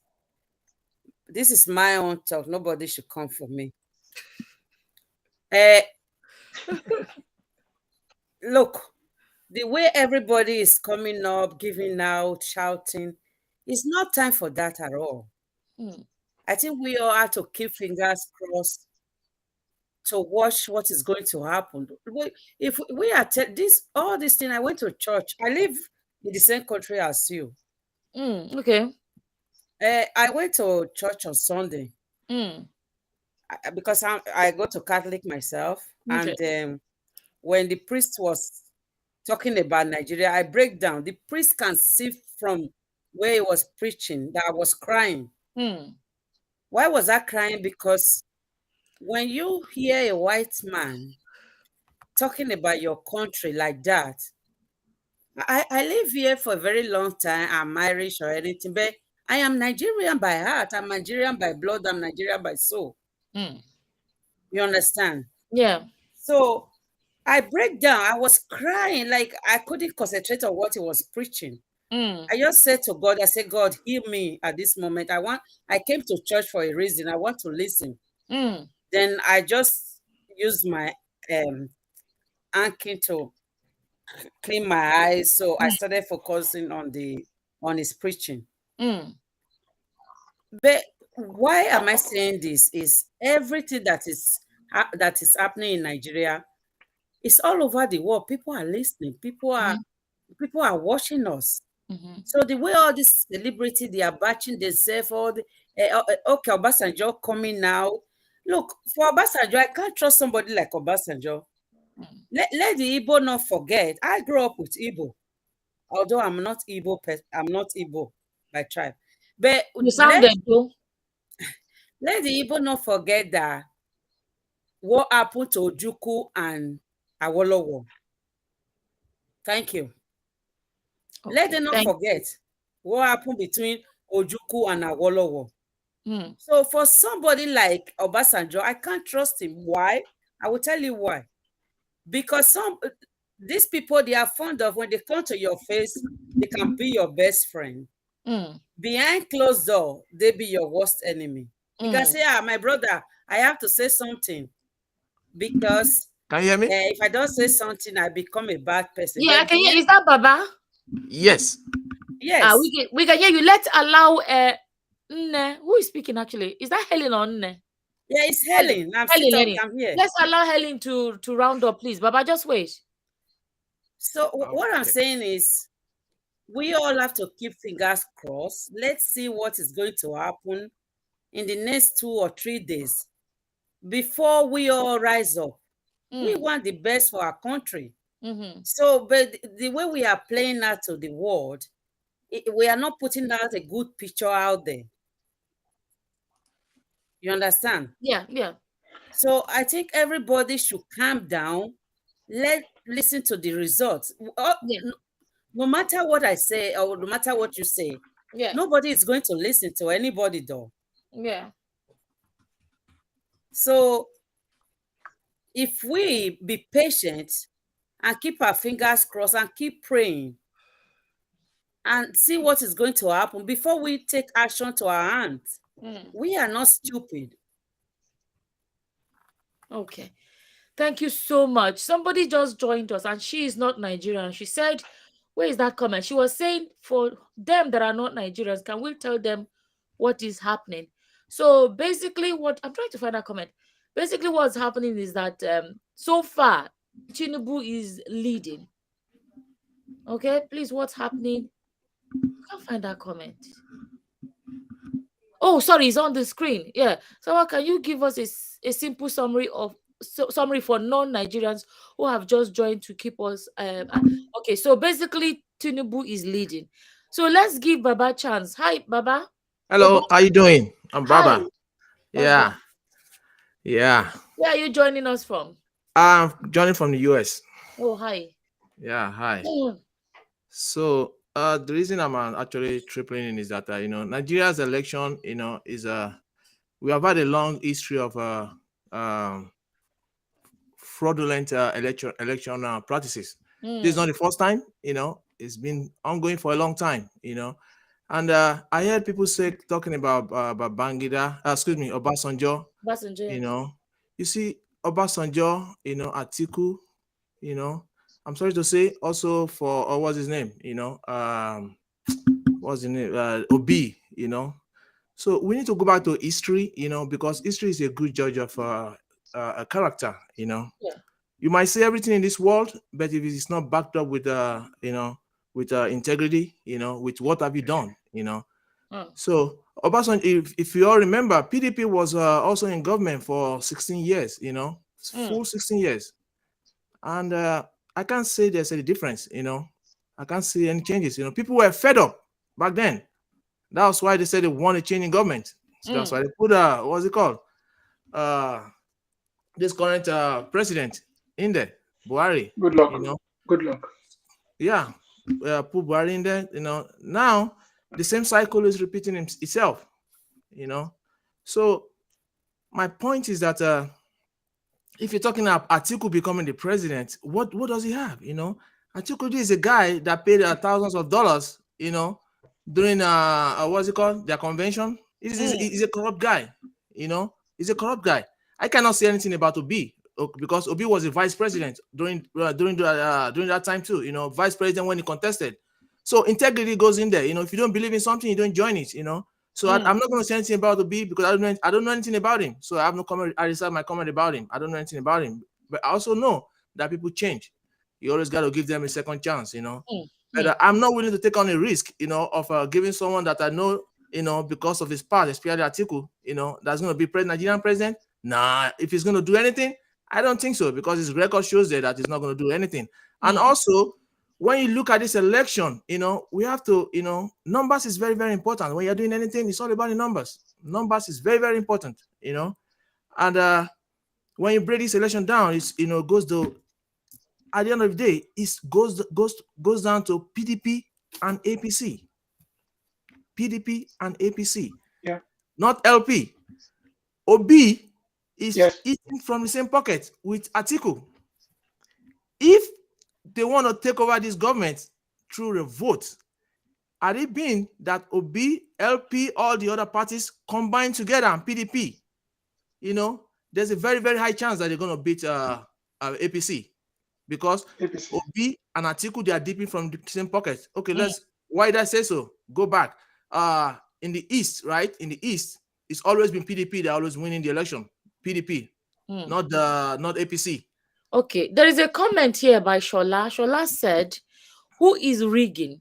this is my own talk. Nobody should come for me. Look, the way everybody is coming up, giving out, shouting, it's not time for that at all. I think we all have to keep fingers crossed to watch what is going to happen. If we are all this thing, I went to church. I live in the same country as you. Okay. I went to church on Sunday because I go to Catholic myself. Okay. And when the priest was talking about Nigeria, I break down. The priest can see from where he was preaching that I was crying. Why was I crying? Because when you hear a white man talking about your country like that, I live here for a very long time. I'm Irish or anything, but I am Nigerian by heart. I'm Nigerian by blood. I'm Nigerian by soul. You understand? Yeah. So I break down. I was crying, like I couldn't concentrate on what he was preaching. I just said to God, I said, God, heal me at this moment. I came to church for a reason. I want to listen. Then I just used my anking to clean my eyes. So I started focusing on his preaching. But why am I saying this? Is everything that is happening in Nigeria, it's all over the world. People are listening. People are watching us. So the way all these celebrities, they are batching themselves, all the okay, Obasanjo coming now. Look, for Obasanjo, I can't trust somebody like Obasanjo. Let the Igbo not forget. I grew up with Igbo, although I'm not Igbo. I'm not Igbo by tribe. But you sounded though. Let the Igbo not forget that what happened to Ojukwu and Awolowo. Thank you. Okay, let them not forget what happened between Ojukwu and Awolowo. So for somebody like Obasanjo, I can't trust him. Why? I will tell you why. Because these people, they are fond of, when they come to your face, they can be your best friend. Behind closed door, they be your worst enemy. You can say, my brother, I have to say something. Because can you hear me? If I don't say something, I become a bad person. Yeah, I can hear. Is that Baba? Yes. Yes. We can hear you. Let's allow Nne. Who is speaking actually? Is that Helen or Nne? Yeah, it's Helen. I'm here. Let's allow Helen to round up, please. Baba, just wait. So what I'm saying is, we all have to keep fingers crossed. Let's see what is going to happen in the next 2 or 3 days. before we all rise up. We want the best for our country. So, but the way we are playing out to the world, we are not putting out a good picture out there. You understand? Yeah. So I think everybody should calm down. Listen to the results. No matter what I say or no matter what you say, nobody is going to listen to anybody though. Yeah. So if we be patient and keep our fingers crossed and keep praying and see what is going to happen before we take action to our hands, we are not stupid. Okay. Thank you so much. Somebody just joined us and she is not Nigerian. She said, where is that comment? She was saying, for them that are not Nigerians, can we tell them what is happening? So basically, what I'm trying to find that comment. Basically, what's happening is that so far, Tinubu is leading. Okay, please, what's happening? Can't find that comment. Oh, sorry, it's on the screen. Yeah. So, can you give us a simple summary for non-Nigerians who have just joined to keep us? Okay, so basically, Tinubu is leading. So let's give Baba a chance. Hi, Baba. Hello, how you doing? I'm Hi. Baba. Yeah. Where are you joining us from? I'm joining from the US. Oh, hi. Yeah, hi. So the reason I'm actually tripling in is that Nigeria's election, is we have had a long history of fraudulent election practices. This is not the first time, it's been ongoing for a long time, and I heard people talking about Babangida, Obasanjo. Obasanjo. You see Obasanjo, Atiku, I'm sorry to say, also for what's his name, what's his name, Obi, So we need to go back to history, because history is a good judge of a character, Yeah. You might say everything in this world, but if it's not backed up with with integrity, with what have you done, So Obasanjo, if you all remember, PDP was also in government for 16 years, full 16 years. And I can't say there's any difference, I can't see any changes. People were fed up back then. That's why they said they want a change in government. So that's why they put what's it called? This current president in there, Buhari. Good luck. Good luck. Yeah, put Buhari in there. Now the same cycle is repeating itself. So my point is that if you're talking about Atiku becoming the president, what does he have? Atiku is a guy that paid thousands of dollars, during what's it called, their convention. He's a corrupt guy, he's a corrupt guy. I cannot say anything about Obi because Obi was a vice president during that time too, vice president when he contested. So integrity goes in there. If you don't believe in something, you don't join it. So I'm not going to say anything about Obi because I don't know anything about him. So I have no comment. I reserve my comment about him. I don't know anything about him. But I also know that people change. You always got to give them a second chance, But I'm not willing to take on a risk, of giving someone that I know, because of his past, especially Atiku, that's going to be Nigerian president. Nah, if he's going to do anything, I don't think so because his record shows that he's not going to do anything. And also, when you look at this election, we have to, numbers is very, very important. When you're doing anything, it's all about the numbers. Numbers is very, very important, And when you break this election down, it's, goes to, at the end of the day, it goes down to PDP and APC. PDP and APC. Yeah. Not LP. Obi is eating from the same pocket with Atiku. If they want to take over this government through a vote, had it been that Obi, LP, all the other parties combined together and PDP, there's a very, very high chance that they're going to beat APC because Obi and Atiku, they are dipping from the same pocket. Okay, why did I say so? Go back. In the East, right? In the East, it's always been PDP. They're always winning the election. PDP, not APC. Okay, there is a comment here by Shola. Shola said, "Who is rigging?"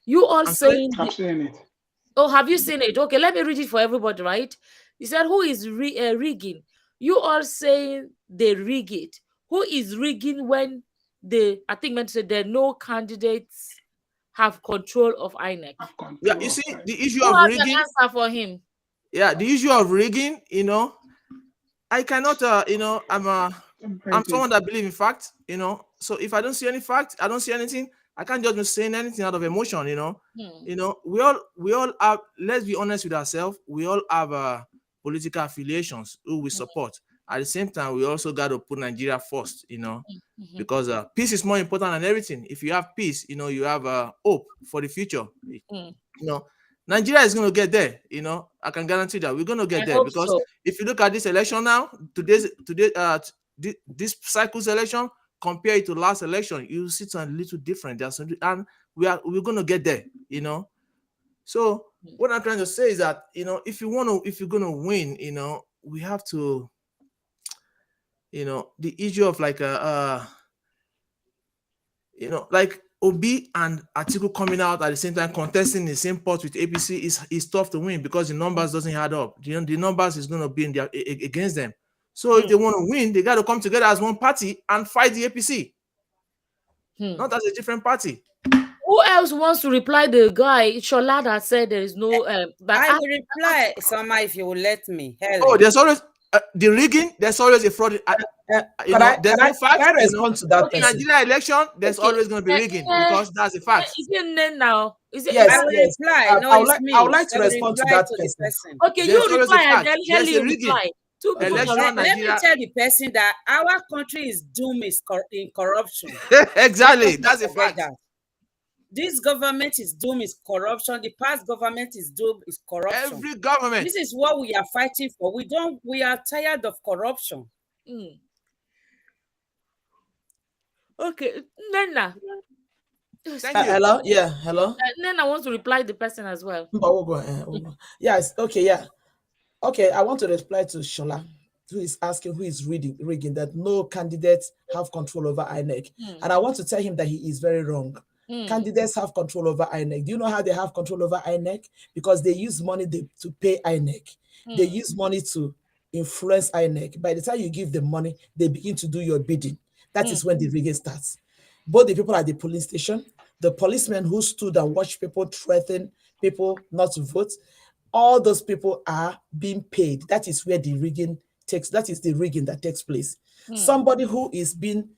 You all saying? I'm saying it. Oh, have you seen it? Okay, let me read it for everybody. Right? He said, "Who is rigging?" You all saying they rig it. Who is rigging when I think meant to say there no candidates have control of INEC? Yeah, you see the issue Who of has rigging. an answer for him? Yeah, the issue of rigging. I cannot. I'm someone that believes in facts. So if I don't see any fact, I don't see anything. I can't just be saying anything out of emotion. We all have. Let's be honest with ourselves. We all have political affiliations who we support. At the same time, we also got to put Nigeria first. Because peace is more important than everything. If you have peace, you have hope for the future. Nigeria is going to get there. I can guarantee that we're going to get there, because if you look at this election now, this cycle's election, compare it to last election, you see it's a little different. And we're going to get there. So what I'm trying to say is that if you're going to win, we have to, the issue of like like Obi and Atiku coming out at the same time contesting the same pot with APC is tough to win, because the numbers doesn't add up. The numbers is going to be against them. So if they want to win, they got to come together as one party and fight the APC, not as a different party. Who else wants to reply? The guy Shola that said there is no. I will reply, Sama, if you will let me. Oh, there's always the rigging. There's always a fraud. There's no fact. Can I respond to that in person? Nigeria election, there's always going to be rigging, because that's a fact. Is it name now? Is it? Yes, I will yes. reply. No, I would it's like, me. I would like to I will respond to reply that to the person. Okay, There's you always a reply and fact. then There's a Ellie rigging. reply. Two people Election, can Let me Nigeria. tell the person that our country is doomed in corruption. Exactly, that's a Forget fact. that. This government is doomed is corruption. The past government is doomed is corruption. Every government. This is what we are fighting for. We are tired of corruption. Okay, Nena. Thank you. Hello? Yeah, hello? Nena wants to reply the person as well. Yes, okay, yeah. Okay, I want to reply to Shola, who is asking who is rigging that no candidates have control over INEC. And I want to tell him that he is very wrong. Candidates have control over INEC. Do you know how they have control over INEC? Because they use money to pay INEC. They use money to influence INEC. By the time you give them money, they begin to do your bidding. That is when the rigging starts. Both the people at the polling station, the policemen who stood and watched people threaten people not to vote, all those people are being paid. That is where the rigging that takes place. Somebody who is being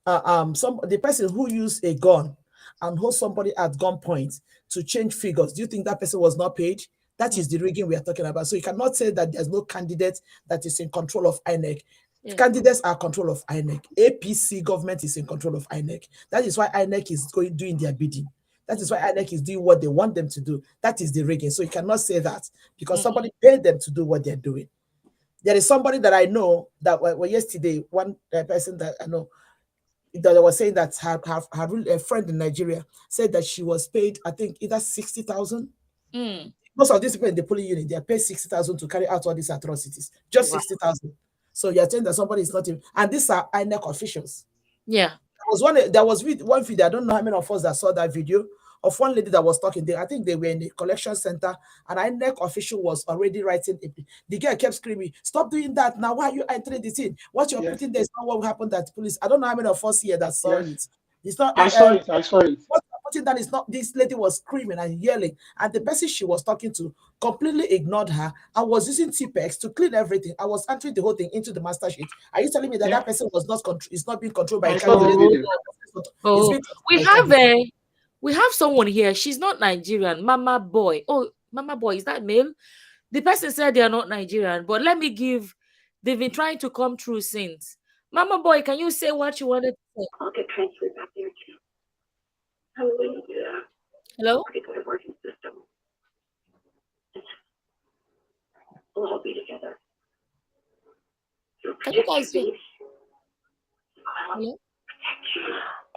the person who used a gun and hold somebody at gunpoint to change figures, do you think that person was not paid? That is the rigging we are talking about. So you cannot say that there's no candidate that is in control of INEC. Candidates are control of INEC. APC government is in control of INEC. That is why INEC is doing their bidding. That is why INEC is doing what they want them to do. That is the rigging. So you cannot say that because somebody paid them to do what they're doing. There is somebody that I know that yesterday, one person that I know that was saying that her a friend in Nigeria said that she was paid, I think, either 60,000. Most of these people in the polling unit, they are paid 60,000 to carry out all these atrocities. Just 60,000. So you're saying that somebody is not even, and these are INEC officials. Yeah. There was one video, I don't know how many of us that saw that video, of one lady that was talking there. I think they were in the collection center, and an INEC official was already writing. The girl kept screaming, "Stop doing that now! Why are you entering this in? What you're putting there is not what happened at police." I don't know how many of us here that saw it. It's not. I saw it. What you're putting down is not. This lady was screaming and yelling, and the person she was talking to completely ignored her and was using T-Pex to clean everything. I was entering the whole thing into the master sheet. Are you telling me that that person was not is not being controlled by a candidate? We have someone here. She's not Nigerian. Mama Boy. Oh, Mama Boy, is that male? The person said they are not Nigerian, but let me give. They've been trying to come through since. Mama Boy, can you say what you wanted to say? I'll get transferred back there too. How will you do that? Hello? Particular working system. We'll all be together. Can you guys hear? Hello?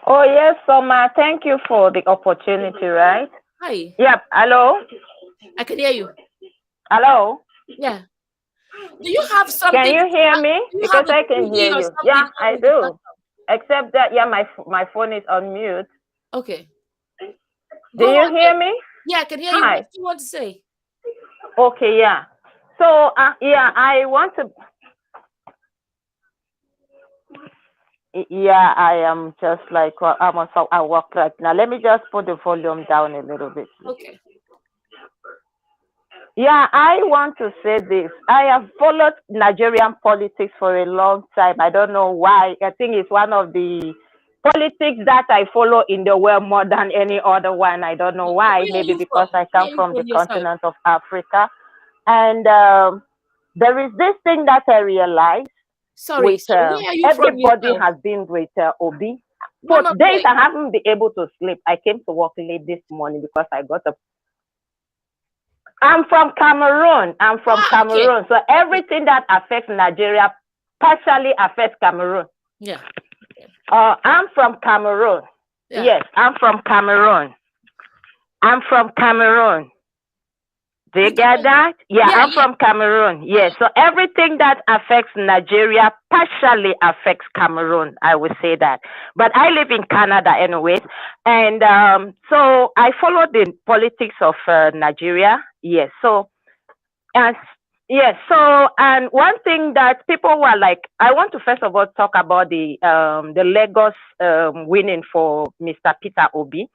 Oh, yes, Soma. Thank you for the opportunity, right? Hi. Yep. Hello? I can hear you. Hello? Yeah. Do you have something? Can you hear me? Because I can hear you. Yeah, I do. Except that, yeah, my phone is on mute. Okay. Do you hear me? Yeah, I can hear you. Hi. What do you want to say? Okay, yeah. So, yeah, I want to Yeah, I am just like I'm on so I work right now. Let me just put the volume down a little bit. Okay. Yeah, I want to say this. I have followed Nigerian politics for a long time. I don't know why. I think it's one of the politics that I follow in the world more than any other one. I don't know why. Where are Maybe you because from? I Where come are you from from the yourself? continent of Africa. And there is this thing that I realized Sorry, with sorry. Where are you from everybody yourself? has been with Obi. No, For no, days wait. I haven't been able to sleep. I came to work late this morning because I got a I'm from Cameroon. I'm from Ah, okay. Cameroon. So everything that affects Nigeria partially affects Cameroon. Yeah. I'm from Cameroon. Yeah. Yes, I'm from Cameroon. I'm from Cameroon. Do you get that? Yeah, I'm from Cameroon. Yes. So everything that affects Nigeria partially affects Cameroon. I would say that. But I live in Canada anyways. And so I follow the politics of Nigeria. Yes. So and yes, so and one thing that people were like, I want to first of all talk about the Lagos winning for Mr. Peter Obi.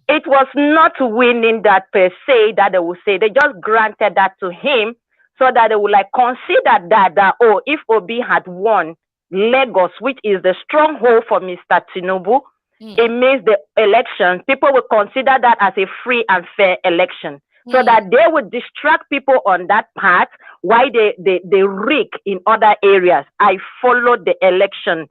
It was not winning that per se that they would say. They just granted that to him so that they would like consider that oh, if Obi had won Lagos, which is the stronghold for Mr. Tinubu, it means the election, people will consider that as a free and fair election. So that they would distract people on that path while they rig in other areas. I followed the election.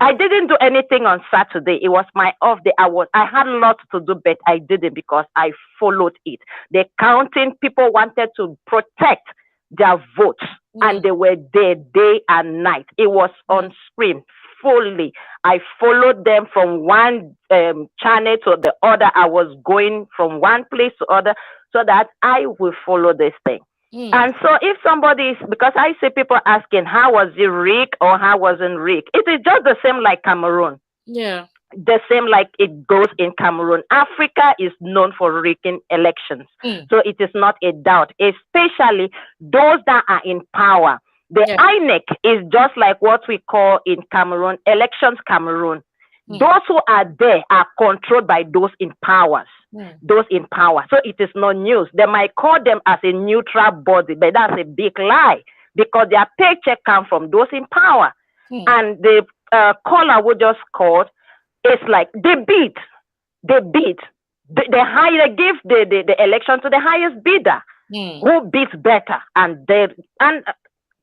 I didn't do anything on Saturday. It was my off day. I had lots to do, but I didn't because I followed it. The counting people wanted to protect their votes, and they were there day and night. It was on screen fully. I followed them from one channel to the other. I was going from one place to other so that I will follow this thing. And so if somebody is, because I see people asking, how was it rigged or how wasn't rigged? It is just the same like Cameroon. Yeah. The same like it goes in Cameroon. Africa is known for rigging elections. So it is not a doubt, especially those that are in power. The INEC is just like what we call in Cameroon, Elections Cameroon. Those who are there are controlled by those in powers. Those in power. So it is not news. They might call them as a neutral body, but that's a big lie because their paycheck comes from those in power. And the caller who just called, it's like they beat. They give the election to the highest bidder who beats better, and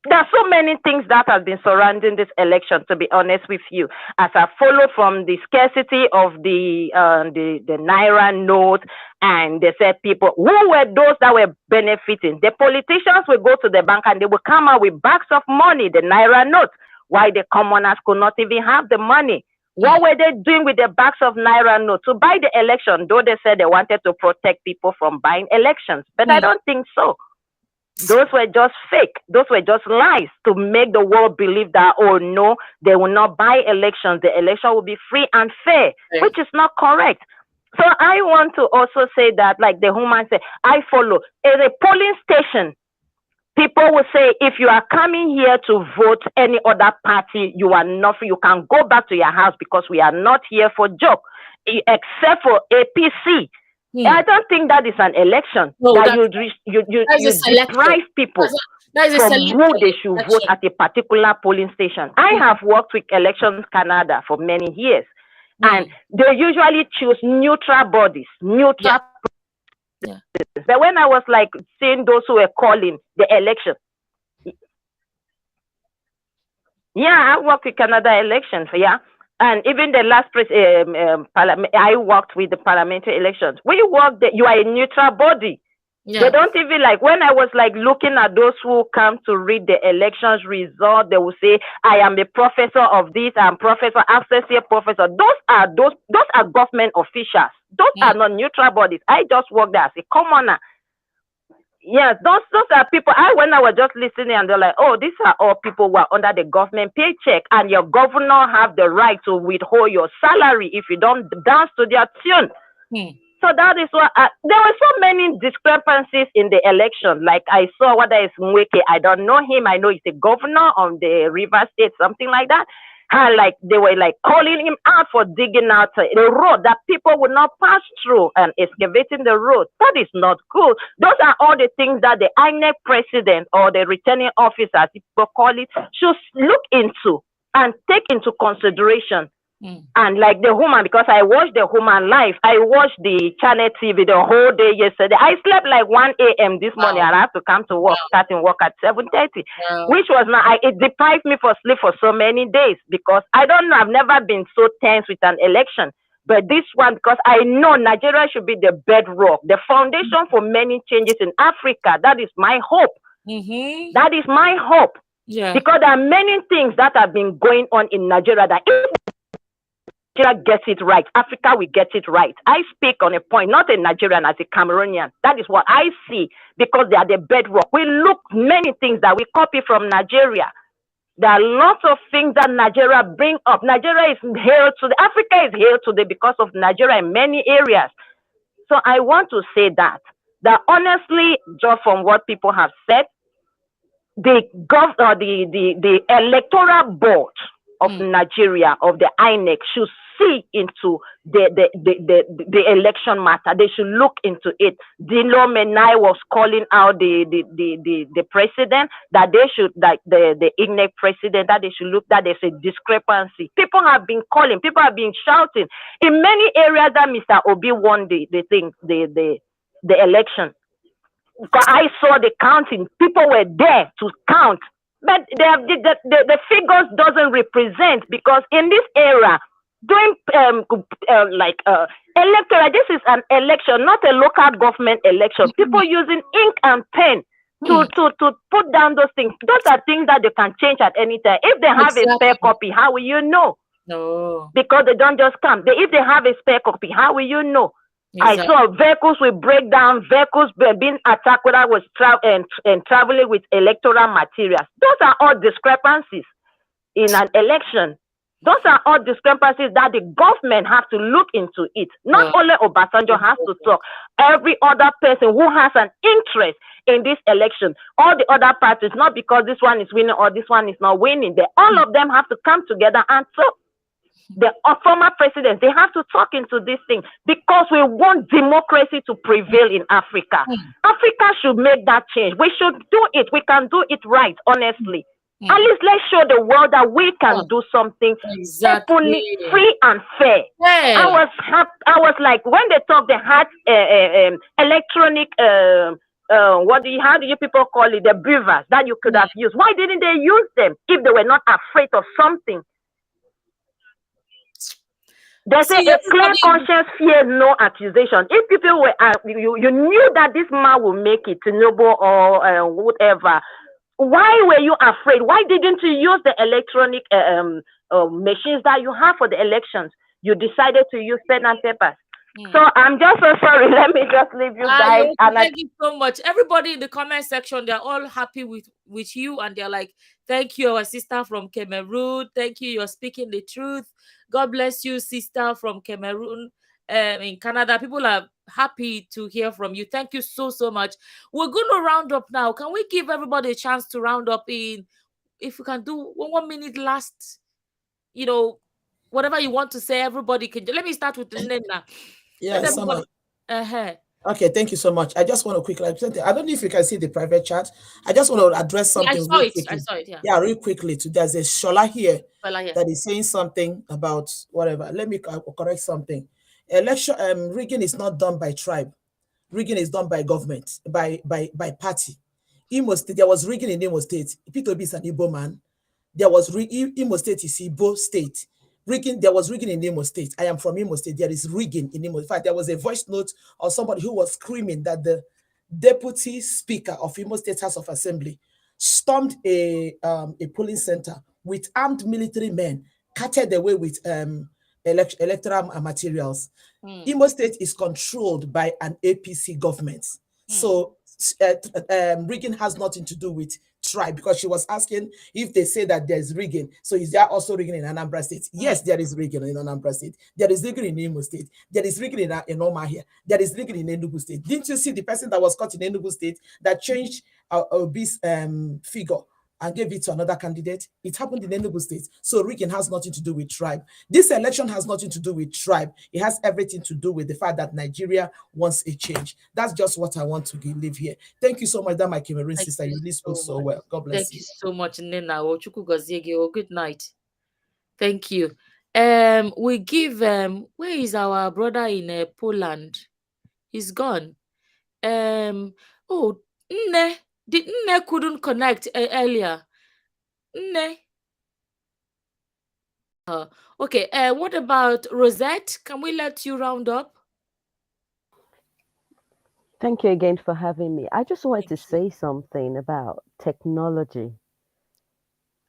there are so many things that have been surrounding this election, to be honest with you, as I follow from the scarcity of the Naira note, and they said people, who were those that were benefiting? The politicians will go to the bank and they will come out with bags of money, the Naira note, while the commoners could not even have the money. What were they doing with the bags of Naira note? To buy the election, though they said they wanted to protect people from buying elections. But I don't think so. Those were just fake. Those were just lies to make the world believe that, oh no, they will not buy elections. The election will be free and fair, which is not correct. So I want to also say that, like the woman said, I follow. As a polling station, people will say, if you are coming here to vote any other party, you are not free. You can go back to your house because we are not here for joke, except for APC. I don't think that is an election. No, that that's you a selection. deprive people That is a from selection who they should vote election. at a particular polling station. I have worked with Elections Canada for many years, and they usually choose neutral bodies, neutral. But when I was like seeing those who were calling the election, yeah, I worked with Canada elections, yeah. And even the last I worked with the parliamentary elections. When you work there, you are a neutral body. They don't even like, when I was like looking at those who come to read the elections result, they will say, I am a professor of this, I'm professor, associate professor. Those are government officials. Those are not neutral bodies. I just work there as a commoner. Yes, those are people. When I was just listening, and they're like, oh, these are all people who are under the government paycheck, and your governor have the right to withhold your salary if you don't dance to their tune. So that is what there were so many discrepancies in the election. Like I saw whether it's Mweke, I don't know him. I know he's a governor on the River State, something like that. And like they were like calling him out for digging out the road that people would not pass through and excavating the road. That is not good. Those are all the things that the INEC president or the returning officer, people call it, should look into and take into consideration. And like the woman, because I watched the woman live, I watched the channel TV the whole day yesterday. I slept like 1 a.m. this morning, and I have to come to work, starting work at 7:30, which was not. It deprived me for sleep for so many days because I don't know. I've never been so tense with an election, but this one, because I know Nigeria should be the bedrock, the foundation for many changes in Africa. That is my hope. That is my hope. Because there are many things that have been going on in Nigeria that if Nigeria gets it right, Africa will get it right. I speak on a point, not a Nigerian, as a Cameroonian. That is what I see because they are the bedrock. We look many things that we copy from Nigeria. There are lots of things that Nigeria bring up. Nigeria is here today. Africa is here today because of Nigeria in many areas. So I want to say that honestly, just from what people have said, the electoral board of Nigeria, of the INEC, should see into the election matter. They should look into it. Dino Menai was calling out the president that they should, like the INEC president, that they should look, that there's a discrepancy. People have been calling, people have been shouting in many areas that Mr. Obi won the election. I saw the counting. People were there to count, but the figures doesn't represent, because in this era, doing electoral, this is an election, not a local government election. People using ink and pen to put down those things. Those are things that they can change at any time. If they have a spare copy, how will you know? No, because they don't just come. If they have a spare copy, how will you know? Exactly. I saw vehicles will break down, vehicles being attacked when I was traveling with electoral materials. Those are all discrepancies in an election. Those are all discrepancies that the government has to look into it. Not only Obasanjo has to talk. Every other person who has an interest in this election, all the other parties, not because this one is winning or this one is not winning, all of them have to come together and talk. The former presidents, they have to talk into this thing, because we want democracy to prevail in Africa. Africa should make that change. We should do it. We can do it right, honestly. At least let's show the world that we can do something openly, free and fair. I was like, when they talk, they had electronic how do you people call it, the beavers that you could have used. Why didn't they use them if they were not afraid of something? They say a clear conscience fears no accusation. If people were, you knew that this man will make it, Tinubu or whatever, why were you afraid? Why didn't you use the electronic machines that you have for the elections? You decided to use pen and papers. So I'm just so sorry. Let me just leave you guys. Thank you so much. Everybody in the comment section, they're all happy with you, and they're like, thank you, our sister from Cameroon. Thank you, you're speaking the truth. God bless you, sister from Cameroon. In Canada, people are happy to hear from you. Thank you so much. We're going to round up now. Can we give everybody a chance to round up in, if we can do 1 minute last, whatever you want to say, everybody can. Let me start with Nena. Yes, okay, thank you so much. I just want to quickly, I don't know if you can see the private chat. I just want to address something. I saw it. Yeah, real quickly. There's a Shola here that is saying something about whatever. Let me correct something. Election rigging is not done by tribe. Rigging is done by government, by party. Imo State, there was rigging in Imo State. P2B is an Igbo man. There was Imo State is Igbo state. Rigging, there was rigging in Imo State. I am from Imo State. There is rigging in Imo. In fact, there was a voice note of somebody who was screaming that the deputy speaker of Imo State House of Assembly stormed a polling center with armed military men, carted away with electoral materials. Imo State is controlled by an APC government. So rigging has nothing to do with tribe, because she was asking if they say that there's rigging. So is there also rigging in Anambra State? Yes, there is rigging in Anambra State. There is rigging in Imo State. There is rigging in Oma here. There is rigging in Enugu State. Didn't you see the person that was caught in Enugu State that changed Obi's figure and gave it to another candidate. It happened in Enugu State. So rigging has nothing to do with tribe. This election has nothing to do with tribe. It has everything to do with the fact that Nigeria wants a change. That's just what I want to leave here. Thank you so much, that my Cameroon sister. You really spoke so well. God bless Thank you. you so much, Nena. Good night. Thank you. We give where is our brother in Poland? He's gone. Oh, Nne. Nne couldn't connect earlier. Nne. Okay. What about Rosette? Can we let you round up? Thank you again for having me. I just wanted to say something about technology.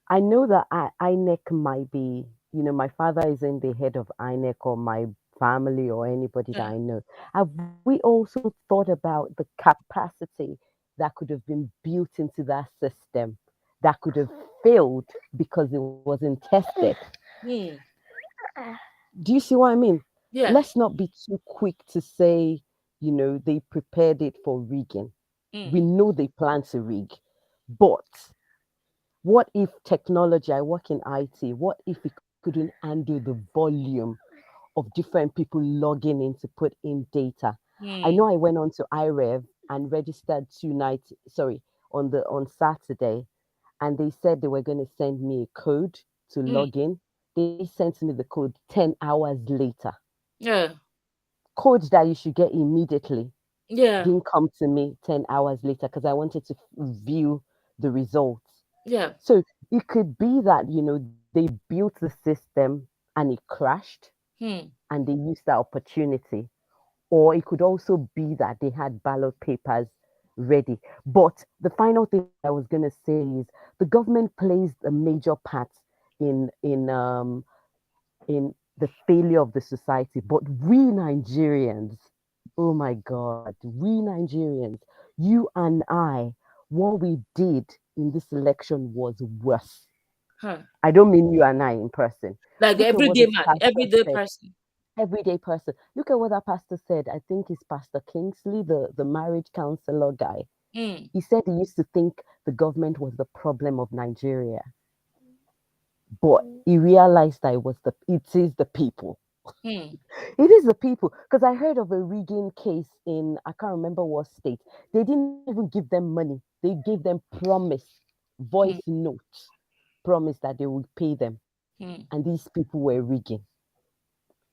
I know that INEC might be, my father isn't the head of INEC or my family or anybody that I know. Have we also thought about the capacity that could have been built into that system that could have failed because it wasn't tested? Do you see what I mean? Yeah. Let's not be too quick to say, they prepared it for rigging. We know they plan to rig. But what if technology, I work in IT, what if it couldn't handle the volume of different people logging in to put in data? I know I went on to iRev and registered on Saturday, and they said they were going to send me a code to log in. They sent me the code 10 hours later. Yeah. Code that you should get immediately. Yeah. Didn't come to me 10 hours later because I wanted to view the results. Yeah. So it could be that, they built the system and it crashed and they used that opportunity. Or it could also be that they had ballot papers ready. But the final thing I was going to say is the government plays a major part in the failure of the society. But we Nigerians, oh my God, we Nigerians, you and I, what we did in this election was worse. I don't mean you and I in person. Like Look at what everyday this man, pastor everyday said. person. Everyday person. Look at what that pastor said. I think it's Pastor Kingsley, the marriage counselor guy. He said he used to think the government was the problem of Nigeria. But he realized that it is the people. It is the people. Because I heard of a rigging case in, I can't remember what state. They didn't even give them money. They gave them promise, voice notes, promise that they would pay them. And these people were rigging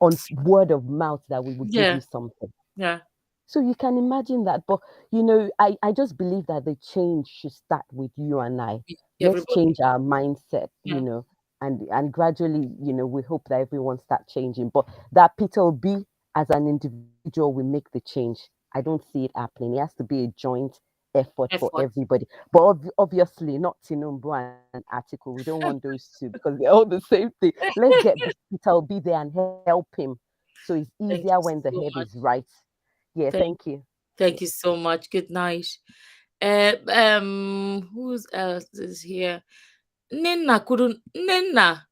on word of mouth that we would give you something. Yeah. So you can imagine that. But, I just believe that the change should start with you and I. Let's change our mindset, and gradually, we hope that everyone start changing. But that Peter Obi as an individual will make the change. I don't see it happening. It has to be a joint effort for everybody. But obviously not Tinubu and Article. We don't want those two because they're all the same thing. Let's get Peter Obi there and help him. So it's easier when the head is right. Yeah, thank you. Thank you so much. Good night. Who's else is here? Nina couldn't. Nina.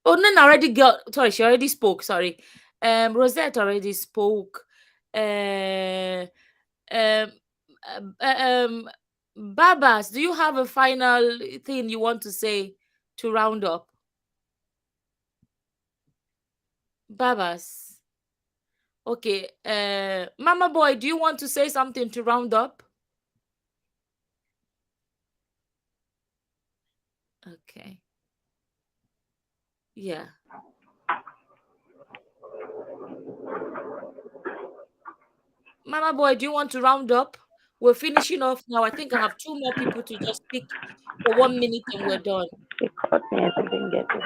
Oh, Nina already got. Sorry, she already spoke. Sorry. Rosette already spoke. Um. Babas, do you have a final thing you want to say to round up? Babas. Okay. Mama Boy, do you want to say something to round up? Okay. Yeah. Mama Boy, do you want to round up? We're finishing off now. I think I have 2 more people to just speak for 1 minute and we're done. They caught me and I didn't get it.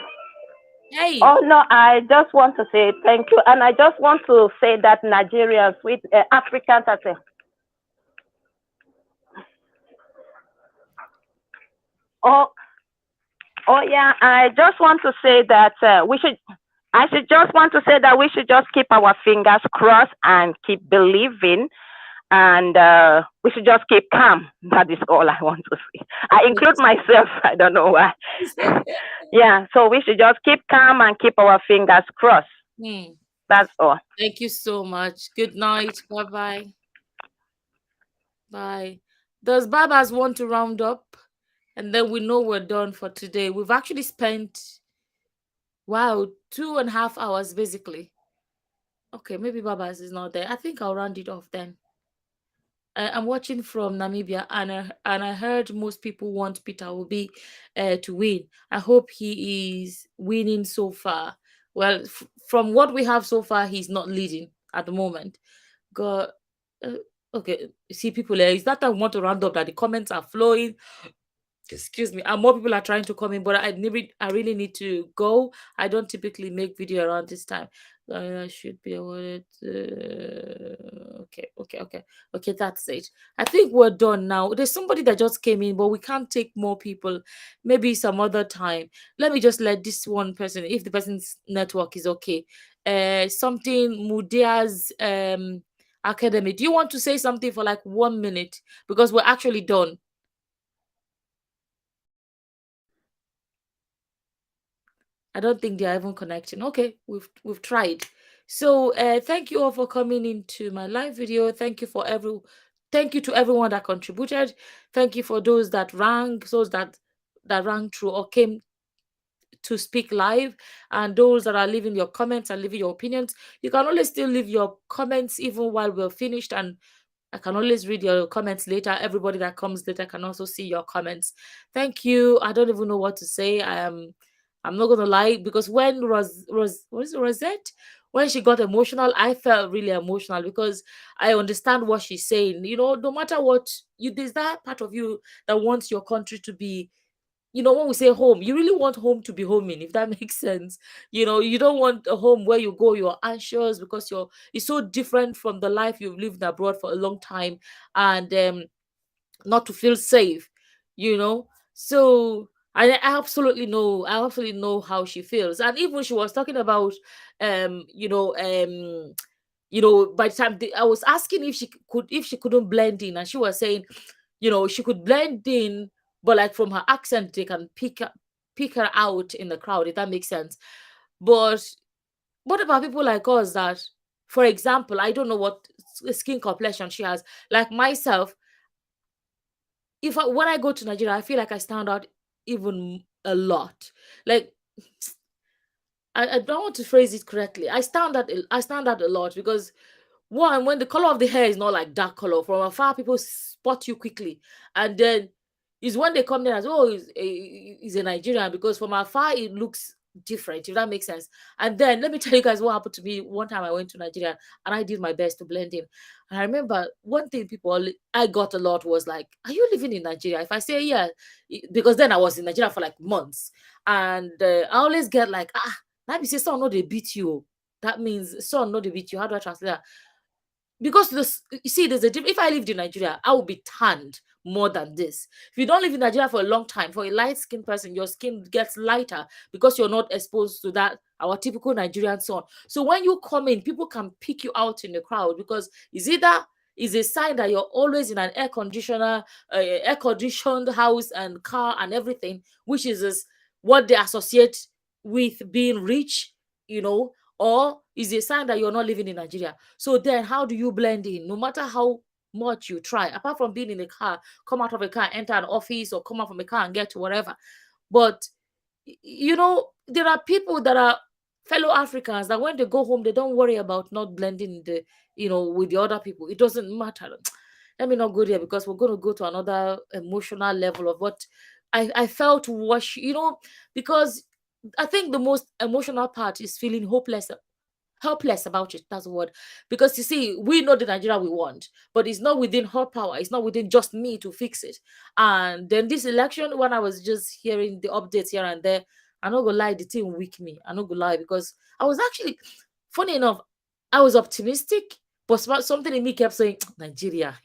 Hey. Oh no, I just want to say thank you, and I just want to say that Nigerians with Africans as a oh yeah, I just want to say that I should just want to say that we should just keep our fingers crossed and keep believing, and we should just keep calm. That is all I want to say. I include myself. I don't know why. Yeah, so we should just keep calm and keep our fingers crossed. That's all. Thank you so much. Good night. Bye-bye. Bye. Does Babas want to round up? and then we know we're done for today. We've actually spent, wow, 2.5 hours basically. Okay, maybe Babas is not there. I think I'll round it off then. I'm watching from Namibia, and I heard most people want Peter Obi to win. I hope he is winning so far. Well, from what we have so far, he's not leading at the moment. God, uh, okay. See, people, is that I want to round up that the comments are flowing. Excuse me, and more people are trying to come in, but I really need to go. I don't typically make video around this time. I should be awarded. Okay, that's it. I think we're done now. There's somebody that just came in, but we can't take more people. Maybe some other time. Let me just let this one person, if the person's network is okay. Something Mudia's Academy. Do you want to say something for like 1 minute? Because we're actually done. I don't think they are even connecting. Okay, we've tried. So thank you all for coming into my live video. Thank you to everyone that contributed. Thank you for those that rang, those that rang through or came to speak live, and those that are leaving your comments and leaving your opinions. You can always still leave your comments even while we're finished, and I can always read your comments later. Everybody that comes later can also see your comments. Thank you. I don't even know what to say. I'm not gonna lie, because when Rosette, when she got emotional, I felt really emotional because I understand what she's saying. No matter what there's that part of you that wants your country to be, when we say home, you really want home to be homing, if that makes sense. You don't want a home where you go, you're anxious because it's so different from the life you've lived abroad for a long time, and not to feel safe, So I absolutely know how she feels. And even she was talking about, um, you know, um, by the time I was asking if she couldn't blend in, and she was saying, she could blend in, but like from her accent, they can pick her out in the crowd, if that makes sense. But what about people like us that, for example, I don't know what skin complexion she has. Like myself, when I go to Nigeria, I feel like I stand out even a lot. Like, I don't want to phrase it correctly. I stand out a lot because, one, when the color of the hair is not like dark color, from afar people spot you quickly, and then is when they come there as, oh, he's a Nigerian, because from afar it looks different, if that makes sense. And then let me tell you guys what happened to me one time. I went to Nigeria and I did my best to blend in. And I remember one thing I got a lot was like, "Are you living in Nigeria?" If I say yeah, because then I was in Nigeria for like months, and I always get like, let me say, son, no, they beat you. That means son, no, they beat you. How do I translate that? Because you see, there's a difference. If I lived in Nigeria, I would be tanned more than this. If you don't live in Nigeria for a long time, for a light-skinned person, your skin gets lighter because you're not exposed to that, our typical Nigerian sun. So when you come in, people can pick you out in the crowd, because is a sign that you're always in an air conditioned house and car and everything, which is what they associate with being rich, or is a sign that you're not living in Nigeria. So then how do you blend in? No matter how much you try, apart from being in a car, come out of a car, enter an office, or come out from a car and get to whatever. But there are people that are fellow Africans that when they go home, they don't worry about not blending with the other people. It doesn't matter. Let me not go there, because we're going to go to another emotional level of what I felt was, because I think the most emotional part is feeling helpless about it. That's the word. Because you see, we know the Nigeria we want, but it's not within her power. It's not within just me to fix it. And then this election, when I was just hearing the updates here and there, I'm not gonna lie, the thing weak me. I'm not gonna lie, because I was actually, funny enough, I was optimistic, but something in me kept saying, Nigeria,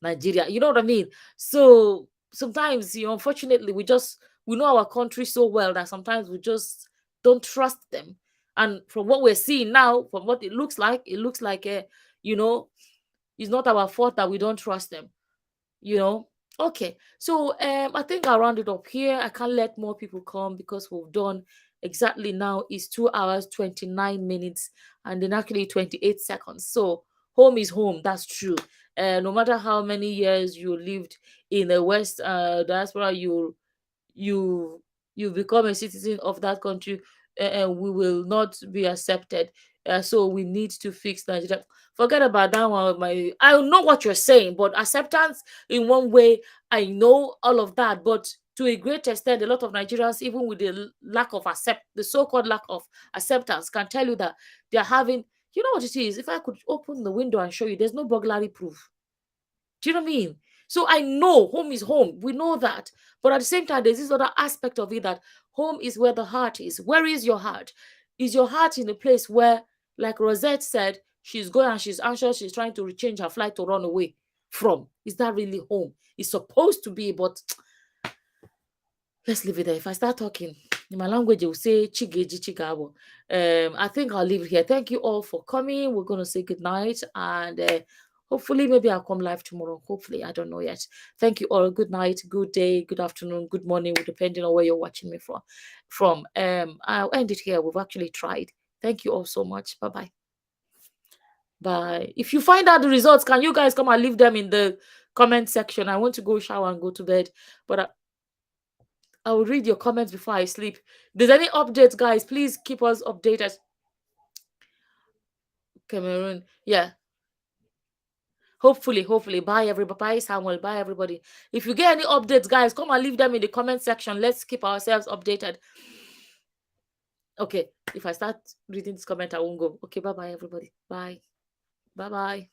Nigeria. You know what I mean? So sometimes, unfortunately, we know our country so well that sometimes we just don't trust them. And from what we're seeing now, from what it looks like, it's not our fault that we don't trust them. Okay. So I think I'll round it up here. I can't let more people come because we've done exactly now is 2 hours 29 minutes and then actually 28 seconds. So home is home. That's true. no matter how many years you lived in the West diaspora, you you become a citizen of that country, and we will not be accepted. So we need to fix Nigeria. Forget about that one. I know what you're saying, but acceptance in one way, I know all of that, but to a great extent, a lot of Nigerians, even with the the so-called lack of acceptance, can tell you that they're having. You know what it is? If I could open the window and show you, there's no burglary proof. Do you know what I mean? So I know home is home. We know that. But at the same time, there's this other aspect of it that home is where the heart is. Where is your heart? Is your heart in a place where, like Rosette said, she's going and she's anxious, she's trying to rechange her flight to run away from? Is that really home? It's supposed to be, but let's leave it there. If I start talking in my language, it will say chigeji chigabo. I think I'll leave it here. Thank you all for coming. We're going to say good night, and hopefully maybe I'll come live tomorrow. Hopefully, I don't know yet. Thank you all. Good night, good day, good afternoon, good morning, depending on where you're watching me from. I'll end it here. We've actually tried. Thank you all so much. Bye-bye. Bye. If you find out the results, can you guys come and leave them in the comment section? I want to go shower and go to bed, but I will read your comments before I sleep. If there's any updates, guys, please keep us updated. Cameroon, yeah. Hopefully. Bye, everybody. Bye, Samuel. Bye, everybody. If you get any updates, guys, come and leave them in the comment section. Let's keep ourselves updated. Okay, if I start reading this comment, I won't go. Okay, bye-bye, everybody. Bye. Bye-bye.